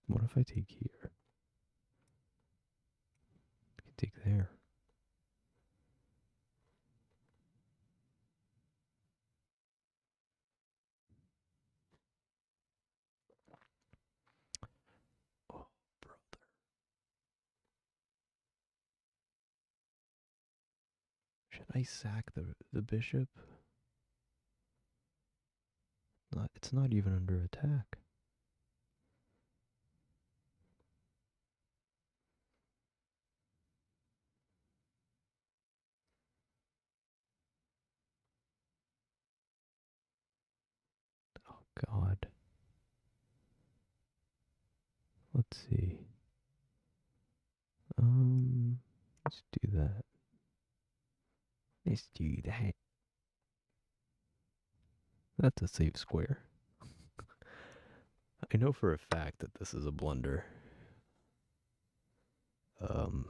What if I take here? I can take there. Oh, brother. Should I sack the bishop? It's not even under attack. Oh God. Let's see. Let's do that. Let's do that. That's a safe square. I know for a fact that this is a blunder. Um,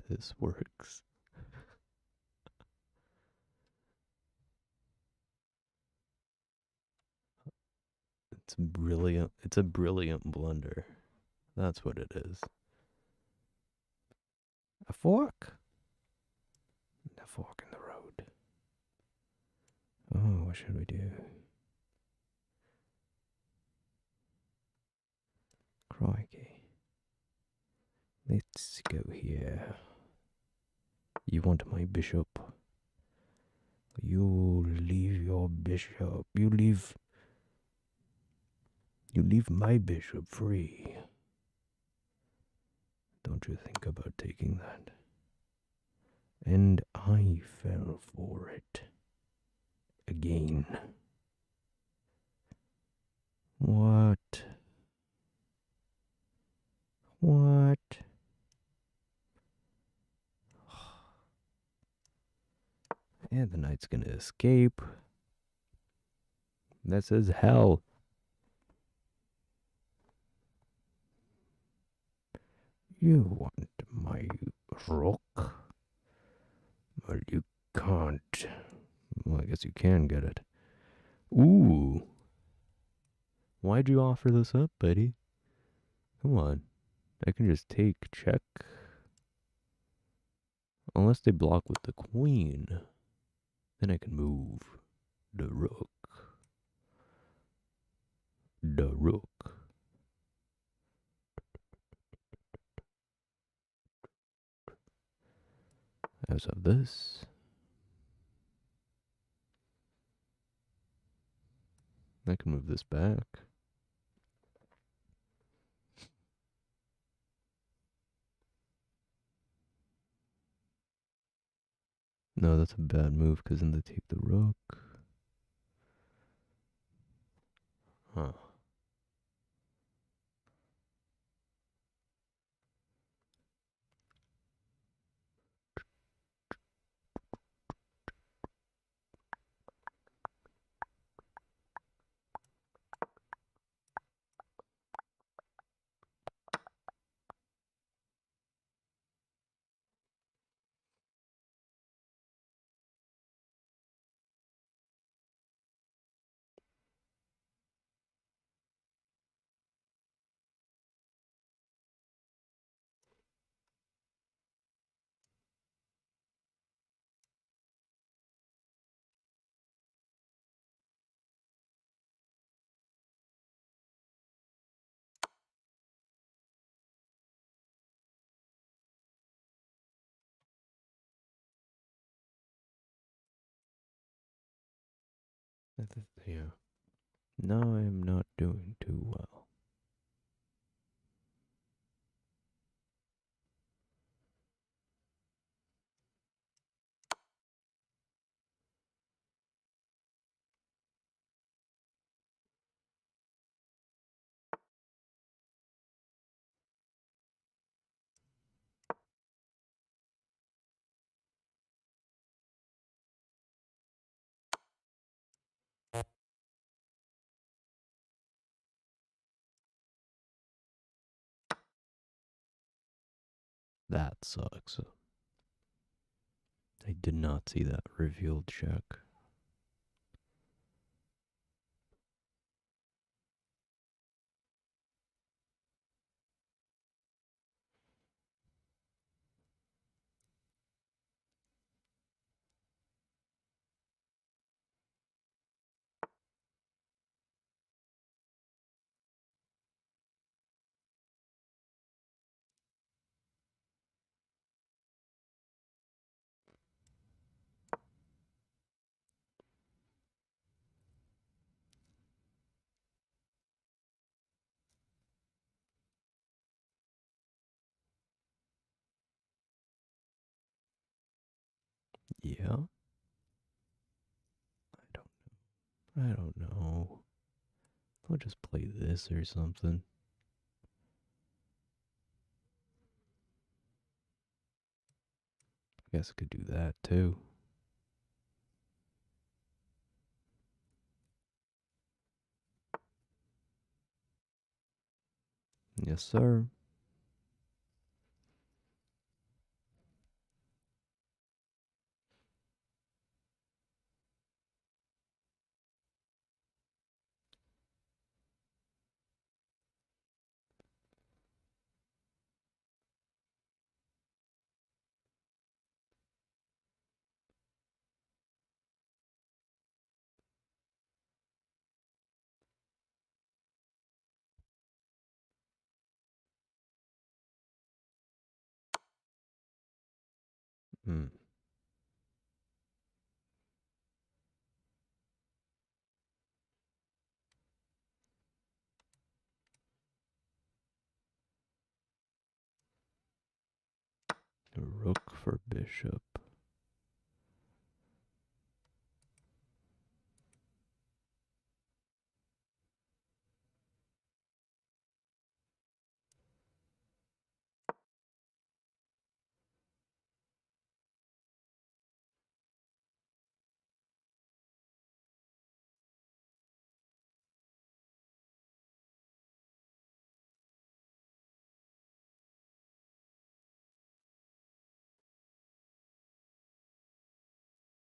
this works. It's brilliant. It's a brilliant blunder. That's what it is. A fork? A fork in the road. Oh, what should we do? Crikey. Let's go here. You want my bishop? You leave your bishop. You leave my bishop free. Don't you think about taking that? And I fell for it. Again. What? What? And the knight's gonna escape. This is hell. You want my rook? Well, you can't. Well, I guess you can get it. Ooh. Why'd you offer this up, buddy? Come on. I can just take check. Unless they block with the queen. Then I can move the rook. The rook. As of this. I can move this back. No, that's a bad move because then they take the rook. Huh. Yeah. Now I am not doing too well. That sucks. I did not see that revealed check. Yeah? I don't know. I'll just play this or something. I guess I could do that too. Yes, sir. Hmm. Rook for bishop.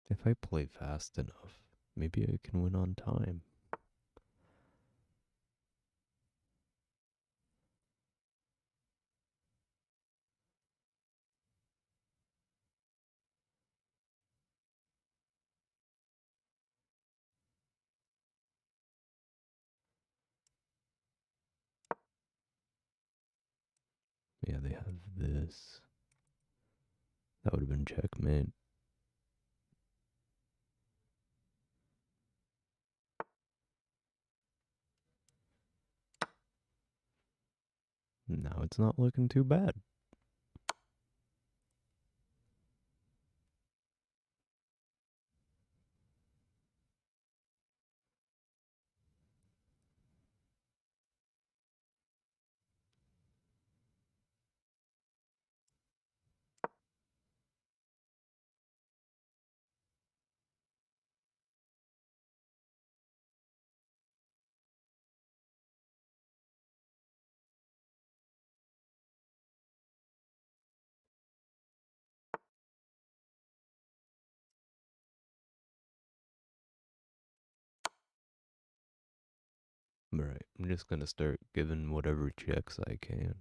If I play fast enough, maybe I can win on time. Yeah, they have this. That would have been checkmate. Now it's not looking too bad. Right, I'm just gonna start giving whatever checks I can.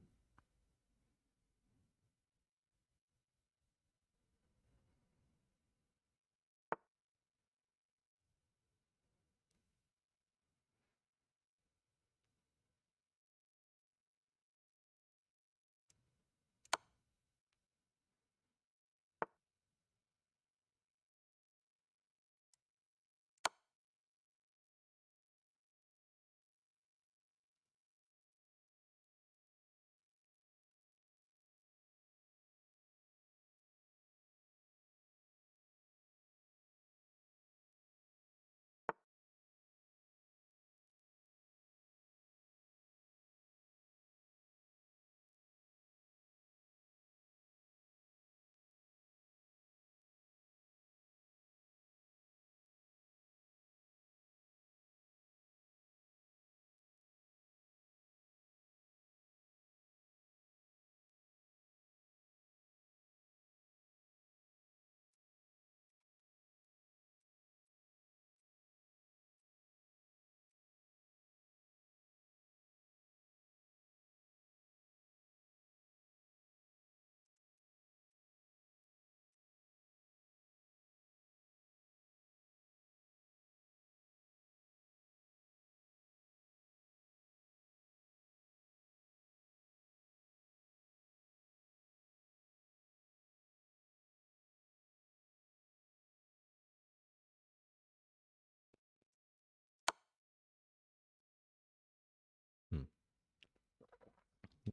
Hmm.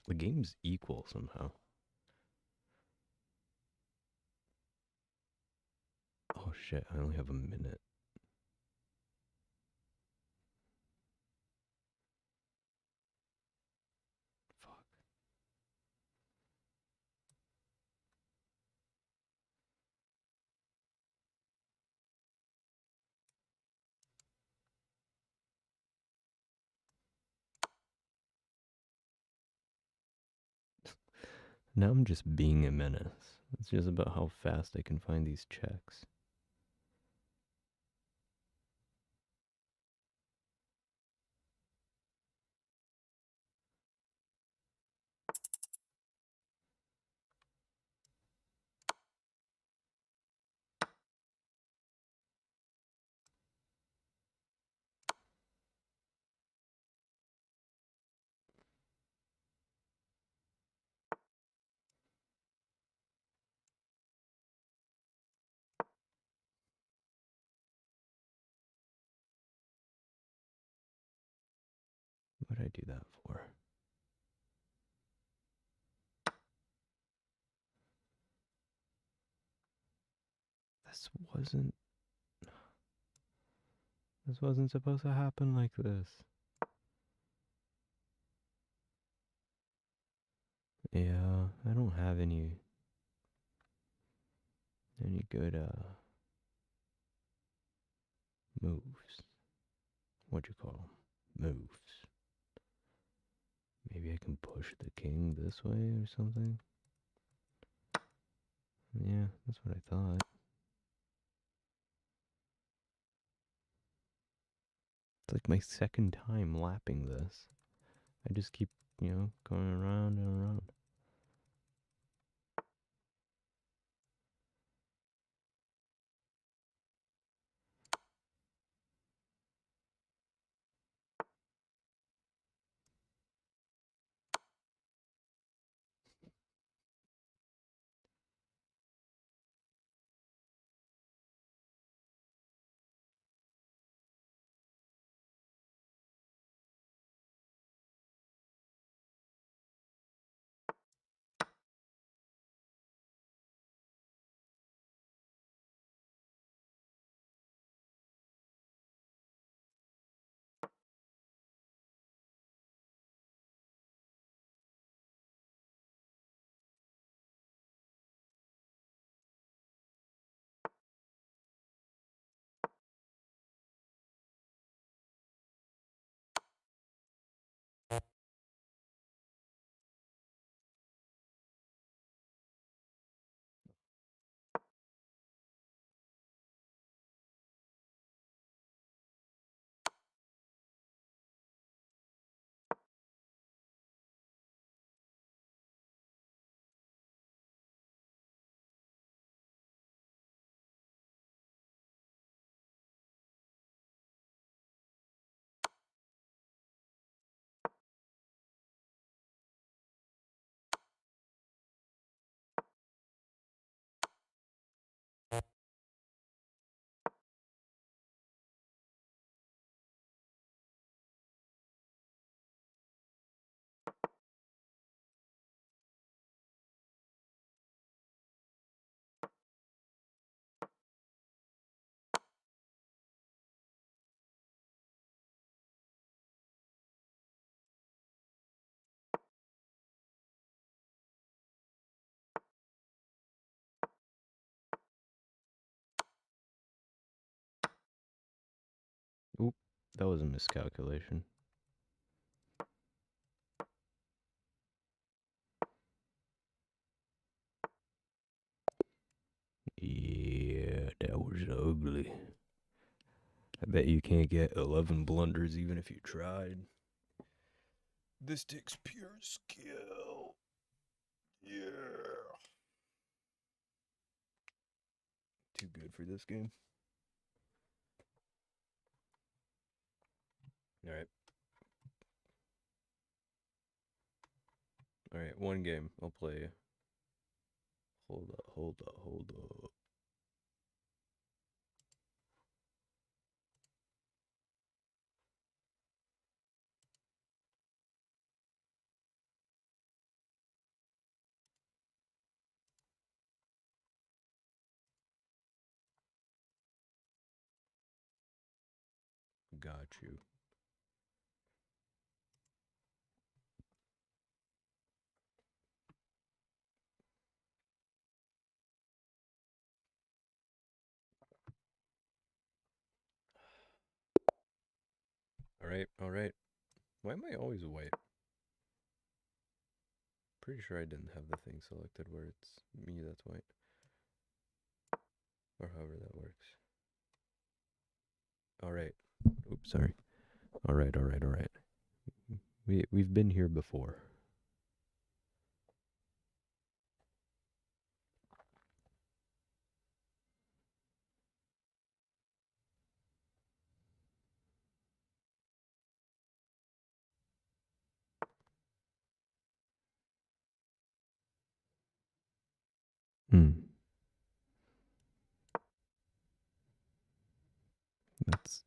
The game's equal somehow. Oh shit, I only have a minute. Fuck. Now I'm just being a menace. It's just about how fast I can find these checks. you that for? This wasn't supposed to happen like this. Yeah, I don't have any good moves. What'd you call them? Moves. Maybe I can push the king this way or something? Yeah, that's what I thought. It's like my second time lapping this. I just keep, going around and around. Oop, that was a miscalculation. Yeah, that was ugly. I bet you can't get 11 blunders even if you tried. This takes pure skill. Yeah. Too good for this game. Alright. Alright, one game. I'll play. Hold up. Got you. Alright. Why am I always white? Pretty sure I didn't have the thing selected where it's me that's white. Or however that works. Alright. Oops, sorry. Alright. We've been here before.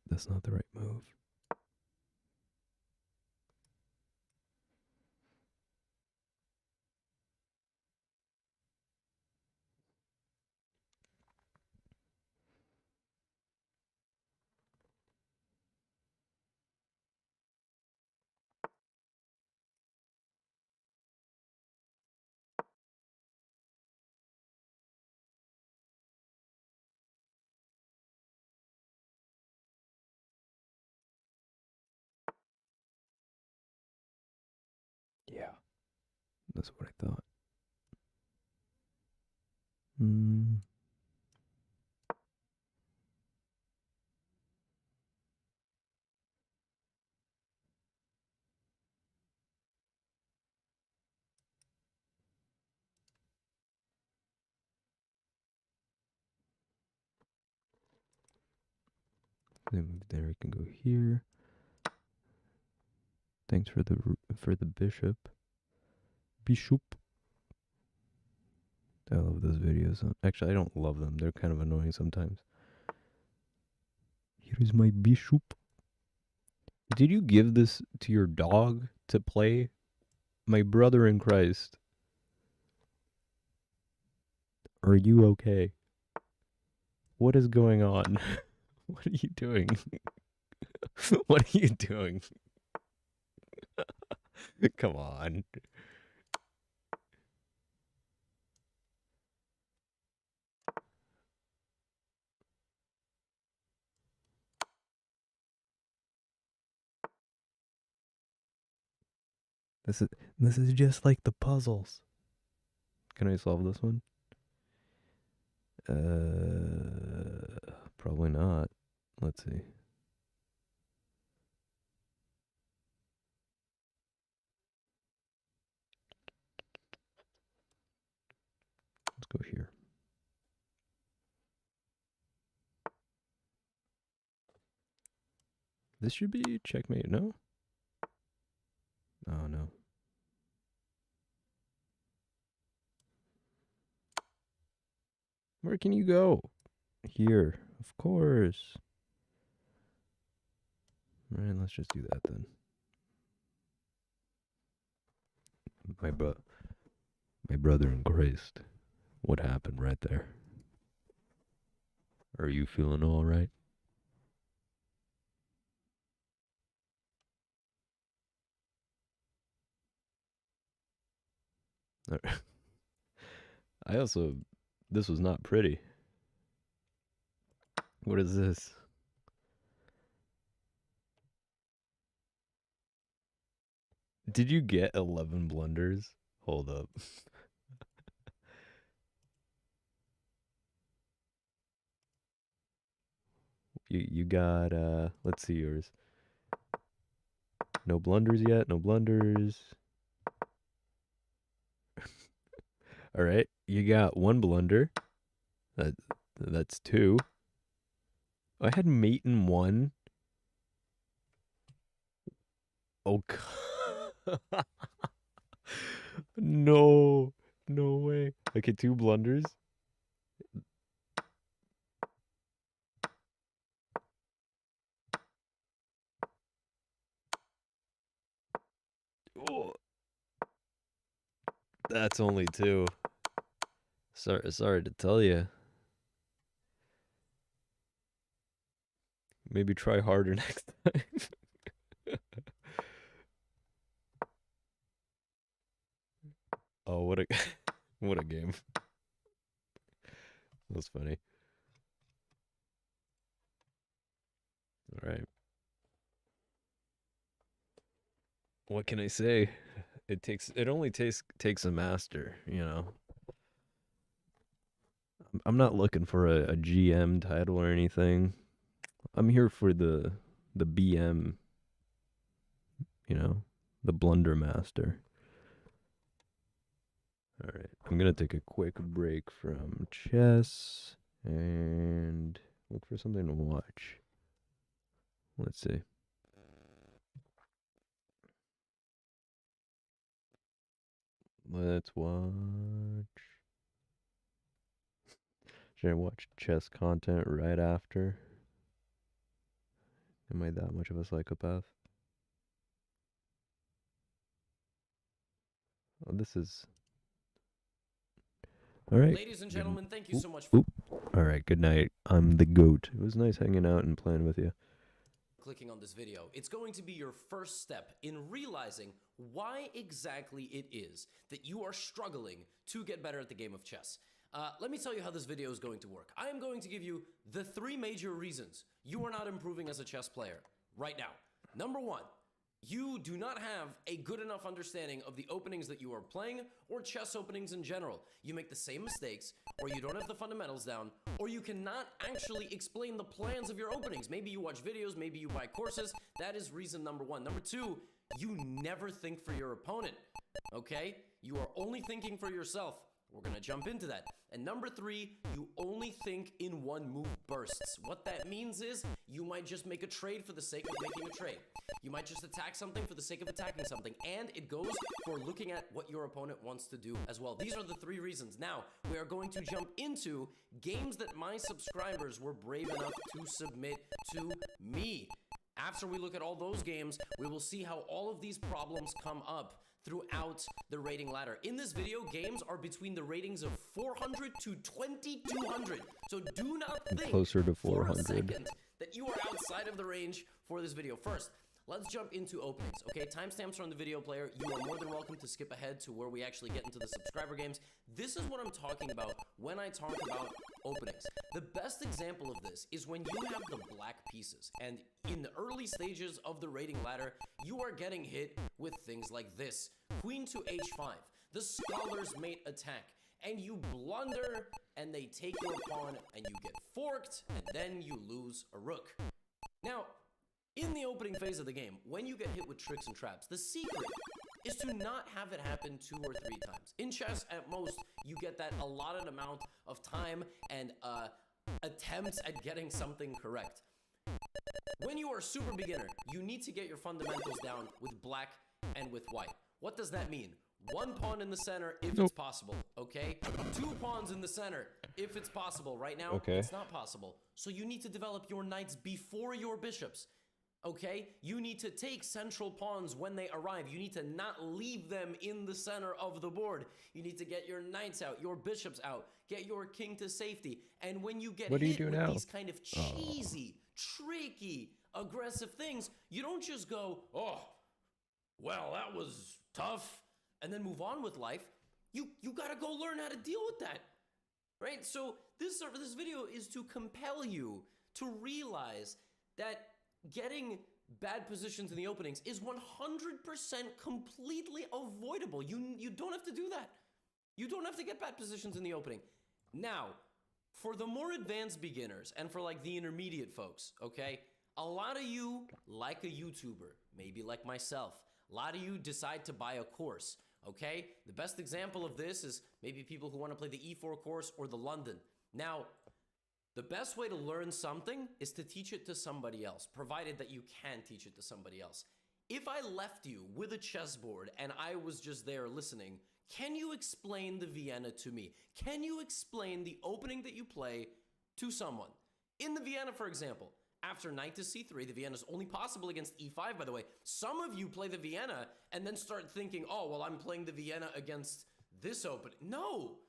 That's not the right move. That's what I thought. Hmm. Then there we can go here. Thanks for the bishop. Bishop. I love those videos. Actually, I don't love them. They're kind of annoying sometimes. Here is my bishop. Did you give this to your dog to play? My brother in Christ. Are you okay? What is going on? What are you doing? What are you doing? Come on. This is just like the puzzles. Can I solve this one? Probably not. Let's see. Let's go here. This should be checkmate, no? Oh, no. Where can you go? Here, of course. All right, let's just do that then. My brother in Christ. What happened right there? Are you feeling all right? I also, this was not pretty. What is this? Did you get 11 blunders? Hold up. You got let's see yours. No blunders yet, no blunders. All right, you got one blunder. That's two. I had mate in one. Oh, no, no way. Okay, two blunders. Oh, that's only two. Sorry to tell you. Maybe try harder next time. Oh, what a what a game. That was funny. All right. What can I say? It only takes a master, you know. I'm not looking for a GM title or anything. I'm here for the BM, you know, the blunder master. All right. I'm going to take a quick break from chess and look for something to watch. Let's see. Let's watch. Should I watch chess content right after? Am I that much of a psychopath? Oh, this is. All right. Ladies and gentlemen, thank you so much for. All right. Good night. I'm the GOAT. It was nice hanging out and playing with you. Clicking on this video. It's going to be your first step in realizing why exactly it is that you are struggling to get better at the game of chess. Let me tell you how this video is going to work. I am going to give you the 3 major reasons you are not improving as a chess player right now. Number 1, you do not have a good enough understanding of the openings that you are playing or chess openings in general. You make the same mistakes, or you don't have the fundamentals down, or you cannot actually explain the plans of your openings. Maybe you watch videos, maybe you buy courses. That is reason number one. Number two, you never think for your opponent, okay? You are only thinking for yourself. We're gonna jump into that. And number three, you only think in one move bursts. What that means is you might just make a trade for the sake of making a trade. You might just attack something for the sake of attacking something. And it goes for looking at what your opponent wants to do as well. These are the three reasons. Now, we are going to jump into games that my subscribers were brave enough to submit to me. After we look at all those games, we will see how all of these problems come up throughout the rating ladder. In this video, games are between the ratings of 400 to 2200. So do not think closer to for a 400 second that you are outside of the range for this video. First, let's jump into openings, okay? Timestamps are on the video player. You are more than welcome to skip ahead to where we actually get into the subscriber games. This is what I'm talking about when I talk about openings. The best example of this is when you have the black pieces, and in the early stages of the rating ladder, you are getting hit with things like this. Queen to h5, the scholar's mate attack, and you blunder, and they take your pawn, and you get forked, and then you lose a rook. Now, in the opening phase of the game, when you get hit with tricks and traps, the secret is to not have it happen 2 or 3 times. In chess, at most, you get that allotted amount of time and attempts at getting something correct. When you are a super beginner, you need to get your fundamentals down with black and with white. What does that mean? 1 pawn in the center if it's possible, okay? 2 pawns in the center if it's possible. Right now, it's not possible. So you need to develop your knights before your bishops. Okay, you need to take central pawns when they arrive. You need to not leave them in the center of the board. You need to get your knights out, your bishops out, get your king to safety. And when you get hit with these kind of cheesy, tricky, aggressive things, you don't just go, oh, well, that was tough, and then move on with life. You gotta go learn how to deal with that, right? So this video is to compel you to realize that getting bad positions in the openings is 100% completely avoidable. You don't have to do that. You don't have to get bad positions in the opening. Now, for the more advanced beginners and for like the intermediate folks, okay, a lot of you like a YouTuber, maybe like myself. A lot of you decide to buy a course, okay? The best example of this is maybe people who want to play the E4 course or the London. Now, the best way to learn something is to teach it to somebody else, provided that you can teach it to somebody else. If I left you with a chessboard and I was just there listening, can you explain the Vienna to me? Can you explain the opening that you play to someone? In the Vienna, for example, after knight to c3, the Vienna is only possible against e5, by the way. Some of you play the Vienna and then start thinking, oh, well, I'm playing the Vienna against this opening. No,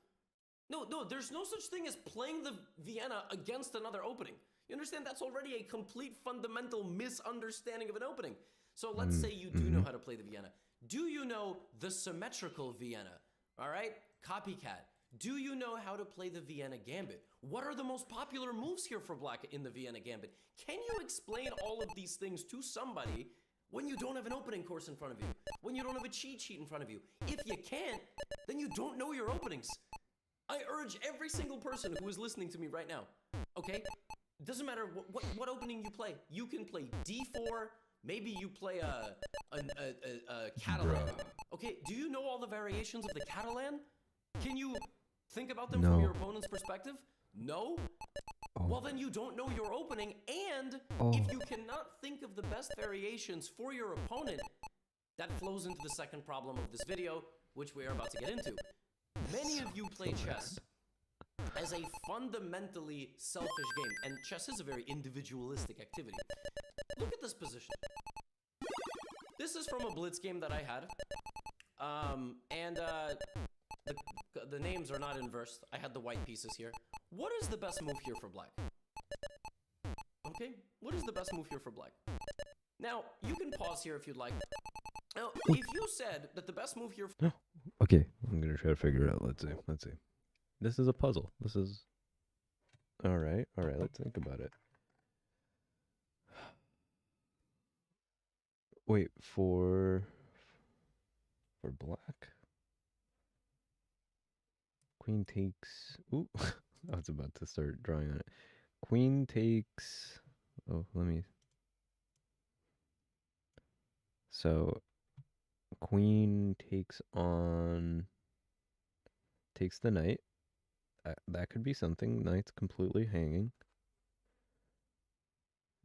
there's no such thing as playing the Vienna against another opening. You understand? That's already a complete fundamental misunderstanding of an opening. So let's say you do know how to play the Vienna. Do you know the symmetrical Vienna? All right? Copycat. Do you know how to play the Vienna Gambit? What are the most popular moves here for black in the Vienna Gambit? Can you explain all of these things to somebody when you don't have an opening course in front of you? When you don't have a cheat sheet in front of you? If you can't, then you don't know your openings. I urge every single person who is listening to me right now, okay? Doesn't matter what opening you play. You can play d4, maybe you play a Catalan. Okay, do you know all the variations of the Catalan? Can you think about them from your opponent's perspective? No? Well, then you don't know your opening, and if you cannot think of the best variations for your opponent, that flows into the second problem of this video, which we are about to get into. Many of you play chess as a fundamentally selfish game, and chess is a very individualistic activity. Look at this position. This is from a blitz game that I had, the names are not inversed. I had the white pieces here. What is the best move here for black? Okay, what is the best move here for black? Now, you can pause here if you'd like. Now, if you said that the best move here... Okay, I'm going to try to figure it out. Let's see. This is a puzzle. This is... Alright, let's think about it. wait, for black. Queen takes. Ooh, I was about to start drawing on it. Queen takes. Oh, let me. So, queen takes the knight. That could be something. Knight's completely hanging.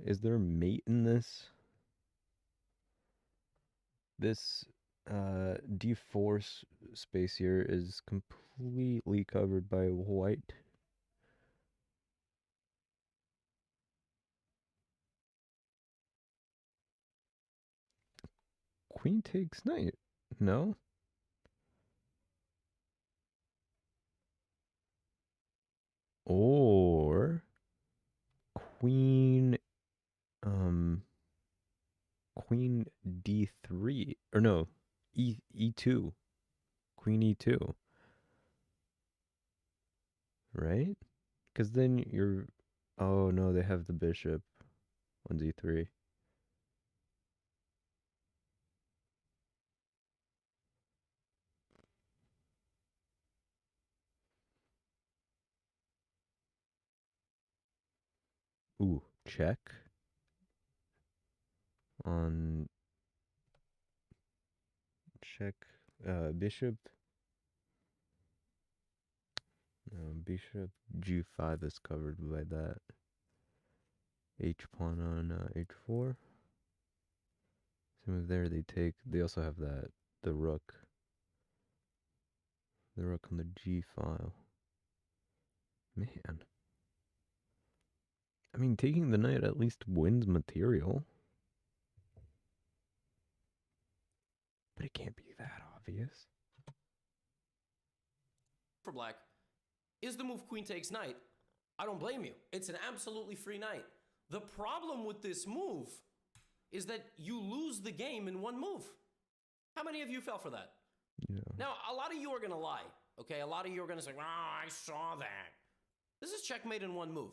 Is there a mate in this? This D4 space here is completely covered by white. Queen takes knight. No? Or queen queen D3 or no, E2. Queen E2. Right? Cuz then you're oh no, they have the bishop on D3. Ooh, check on check bishop. No, bishop G5 is covered by that. H pawn on H4. Same move there. They take. They also have that the rook. The rook on the G file. Man. I mean, taking the knight at least wins material. But it can't be that obvious. For black is the move queen takes knight. I don't blame you. It's an absolutely free knight. The problem with this move is that you lose the game in one move. How many of you fell for that? Yeah. Now, a lot of you are going to lie, okay? A lot of you are going to say, I saw that. This is checkmate in one move.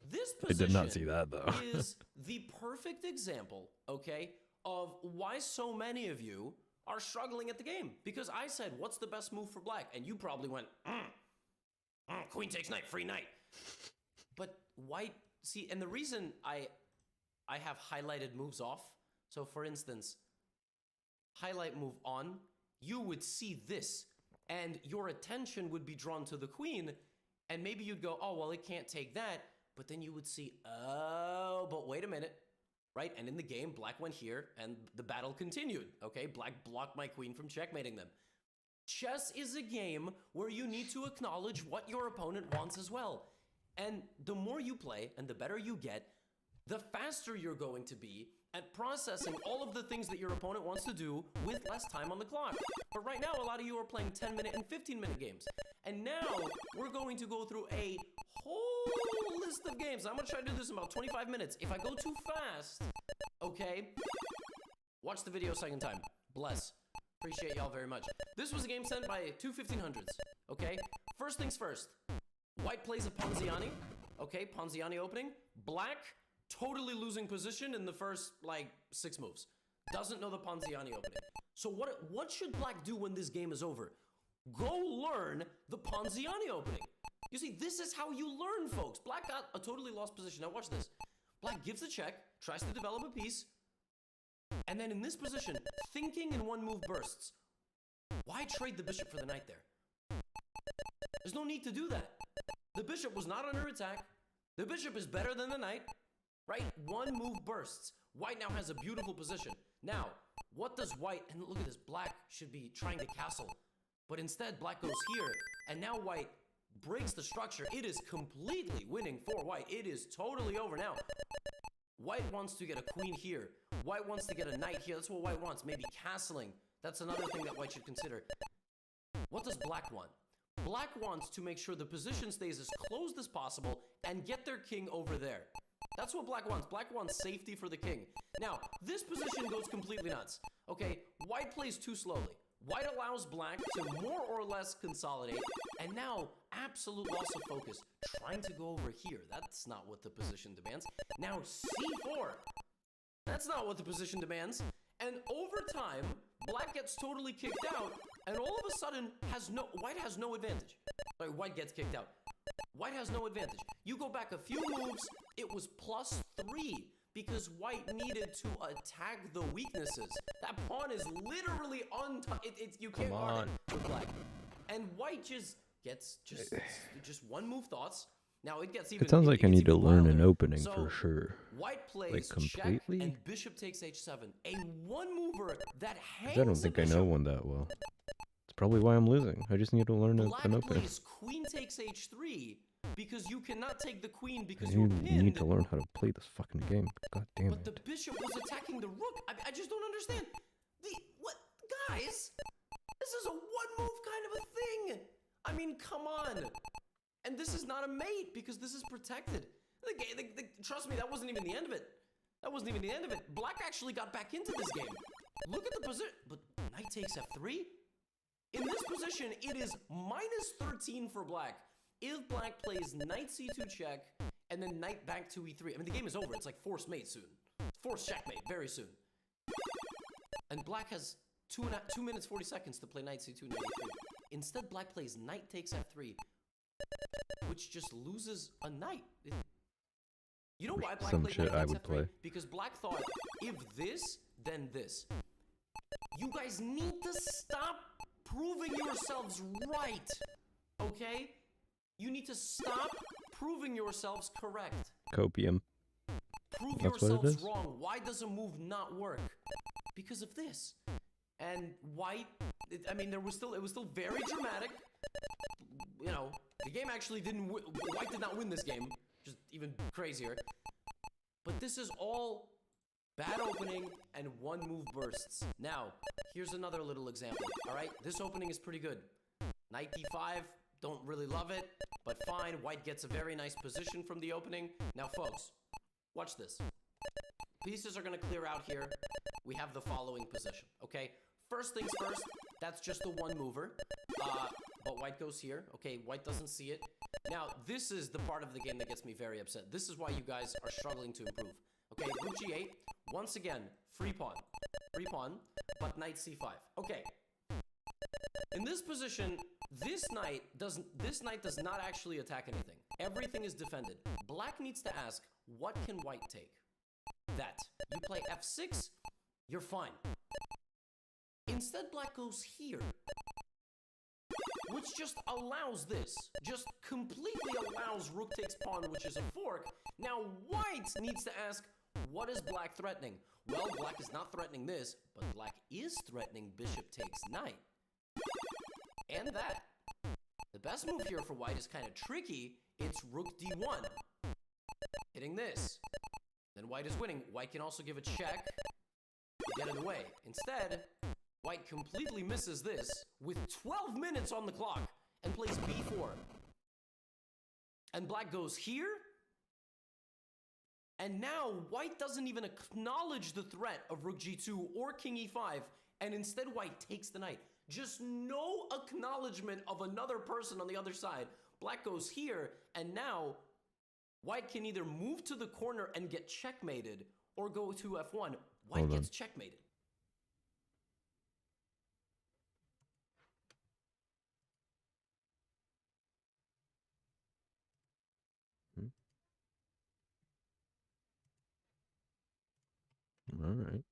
This position I did not see that, though. is the perfect example, okay, of why so many of you are struggling at the game. Because I said, what's the best move for black? And you probably went, queen takes knight, free knight. But white, see, and the reason I have highlighted moves off, so for instance, highlight move on, you would see this, and your attention would be drawn to the queen, and maybe you'd go, oh, well, it can't take that, but then you would see, oh, but wait a minute, right? And in the game, black went here, and the battle continued, okay? Black blocked my queen from checkmating them. Chess is a game where you need to acknowledge what your opponent wants as well. And the more you play, and the better you get, the faster you're going to be at processing all of the things that your opponent wants to do with less time on the clock. But right now, a lot of you are playing 10-minute and 15-minute games. And now, we're going to go through a whole list of games. I'm going to try to do this in about 25 minutes. If I go too fast, okay, watch the video a second time. Bless. Appreciate y'all very much. This was a game sent by two 1500s, okay? First things first. White plays a Ponziani, okay, Ponziani opening. Black, totally losing position in the first, 6 moves. Doesn't know the Ponziani opening. So what should black do when this game is over? Go learn the Ponziani opening. You see, this is how you learn, folks. Black got a totally lost position. Now watch this. Black gives a check, tries to develop a piece, and then in this position, thinking in one move bursts. Why trade the bishop for the knight there? There's no need to do that. The bishop was not under attack. The bishop is better than the knight, right? One move bursts. White now has a beautiful position. Now, what does white, and look at this, black should be trying to castle, but instead black goes here, and now white breaks the structure. It is completely winning for white. It is totally over now. White wants to get a queen here. White wants to get a knight here. That's what white wants. Maybe castling. That's another thing that white should consider. What does black want? Black wants to make sure the position stays as closed as possible and get their king over there. That's what black wants. Black wants safety for the king. Now, this position goes completely nuts. Okay, white plays too slowly. White allows black to more or less consolidate, and now absolute loss of focus. Trying to go over here. That's not what the position demands. Now, C4. That's not what the position demands. And over time, black gets totally kicked out, and all of a sudden, white has no advantage. Like, white gets kicked out. White has no advantage. You go back a few moves, it was +3 because white needed to attack the weaknesses. That pawn is literally you can't guard it with black. And white just gets just one move thoughts. Now it gets even. It sounds like I need to learn an opening for sure. White plays like completely. check and bishop takes h7. A one mover that hangs. I don't think I know one that well. It's probably why I'm losing. I just need to learn an opening. Black plays queen takes h3 because you cannot take the queen because You you're pinned. need to learn how to play this fucking game. God damn But it. the bishop was attacking the rook. I just don't understand. What guys? This is a one move kind of a thing. I mean, come on. And this is not a mate because this is protected. Trust me, that wasn't even the end of it. That wasn't even the end of it. Black actually got back into this game. Look at the position. But knight takes f3. In this position, it is -13 for black. If black plays knight c2 check and then knight back to e3. I mean, the game is over. It's like forced mate soon. Forced checkmate very soon. And black has 2 minutes 40 seconds to play knight c2, knight e3. Instead, black plays knight takes f3, which just loses a knight. You know why black Some played shit knight I takes would f3? play. Because black thought, if this, then this. You guys need to stop proving yourselves right, okay? You need to stop proving yourselves correct. Copium. Prove That's what it yourselves is? wrong. Why does a move not work? Because of this. And white, I mean, it was still very dramatic. You know, the game actually white did not win this game. Just even crazier. But this is all bad opening and one move bursts. Now, here's another little example, all right? This opening is pretty good. Knight d5, don't really love it, but fine. White gets a very nice position from the opening. Now, folks, watch this. Pieces are going to clear out here. We have the following position, okay? First things first, that's just a one mover. But white goes here. Okay, white doesn't see it. Now, this is the part of the game that gets me very upset. This is why you guys are struggling to improve. Okay, rook g8. Once again, free pawn, but knight c5. Okay. In this position, this knight does not actually attack anything. Everything is defended. Black needs to ask, what can white take? That. You play f6, you're fine. Instead, black goes here, which just allows this. Just completely allows rook takes pawn, which is a fork. Now, white needs to ask, what is black threatening? Well, black is not threatening this, but black is threatening bishop takes knight. And that. The best move here for white is kind of tricky. It's rook d1. Hitting this. Then white is winning. White can also give a check. Get it away. Instead, white completely misses this with 12 minutes on the clock and plays b4. And black goes here. And now white doesn't even acknowledge the threat of rook g2 or king e5. And instead white takes the knight. Just no acknowledgement of another person on the other side. Black goes here. And now white can either move to the corner and get checkmated or go to f1. White gets checkmated. All right.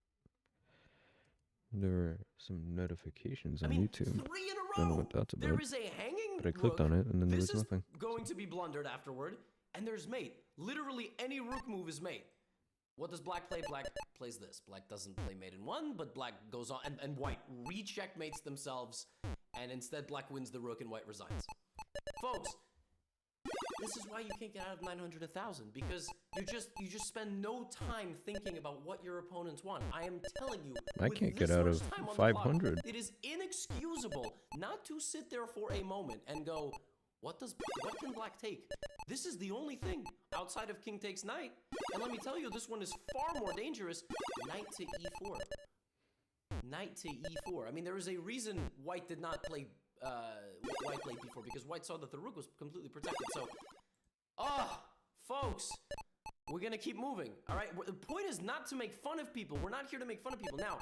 There are some notifications on YouTube. 3 in a row. I don't know what that's about. There is a hanging But I clicked rook. on it and then there was This is nothing. going to be blundered afterward. And there's mate. Literally any rook move is mate. What does black play? Black plays this. Black doesn't play mate in one, but black goes on and white re-checkmates themselves. And instead black wins the rook and white resigns. Folks, this is why you can't get out of 900 1,000, because you just spend no time thinking about what your opponents want. I am telling you, I with can't this get out much of time on the 500. clock, it is inexcusable not to sit there for a moment and go, what can black take? This is the only thing outside of king takes knight. And let me tell you, this one is far more dangerous. Knight to e4. Knight to e4. I mean, there is a reason white did not play white played b4, because white saw that the rook was completely protected. So, folks, we're gonna keep moving. All right, the point is not to make fun of people. We're not here to make fun of people. Now,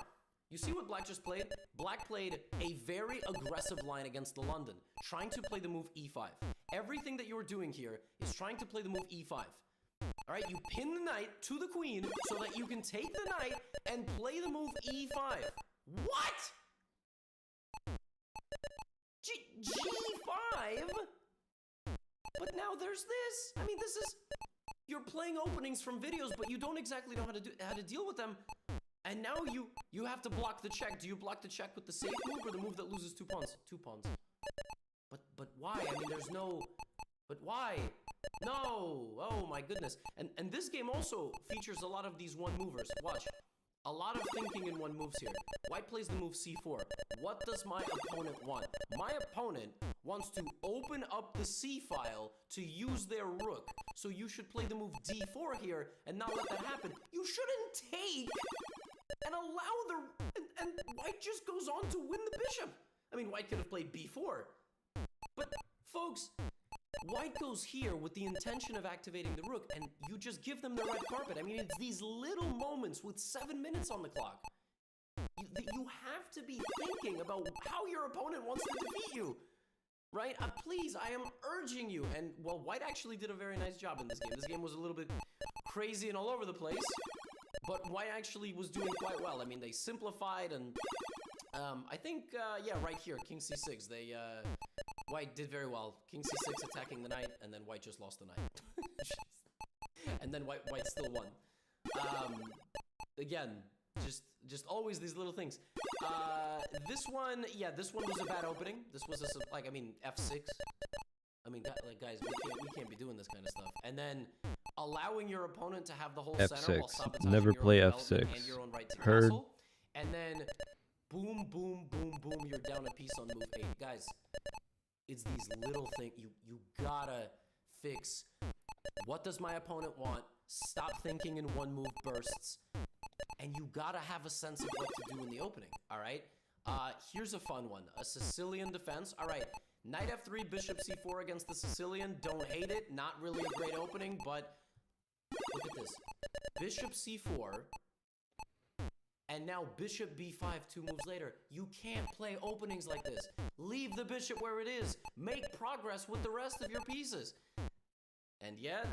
You see what Black just played? Black played a very aggressive line against the London, trying to play the move e5. Everything that you're doing here is trying to play the move e5. All right, you pin the knight to the queen so that you can take the knight and play the move e5. What? G5? But now there's this. I mean, this is... You're playing openings from videos, but you don't exactly know how to deal with them. And now you have to block the check. Do you block the check with the safe move or the move that loses 2 pawns? 2 pawns. But why? I mean, there's no... But why? No! Oh my goodness. And this game also features a lot of these one movers. Watch. A lot of thinking in one moves here. White plays the move c4. What does my opponent want? My opponent wants to open up the c file to use their rook. So you should play the move d4 here and not let that happen. You shouldn't take and allow the... And White just goes on to win the bishop. I mean, White could have played b4. But, folks, White goes here with the intention of activating the rook, and you just give them the red carpet. I mean, it's these little moments with 7 minutes on the clock. You have to be thinking about how your opponent wants to defeat you. Right? Please, I am urging you. And, well, White actually did a very nice job in this game. This game was a little bit crazy and all over the place. But White actually was doing quite well. I mean, they simplified and... I think, yeah, right here, King c6. White did very well. King c6 attacking the knight, and then White just lost the knight. And then White still won. Again, just always these little things. This one, yeah, this one was a bad opening. This was I mean, f6. I mean, guys, we can't be doing this kind of stuff. And then allowing your opponent to have the whole center while sabotaging Never your play own f6. development and your own right to Heard. castle. And then boom, boom, boom, boom, you're down a piece on move 8. Guys, it's these little things. You gotta fix. What does my opponent want? Stop thinking in one move bursts. And you gotta have a sense of what to do in the opening, all right? Here's a fun one. A Sicilian defense. All right, knight f3, bishop c4 against the Sicilian. Don't hate it. Not really a great opening, but look at this. Bishop c4. And now bishop b5 2 moves later. You can't play openings like this. Leave the bishop where it is. Make progress with the rest of your pieces. And yet,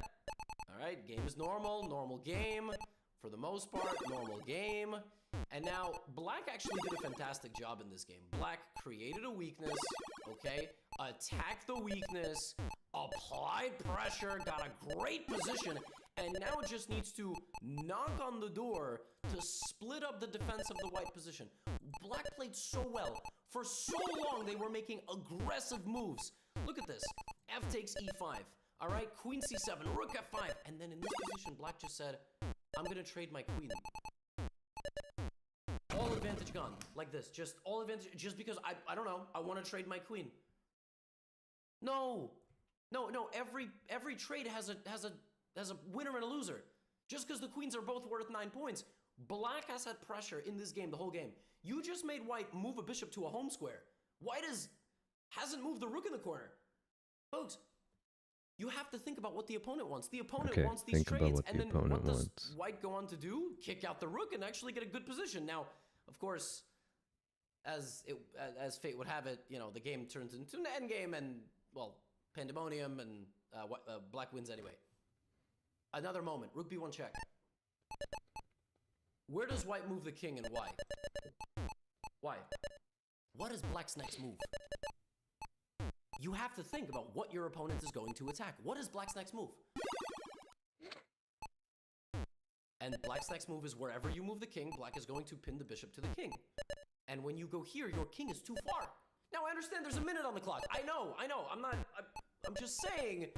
all right, game is normal game. For the most part, normal game. And now, Black actually did a fantastic job in this game. Black created a weakness, okay? Attacked the weakness, applied pressure, got a great position, and now it just needs to knock on the door to split up the defense of the white position. Black played so well. For so long, they were making aggressive moves. Look at this. F takes e5. All right, queen c7, rook f5. And then in this position, Black just said, I'm going to trade my queen. All advantage gone. Like this. Just all advantage. Just because, I don't know, I want to trade my queen. No. Every trade has a winner and a loser. Just because the queens are both worth 9 points. Black has had pressure in this game, the whole game. You just made White move a bishop to a home square. White hasn't moved the rook in the corner. Folks, you have to think about what the opponent wants. The opponent wants these trades. And then what does White go on to do? Kick out the rook and actually get a good position. Now, of course, as fate would have it, you know, the game turns into an endgame and, well, pandemonium and Black wins anyway. Another moment. Rook b1 check. Where does White move the king and why? Why? What is Black's next move? You have to think about what your opponent is going to attack. What is Black's next move? And Black's next move is wherever you move the king, Black is going to pin the bishop to the king. And when you go here, your king is too far. Now, I understand there's a minute on the clock. I know. I'm just saying.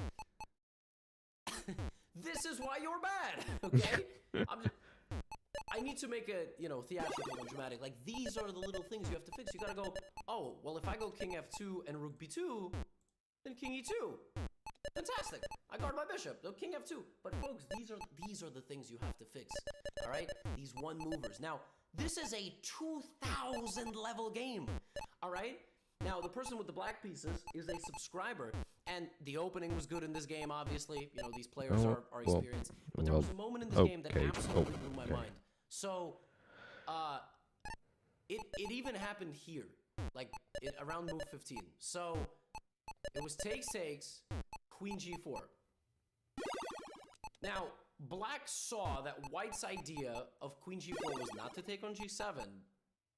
This is why you're bad, okay? I need to make it, you know, theatrical and dramatic. Like, these are the little things you have to fix. You gotta go, oh, well, if I go king f2 and rook b2, then king e2. Fantastic. I guard my bishop. No, king f2. But, folks, these are the things you have to fix, all right? These one movers. Now, this is a 2,000 level game, all right? Now, the person with the black pieces is a subscriber, and the opening was good in this game, obviously. You know, these players are experienced. But there was a moment in this game that absolutely blew my mind. So, it even happened here, like around move 15. So it was takes, queen g4. Now, black saw that white's idea of queen g4 was not to take on g7,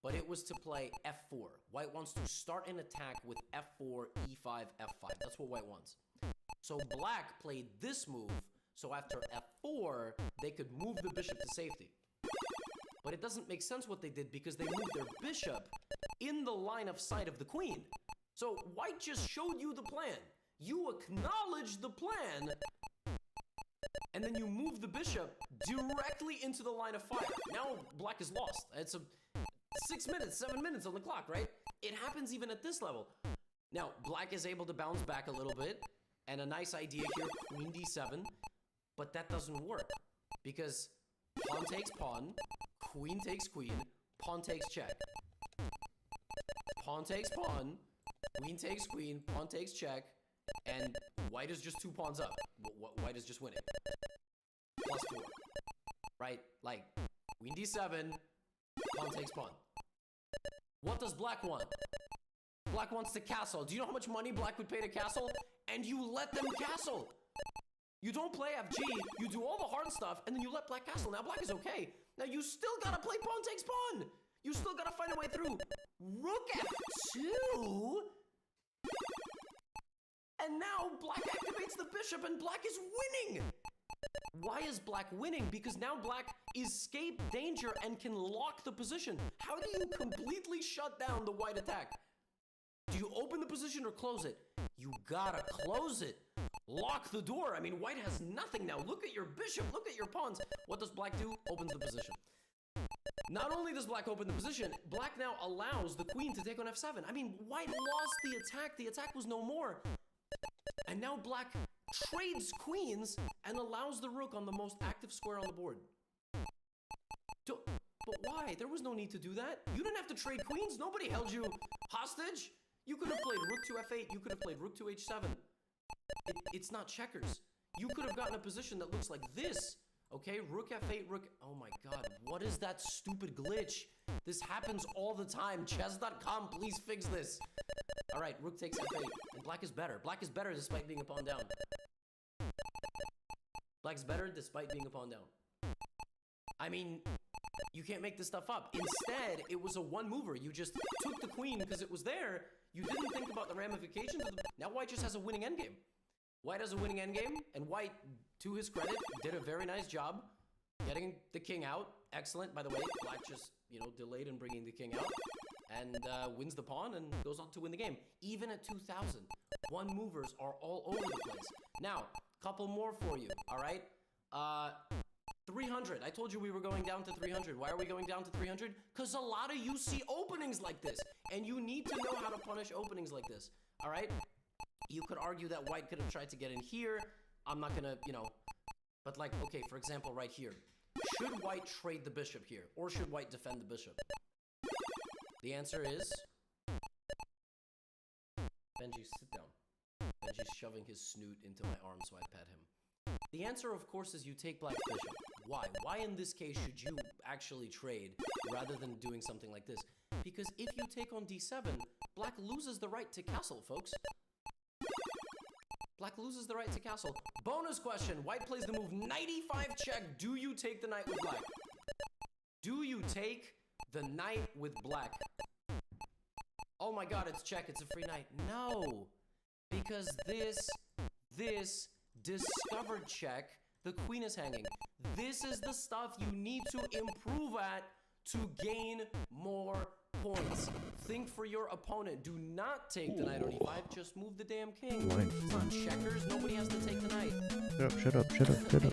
but it was to play f4. White wants to start an attack with f4, e5, f5. That's what white wants. So black played this move, so after f4, they could move the bishop to safety. But it doesn't make sense what they did because they moved their bishop in the line of sight of the queen. So white just showed you the plan. You acknowledge the plan, and then you move the bishop directly into the line of fire. Now black is lost. It's 6 minutes, 7 minutes on the clock, right? It happens even at this level. Now, black is able to bounce back a little bit, and a nice idea here, queen d7, but that doesn't work because pawn takes pawn, queen takes queen, pawn takes check. Pawn takes pawn, queen takes queen, pawn takes check, and white is just 2 pawns up. White is just winning. +4. Right? Like, queen d7, pawn takes pawn. What does black want? Black wants to castle. Do you know how much money black would pay to castle? And you let them castle. You don't play FG, you do all the hard stuff, and then you let black castle. Now black is okay. Now you still gotta play pawn takes pawn. You still gotta find a way through. Rook f2? And now black activates the bishop and black is winning. Why is black winning? Because now black escaped danger and can lock the position. How do you completely shut down the white attack? Do you open the position or close it? You gotta close it. Lock the door. I mean, white has nothing now. Look at your bishop. Look at your pawns. What does black do? Opens the position. Not only does black open the position, black now allows the queen to take on f7. I mean, white lost the attack. The attack was no more. And now black trades queens and allows the rook on the most active square on the board. But why? There was no need to do that. You didn't have to trade queens. Nobody held you hostage. You could have played rook to f8. You could have played rook to h7. It's not checkers. You could have gotten a position that looks like this. Okay, rook f8, rook... Oh my god, what is that stupid glitch? This happens all the time. Chess.com, please fix this. Alright, rook takes f8. And black is better. Black is better despite being a pawn down. Black's better despite being a pawn down. I mean, you can't make this stuff up. Instead, it was a one-mover. You just took the queen because it was there. You didn't think about the ramifications of the... Now white just has a winning endgame. White has a winning endgame, and white, to his credit, did a very nice job getting the king out. Excellent, by the way. Black just, delayed in bringing the king out and wins the pawn and goes on to win the game. Even at 2,000, one-movers are all over the place. Now, couple more for you, all right? 300. I told you we were going down to 300. Why are we going down to 300? Because a lot of you see openings like this, and you need to know how to punish openings like this, all right? You could argue that white could have tried to get in here. I'm not gonna, but like, okay, for example, right here. Should white trade the bishop here, or should white defend the bishop? The answer is... Benji, sit down. Benji's shoving his snoot into my arm so I pet him. The answer, of course, is you take black's bishop. Why? Why in this case should you actually trade rather than doing something like this? Because if you take on d7, black loses the right to castle, folks. Black loses the right to castle. Bonus question. White plays the move knight e5 check. Do you take the knight with black? Do you take the knight with black? Oh my god, it's check. It's a free knight. No. Because this discovered check, the queen is hanging. This is the stuff you need to improve at to gain more points. Think for your opponent. Do not take the knight on e5. Just move the damn king. It's not checkers. Nobody has to take the knight. Shut up. White should have taken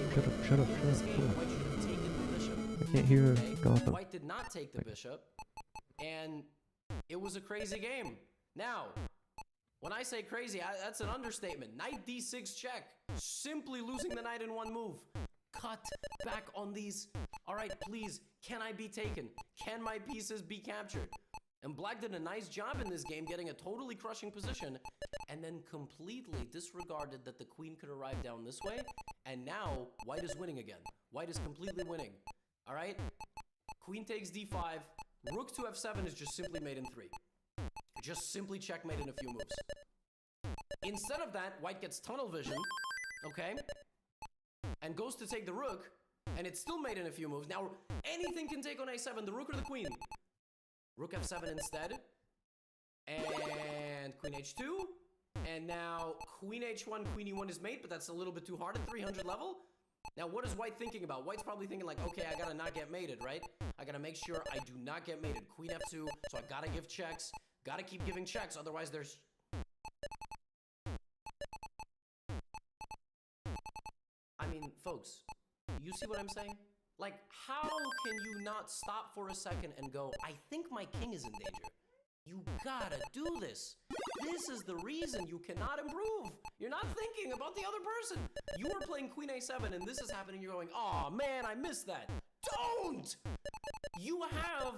the bishop. I can't hear Gotham. White did not take the bishop, and it was a crazy game. Now, when I say crazy, that's an understatement. Knight d6 check. Simply losing the knight in one move. Cut back on these. All right, please, can I be taken? Can my pieces be captured? And black did a nice job in this game getting a totally crushing position and then completely disregarded that the queen could arrive down this way. And now white is winning again. White is completely winning. All right? Queen takes d5. Rook to f7 is just simply mate in 3. Just simply checkmate in a few moves. Instead of that, white gets tunnel vision, okay? And goes to take the rook, and it's still made in a few moves. Now, anything can take on a7, the rook or the queen. Rook f7 instead. And queen h2. And now queen h1, queen e1 is mate, but that's a little bit too hard at 300 level. Now, what is white thinking about? White's probably thinking like, okay, I gotta not get mated, right? I gotta make sure I do not get mated. Queen f2, so I gotta give checks. Gotta keep giving checks, otherwise there's... I mean, folks, you see what I'm saying? Like, how can you not stop for a second and go, I think my king is in danger? You gotta do this. This is the reason you cannot improve. You're not thinking about the other person. You are playing queen a7 and this is happening. You're going, oh man, I missed that. Don't! You have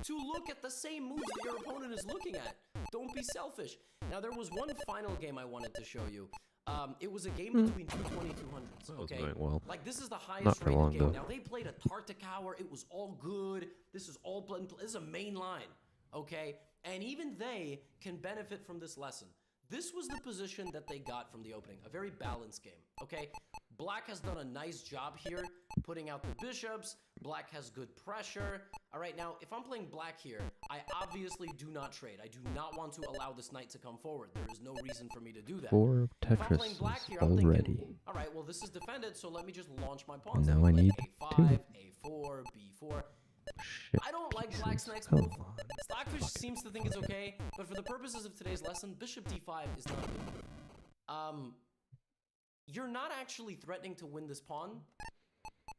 to look at the same moves that your opponent is looking at. Don't be selfish. Now, there was one final game I wanted to show you. It was a game between two 2200s, okay? Well. Like, this is the highest rated long, game. though. Now, they played a Tartic Hour. It was all good. This is all... This is a main line, okay? And even they can benefit from this lesson. This was the position that they got from the opening. A very balanced game, okay? Black has done a nice job here, putting out the bishops. Black has good pressure. All right, now, if I'm playing black here, I obviously do not trade. I do not want to allow this knight to come forward. There is no reason for me to do that. 4 If I'm playing Tetris black is here, I'm already. thinking, all right, well, this is defended, so let me just launch my pawns. Now Let me I play need A5, A4, B4. Shit. I don't like black's next Come move. on. Stockfish seems to think it's okay, but for the purposes of today's lesson, bishop d5 is not good. You're not actually threatening to win this pawn,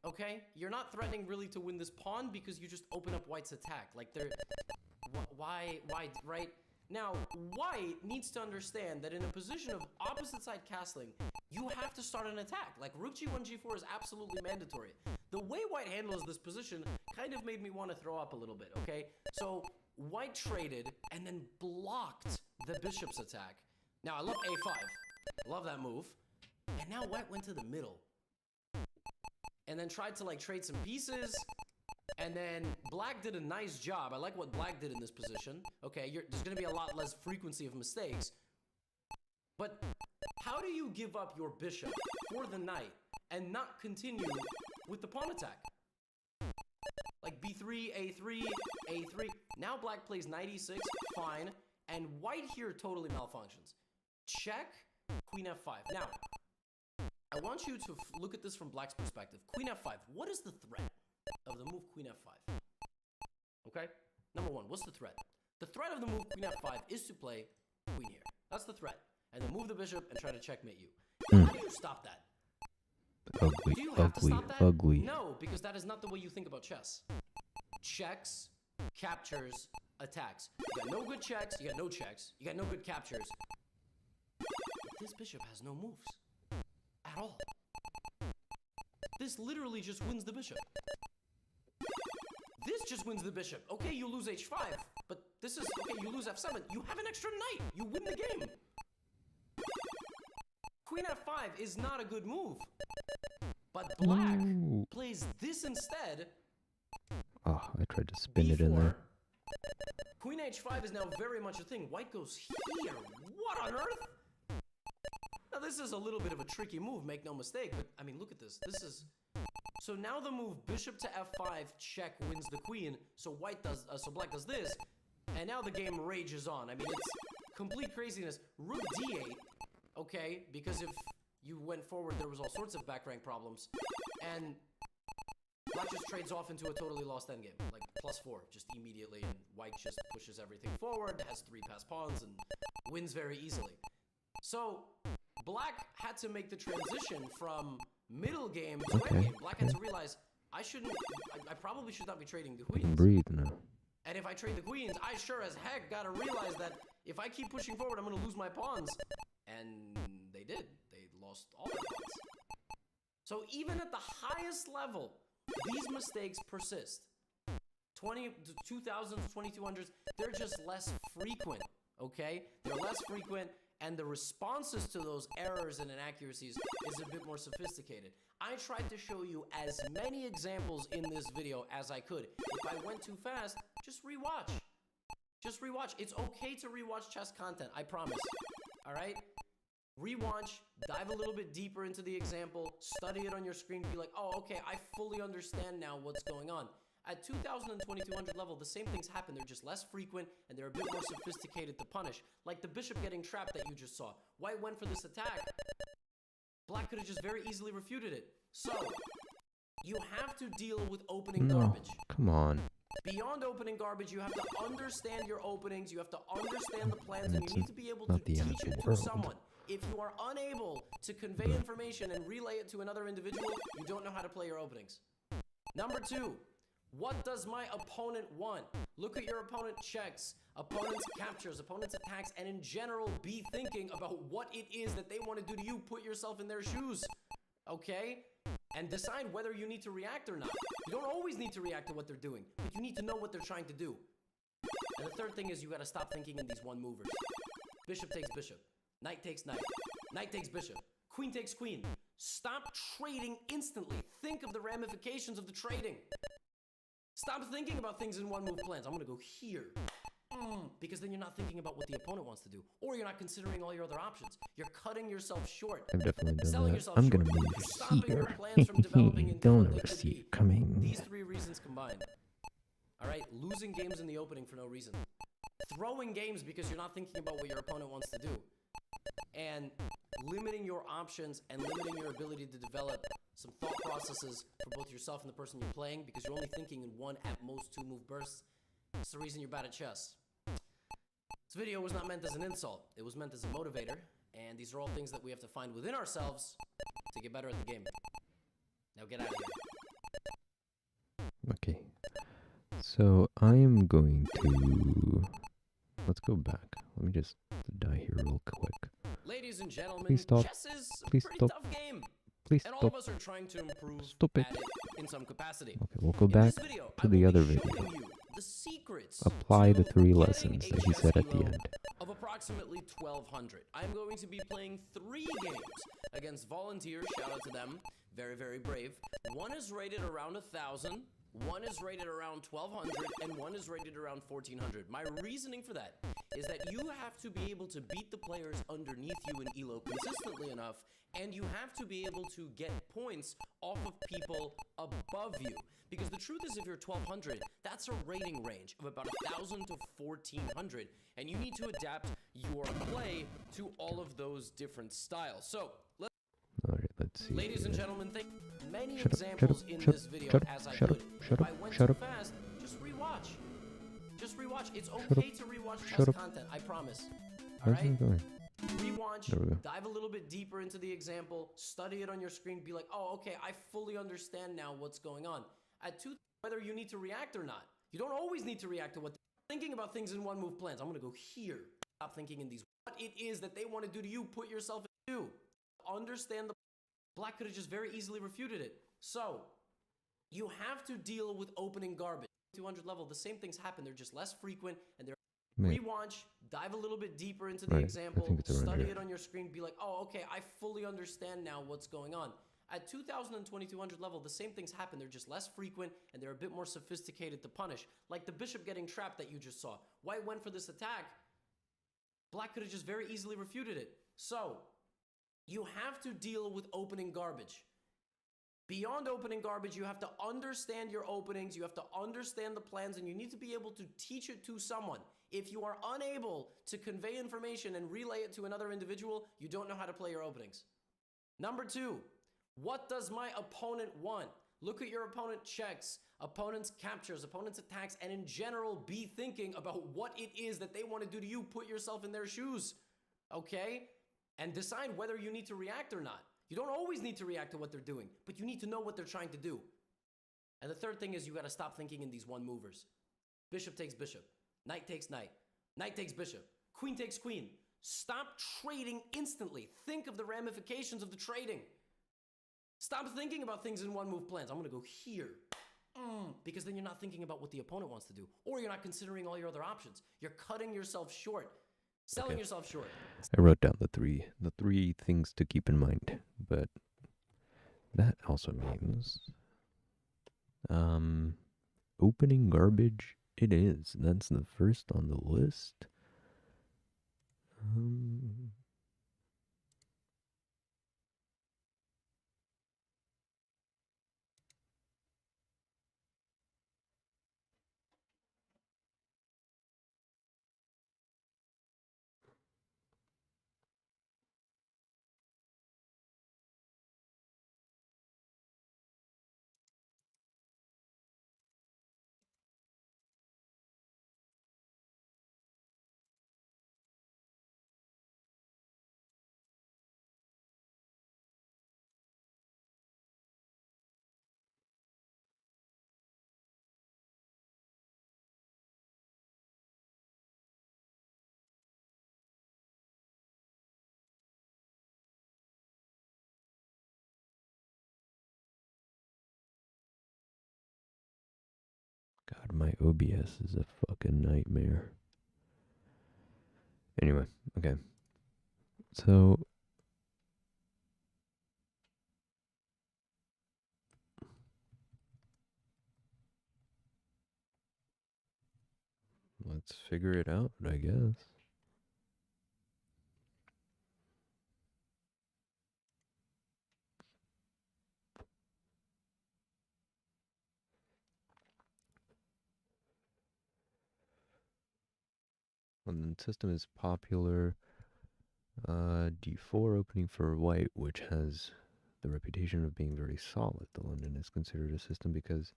okay? You're not threatening really to win this pawn because you just open up white's attack. Like, why, right? Now, white needs to understand that in a position of opposite side castling, you have to start an attack. Like, rook g1, g4 is absolutely mandatory. The way white handles this position kind of made me want to throw up a little bit, okay? So, white traded and then blocked the bishop's attack. Now, I love a5. I love that move. And now white went to the middle. And then tried to, like, trade some pieces. And then black did a nice job. I like what black did in this position. Okay, there's going to be a lot less frequency of mistakes. But how do you give up your bishop for the knight and not continue with the pawn attack? Like b3, a3, a3. Now black plays knight e6, fine. And white here totally malfunctions. Check, queen f5. Now, I want you to look at this from black's perspective. Queen f5, what is the threat of the move queen f5? Okay? Number one, what's the threat? The threat of the move queen f5 is to play queen here. That's the threat. And then move the bishop and try to checkmate you. How do you stop that? Ugly, Do you have to ugly, stop that? ugly. No, because that is not the way you think about chess. Checks, captures, attacks. You got no good checks, you got no checks, you got no good captures. This bishop has no moves. At all. This literally just wins the bishop. This just wins the bishop. Okay, you lose h5, but this is, okay, you lose f7. You have an extra knight. You win the game. Queen f5 is not a good move. But black plays this instead. Oh, I tried to spin it in there. Queen h5 is now very much a thing. White goes here. What on earth? Now, this is a little bit of a tricky move, make no mistake, but, I mean, look at this. This is... So now the move bishop to f5 check wins the queen, so white does, so black does this, and now the game rages on. I mean, it's complete craziness. Rook d8, okay, because if you went forward, there was all sorts of back rank problems, and black just trades off into a totally lost endgame, like +4, just immediately, and white just pushes everything forward, has 3 passed pawns, and wins very easily. So... Black had to make the transition from middle game to end game. Black had to realize, I probably should not be trading the We queens. can breathe now. And if I trade the queens, I sure as heck gotta realize that if I keep pushing forward, I'm gonna lose my pawns. And they did. They lost all their pawns. So even at the highest level, these mistakes persist. 2000s, 2200s, they're just less frequent, okay? They're less frequent. and the responses to those errors and inaccuracies is a bit more sophisticated. I tried to show you as many examples in this video as I could. If I went too fast, just rewatch. Just rewatch. It's okay to rewatch chess content, I promise. All right? Rewatch, dive a little bit deeper into the example, study it on your screen, be like, oh, okay, I fully understand now what's going on. At 2000 and 2200 level, the same things happen. They're just less frequent, and they're a bit more sophisticated to punish. Like the bishop getting trapped that you just saw. White went for this attack. Black could have just very easily refuted it. So, you have to deal with opening garbage. Come on. Beyond opening garbage, you have to understand your openings, you have to understand the plans, and It's you need to be able to not the teach end of the it to world. someone. If you are unable to convey information and relay it to another individual, you don't know how to play your openings. Number 2, what does my opponent want? Look at your opponent checks, opponent's captures, opponent's attacks, and in general, be thinking about what it is that they want to do to you. Put yourself in their shoes, okay? And decide whether you need to react or not. You don't always need to react to what they're doing, but you need to know what they're trying to do. And the third thing is you got to stop thinking in these one movers. Bishop takes bishop. Knight takes knight. Knight takes bishop. Queen takes queen. Stop trading instantly. Think of the ramifications of the trading. Stop thinking about things in one move plans. I'm going to go here. Because then you're not thinking about what the opponent wants to do. Or you're not considering all your other options. You're cutting yourself short. I've definitely done Selling that. yourself I'm short. gonna move You're stopping your here. plans from developing into Don't what they ever could see be. it coming. These 3 reasons combined. All right, losing games in the opening for no reason. Throwing games because you're not thinking about what your opponent wants to do. And limiting your options and limiting your ability to develop some thought processes for both yourself and the person you're playing because you're only thinking in 1 at most 2 move bursts. It's the reason you're bad at chess. This video was not meant as an insult. It was meant as a motivator. And these are all things that we have to find within ourselves to get better at the game. Now get out of here. Okay. So I am going to... Let's go back. Let me just die here real quick. Ladies and gentlemen, Please stop. chess is a Please pretty stop. tough game. Please And all stop. of us are trying to improve Stop it. at it in some capacity. Okay, we'll go In back this video, to I the will other be video. showing you the secrets Apply to the 3 getting lessons a that he chess said at the elo end. of approximately 1200. I'm going to be playing 3 games against volunteers, shout out to them, very, very brave. One is rated around 1,000, one is rated around 1,200, and one is rated around 1,400. My reasoning for that is that you have to be able to beat the players underneath you in ELO consistently enough, and you have to be able to get points off of people above you. Because the truth is, if you're 1,200, that's a rating range of about 1,000 to 1,400, and you need to adapt your play to all of those different styles. So, Alright, let's see. ladies and gentlemen, think many Shut up, examples in shut this up, video shut up, as I shut up, could. shut If up, I went shut too up. fast, just rewatch. Just rewatch. It's Shut okay up, to rewatch shut chess up. content, I promise. Where's Alright? it going? Rewatch, There we go. dive a little bit deeper into the example, study it on your screen, be like, oh, okay, I fully understand now what's going on. Whether you need to react or not. You don't always need to react to what they're thinking about things in 1 move plans. I'm going to go here. Stop thinking in these. What it is that they want to do to you, put yourself in do. Understand the Black could have just very easily refuted it. So, you have to deal with opening garbage. 200 level, the same things happen. They're just less frequent and they're Mate. Rewatch, dive a little bit deeper into the Right, I example, think it's around study here. it on your screen, be like, oh, okay, I fully understand now what's going on. At 2000 and 2200 level, the same things happen. They're just less frequent and they're a bit more sophisticated to punish. Like the bishop getting trapped that you just saw. White went for this attack. Black could have just very easily refuted it. So, you have to deal with opening garbage. Beyond opening garbage, you have to understand your openings, you have to understand the plans, and you need to be able to teach it to someone. If you are unable to convey information and relay it to another individual, you don't know how to play your openings. Number 2, what does my opponent want? Look at your opponent checks, opponent's captures, opponent's attacks, and in general, be thinking about what it is that they want to do to you. Put yourself in their shoes, okay? And decide whether you need to react or not. You don't always need to react to what they're doing, but you need to know what they're trying to do. And the third thing is you got to stop thinking in these 1 movers. Bishop takes bishop. Knight takes knight. Knight takes bishop. Queen takes queen. Stop trading instantly. Think of the ramifications of the trading. Stop thinking about things in 1 move plans. I'm going to go here. Because then you're not thinking about what the opponent wants to do. Or you're not considering all your other options. You're cutting yourself short. Selling yourself short. I wrote down the three things to keep in mind, but that also means opening garbage. It is. That's the first on the list. God, my OBS is a fucking nightmare. Anyway, okay. So let's figure it out, I guess. London system is popular. D4 opening for white, which has the reputation of being very solid. The London is considered a system because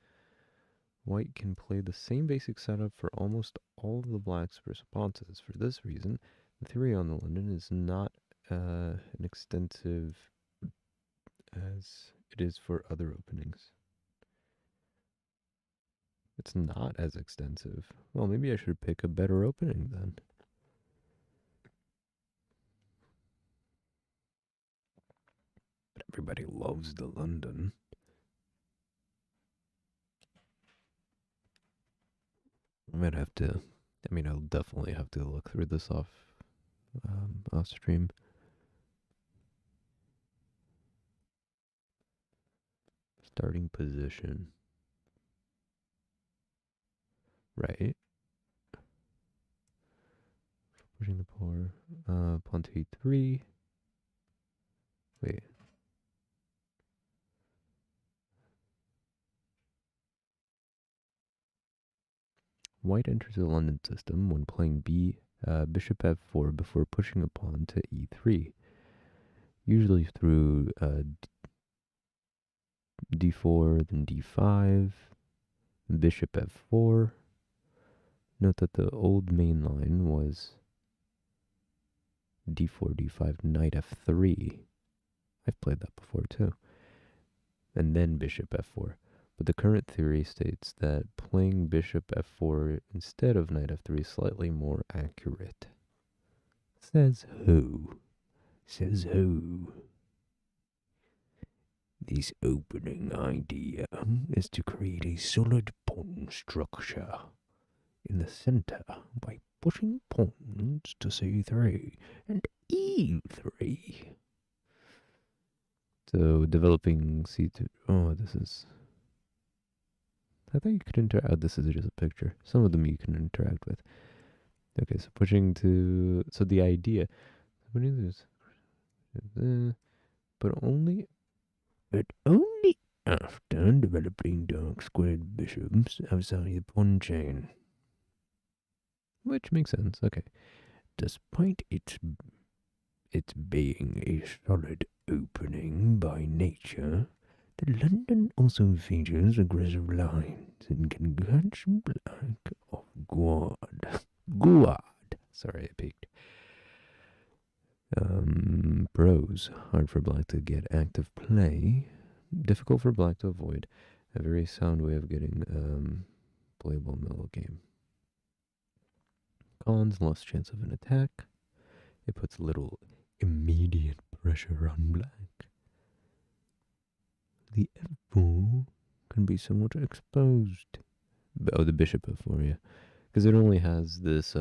white can play the same basic setup for almost all of the black's responses. For this reason, the theory on the London is not an extensive as it is for other openings. It's not as extensive. Well, maybe I should pick a better opening then. But everybody loves the London. I might have to, I'll definitely have to look through this off stream. Starting position. Right. Pushing the poor. Pawn to e3. Wait. White enters the London system when playing bishop f4 before pushing a pawn to e3. Usually through d4, then d5, bishop f4. Note that the old main line was d4, d5, knight f3. I've played that before too. And then bishop f4. But the current theory states that playing bishop f4 instead of knight f3 is slightly more accurate. Says who? Says who? This opening idea is to create a solid pawn structure in the center by pushing pawns to c3 and e3. So developing c2. Oh, this is. I thought you could interact. Oh, this is just a picture. Some of them you can interact with. Okay, so pushing to. So the idea. Putting this. But only after developing dark squared bishops outside the pawn chain. Which makes sense. Okay. Despite its being a solid opening by nature, the London also features aggressive lines and can catch black off guard. Sorry, I peeked. Pros. Hard for black to get active play. Difficult for black to avoid. A very sound way of getting playable middle game. Cons. Less chance of an attack. It puts little immediate pressure on black. The f4 can be somewhat exposed. Oh, the bishop f4, yeah. Because it only has this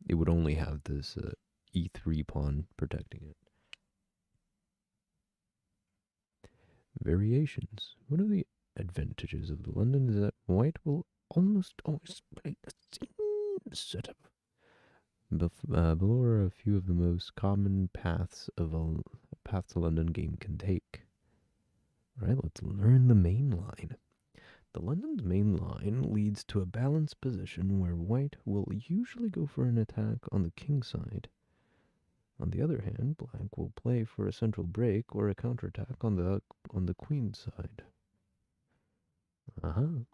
it would only have this e3 pawn protecting it. Variations. One of the advantages of the London is that white will almost always play the same setup. Below are a few of the most common paths to London game can take. Alright, let's learn the main line. The London's main line leads to a balanced position where white will usually go for an attack on the king side. On the other hand, black will play for a central break or a counterattack on the queen side. Uh-huh.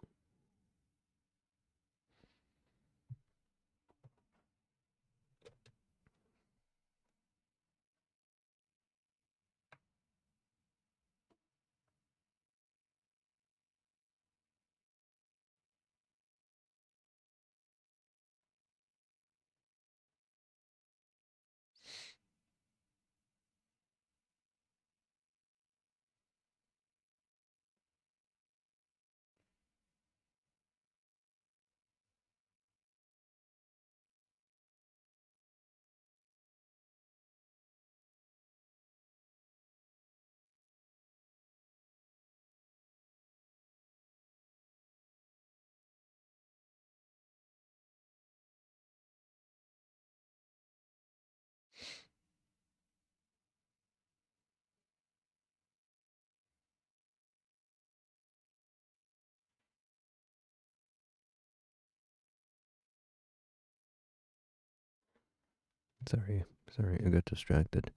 Sorry, I got distracted.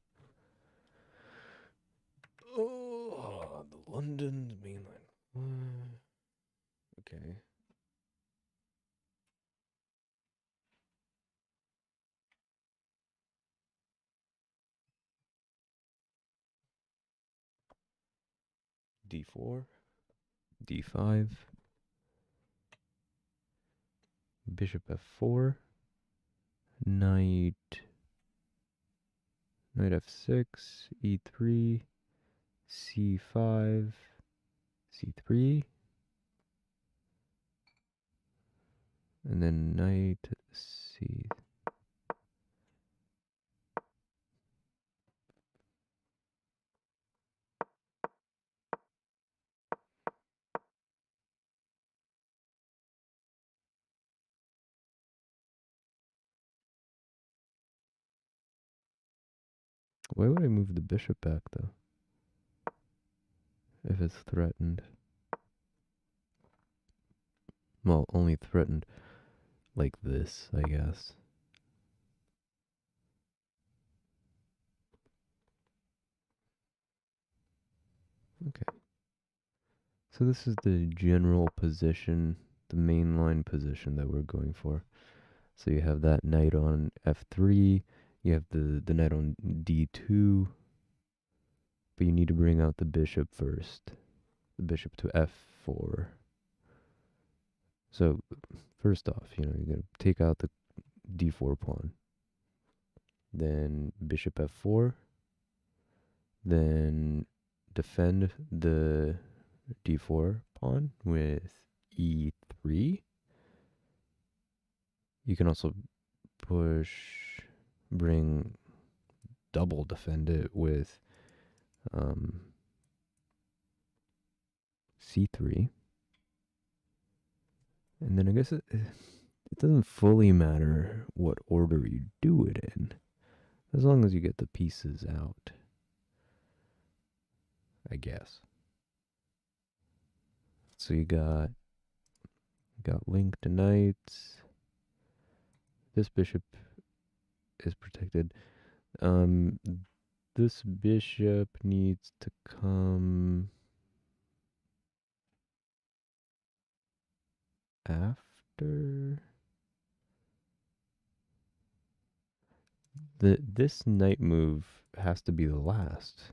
Oh, the London's main line. Okay. D4, D5, Bishop F4, Knight F6, E3, C5, C3, and then Knight C. Why would I move the bishop back, though? If it's threatened. Well, only threatened like this, I guess. Okay. So this is the general position, the mainline position that we're going for. So you have that knight on F3, you have the knight on D2, but you need to bring out the bishop first. The bishop to F4. So first off, you're going to take out the D4 pawn. Then bishop F4. Then defend the D4 pawn with E3. You can also double defend it with C3. And then I guess it doesn't fully matter what order you do it in, as long as you get the pieces out, I guess. So you got linked knights. This bishop is protected. This bishop needs to come after. This knight move has to be the last,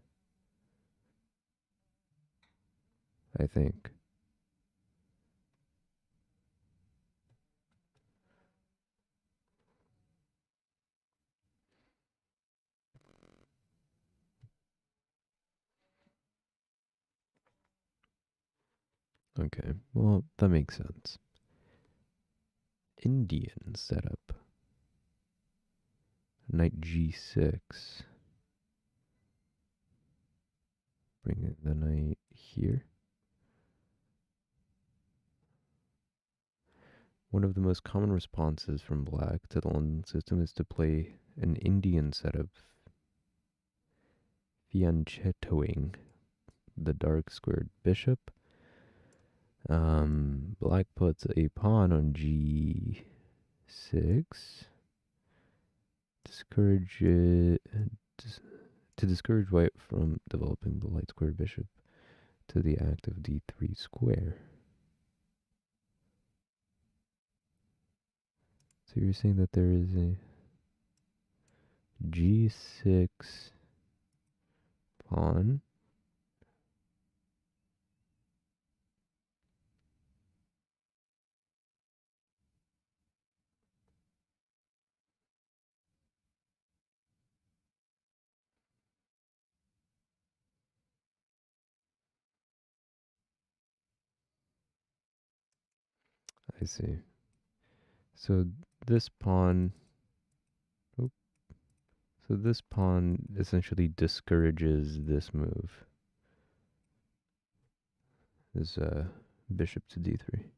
I think. Okay, well, that makes sense. Indian setup. Knight g6. Bring the knight here. One of the most common responses from black to the London system is to play an Indian setup, fianchettoing the dark squared bishop. Black puts a pawn on g6. To discourage white from developing the light squared bishop to the active d3 square. So you're saying that there is a g6 pawn. I see. So this pawn, so this pawn essentially discourages this move. This bishop to d3.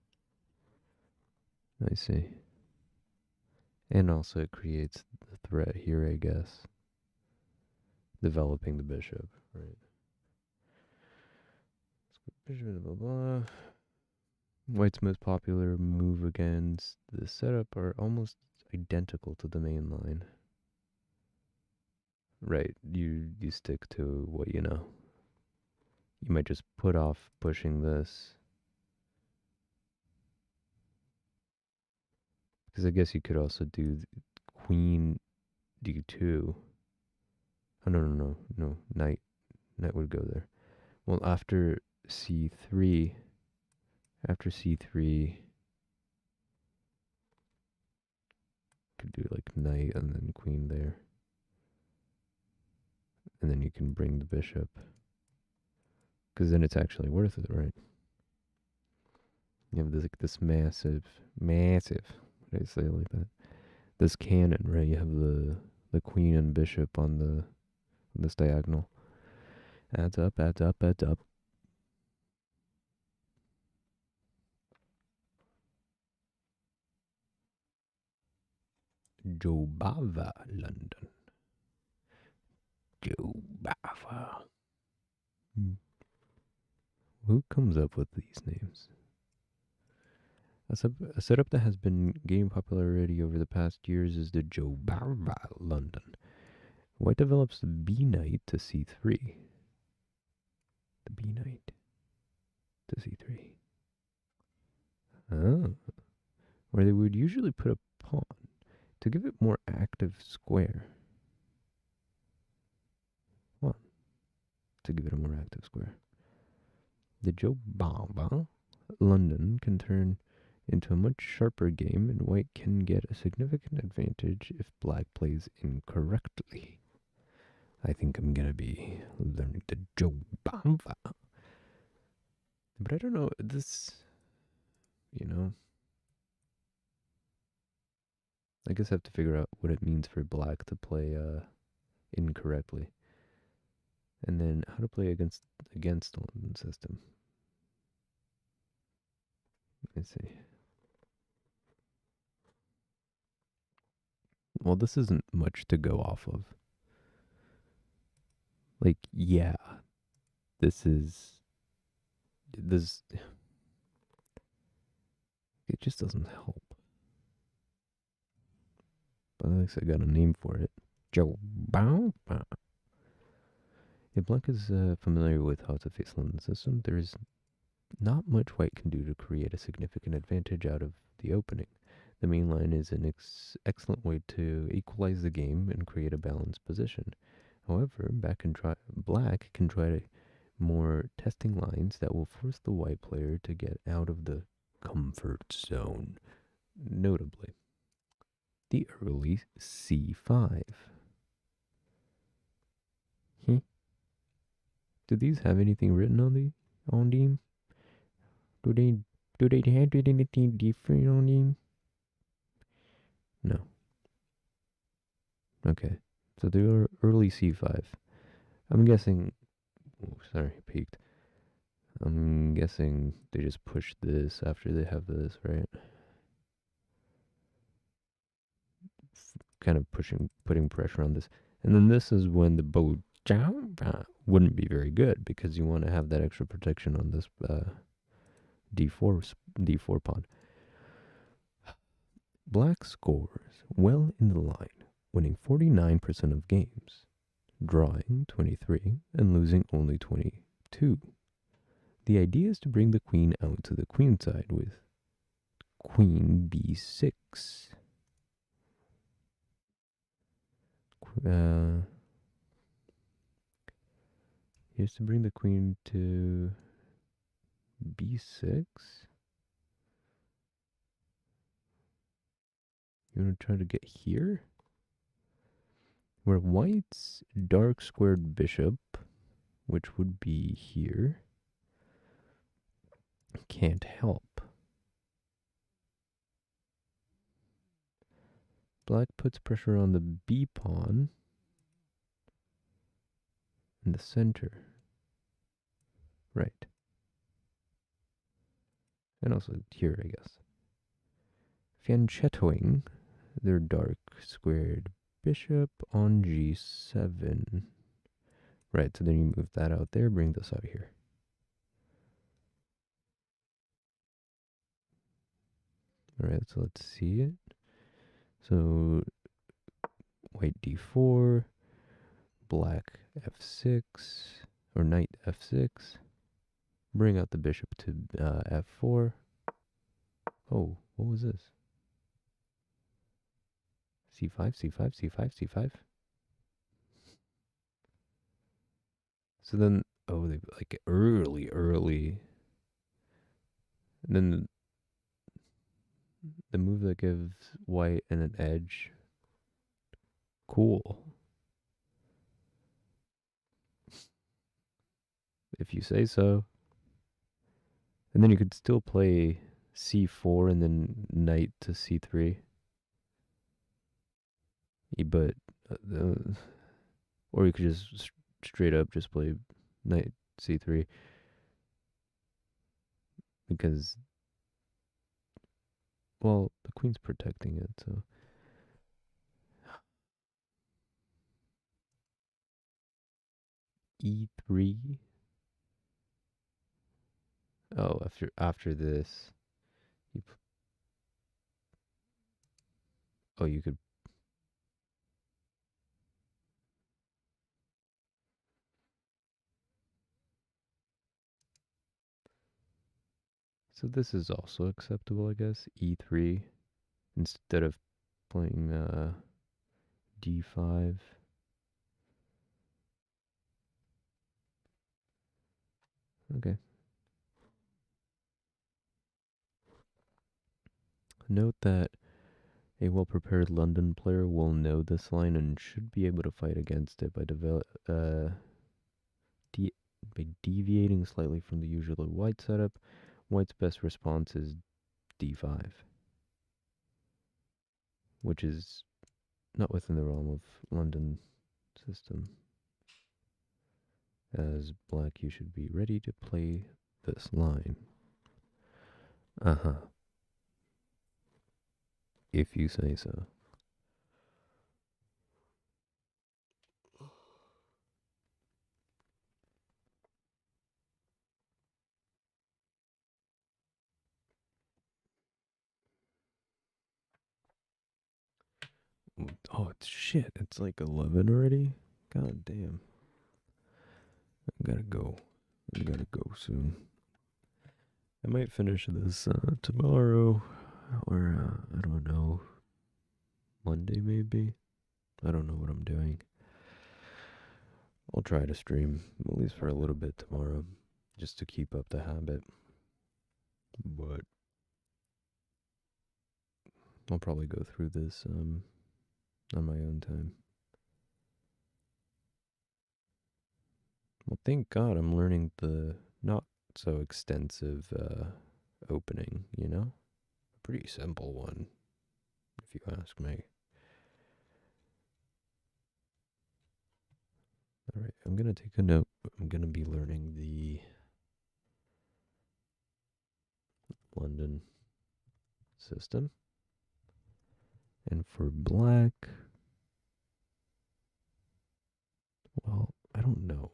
I see. And also it creates the threat here, I guess. Developing the bishop, right? Bishop, blah, blah, blah. White's most popular move against the setup are almost identical to the main line. Right, you stick to what you know. You might just put off pushing this. Because I guess you could also do queen d2. Oh, no. Knight would go there. Well, after c3, could do like knight and then queen there. And then you can bring the bishop. Because then it's actually worth it, right? You have this massive, why did I say it like that? This cannon, right? You have the queen and bishop on this diagonal. Adds up. Jobava, London. Jobava. Who comes up with these names? A setup that has been gaining popularity over the past years is the Jobava London. White develops the B knight to c3. The B knight to c3. Oh. Where they would usually put a pawn to give it more active square. One. To give it a more active square. The Jobava London can turn into a much sharper game, and white can get a significant advantage if black plays incorrectly. I think I'm gonna be learning the Jobava. But I don't know, this, I guess I have to figure out what it means for black to play incorrectly. And then how to play against the London system. Let's see. Well, this isn't much to go off of. Like, yeah, this, it just doesn't help. But at least I got a name for it. Jobava. If black is familiar with how to face London system, there is not much white can do to create a significant advantage out of the opening. The main line is an excellent way to equalize the game and create a balanced position. However, black can try more testing lines that will force the white player to get out of the comfort zone. Notably, the early c5. Do these have anything written on them? Do they have anything different on them? No. Okay, so the early c5. I'm guessing. Oh, sorry, peeked. I'm guessing they just push this after they have this, right? Kind of putting pressure on this. And then this is when the bow wouldn't be very good because you want to have that extra protection on this d4 pawn. Black scores well in the line, winning 49% of games, drawing 23 and losing only 22. The idea is to bring the queen out to the queen side with queen b6. Here's to bring the queen to b6. You want to try to get here? Where white's dark squared bishop, which would be here, can't help. Black puts pressure on the b pawn in the center. Right. And also here, I guess. Fianchettoing their dark squared bishop on g7. Right, so then you move that out there, bring this out here. Alright, so let's see it. So white d4, black f6, or knight f6. Bring out the bishop to f4. Oh, what was this? c5, c5, c5, c5. So then, oh, they like early. And then the move that gives white an edge. Cool. If you say so. And then you could still play c4 and then knight to c3. But, or you could just straight up just play knight c3. Because, well, the queen's protecting it, so. e3. Oh, after this, you could. So this is also acceptable, I guess. e3 instead of playing d5. Okay. Note that a well-prepared London player will know this line and should be able to fight against it by deviating slightly from the usual white setup. White's best response is d5, which is not within the realm of London system. As black, you should be ready to play this line. If you say so. Oh, it's shit. It's like 11 already? God damn. I gotta go. I gotta go soon. I might finish this tomorrow. Or, I don't know. Monday, maybe? I don't know what I'm doing. I'll try to stream, at least for a little bit tomorrow. Just to keep up the habit. But I'll probably go through this on my own time. Well, thank God I'm learning the not so extensive opening, you know? A pretty simple one, if you ask me. Alright, I'm gonna take a note. I'm gonna be learning the London system. And for black, well, I don't know.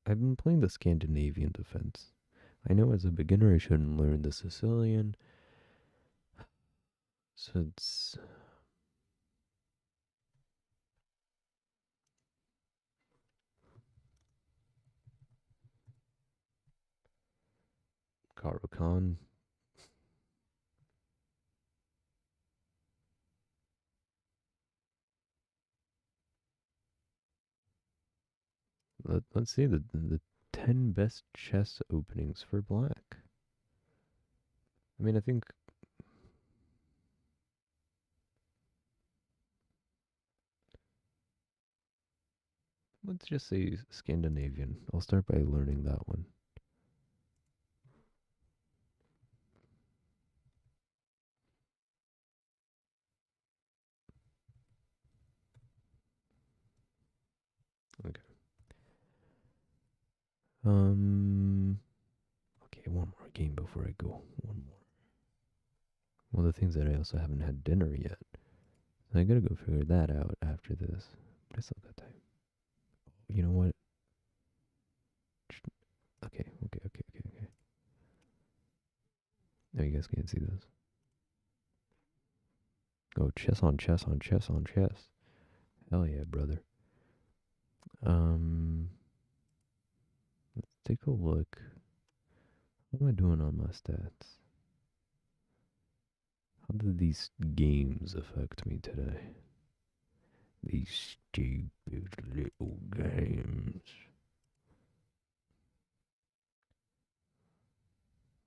I've been playing the Scandinavian defense. I know as a beginner I shouldn't learn the Sicilian. So it's Caro-Kann. Let's see the 10 best chess openings for black. I mean, I think let's just say Scandinavian. I'll start by learning that one. Okay. Okay, one more game before I go. One more. One of the things that I also haven't had dinner yet. So I gotta go figure that out after this. But I still got time. You know what? Okay. No, you guys can't see this. Oh, chess on chess on chess on chess. Hell yeah, brother. Let's take a look. What am I doing on my stats? How did these games affect me today? These stupid little games.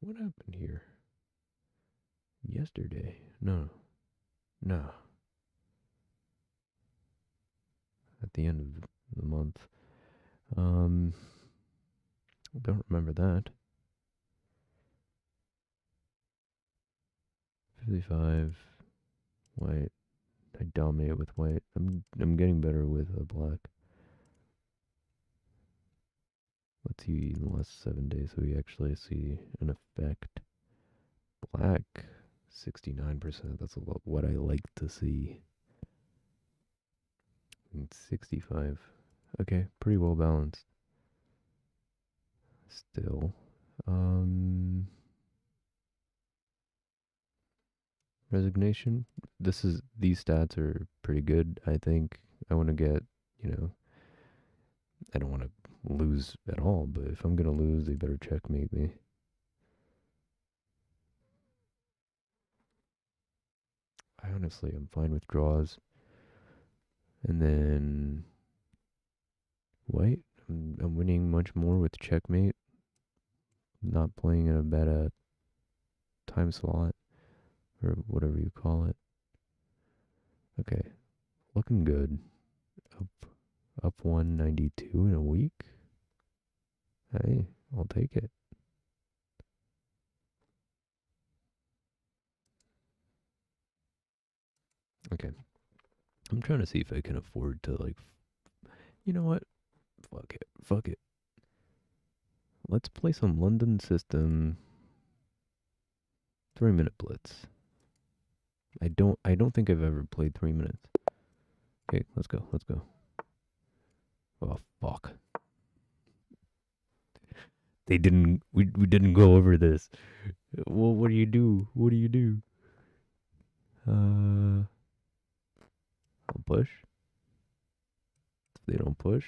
What happened here? Yesterday? No. At the end of the month. Don't remember that. 55. White. I dominate with white. I'm getting better with black. Let's see in the last 7 days so we actually see an effect. Black, 69%. That's what I like to see. And 65. Okay, pretty well balanced. Still. Resignation. These stats are pretty good, I think. I want to get, I don't want to lose at all, but if I'm going to lose, they better checkmate me. I honestly am fine with draws. And then white, I'm winning much more with checkmate. Not playing in a bad time slot or whatever you call it. Okay, looking good. Up 192 in a week. Hey, I'll take it. Okay. I'm trying to see if I can afford to, like, you know what? Fuck it. Let's play some London System 3-minute blitz. I don't think I've ever played 3 minutes. Okay, let's go. Oh, fuck. We didn't go over this. Well, what do you do? I'll push. If they don't push.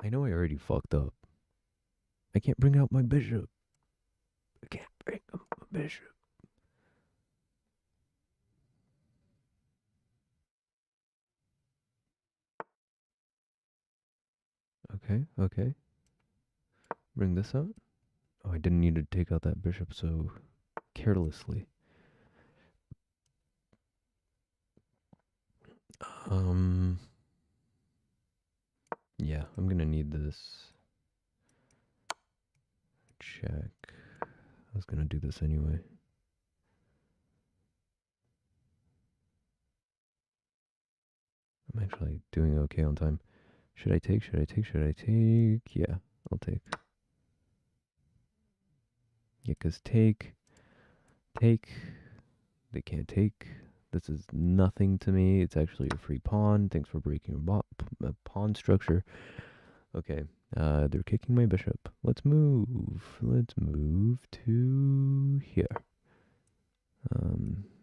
I know I already fucked up. I can't bring out my bishop. Okay. Bring this out. Oh, I didn't need to take out that bishop so carelessly. Yeah, I'm gonna need this. Check. I was gonna do this anyway. I'm actually doing okay on time. Should I take? Should I take? Should I take? Yeah, I'll take. Yeah, because take. They can't take. This is nothing to me. It's actually a free pawn. Thanks for breaking a pawn structure. Okay, they're kicking my bishop. Let's move. Let's move to here.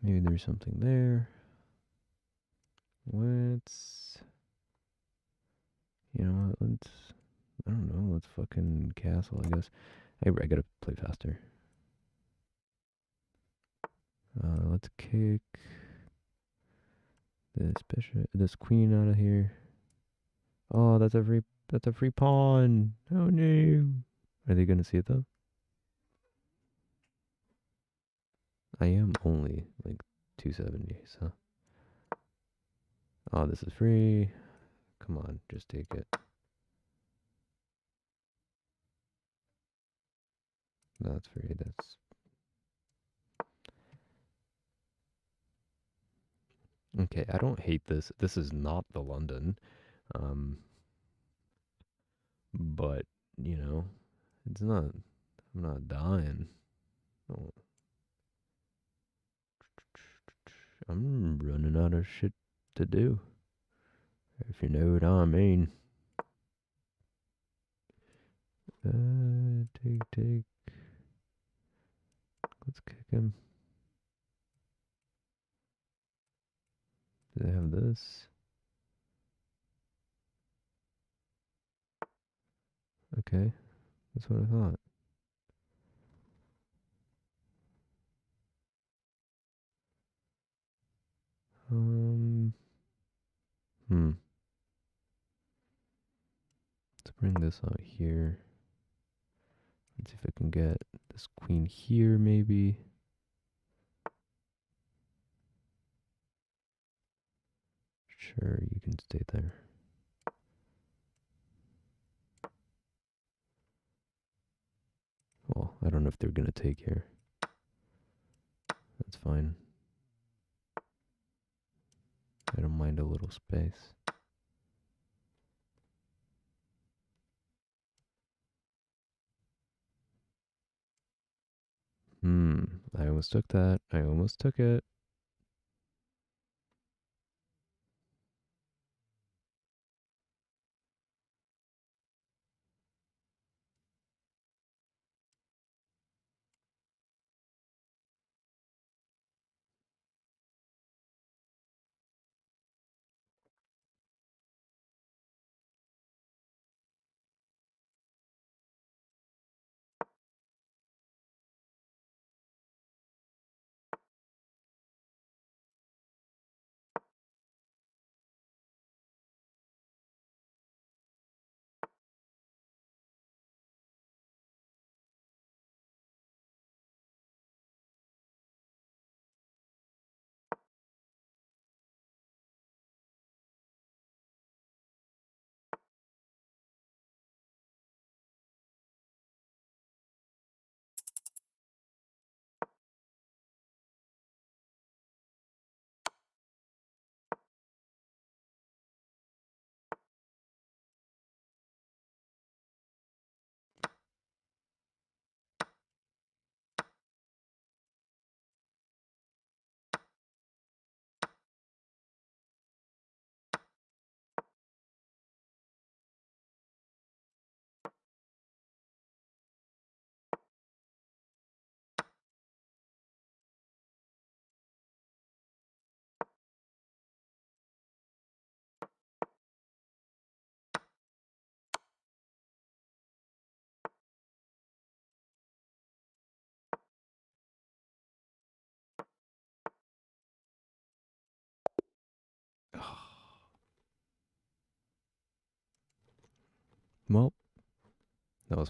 Maybe there's something there. Let's, you know what, I don't know, let's fucking castle, I guess. I gotta play faster. Let's kick this queen out of here. Oh, that's a free pawn. Oh no. Are they gonna see it though? I am only like 270, so. Oh, this is free. Come on, just take it. No, it's free. That's okay. I don't hate this. This is not the London. But, you know, it's not, I'm not dying. Oh, I'm running out of shit to do, if you know what I mean. Take. Let's kick him. Do they have this? Okay, that's what I thought. Let's bring this out here. Let's see if I can get this queen here, maybe. Sure, you can stay there. Well, I don't know if they're gonna take here. That's fine. I don't mind a little space. I almost took that. I almost took it. Well, that was fun.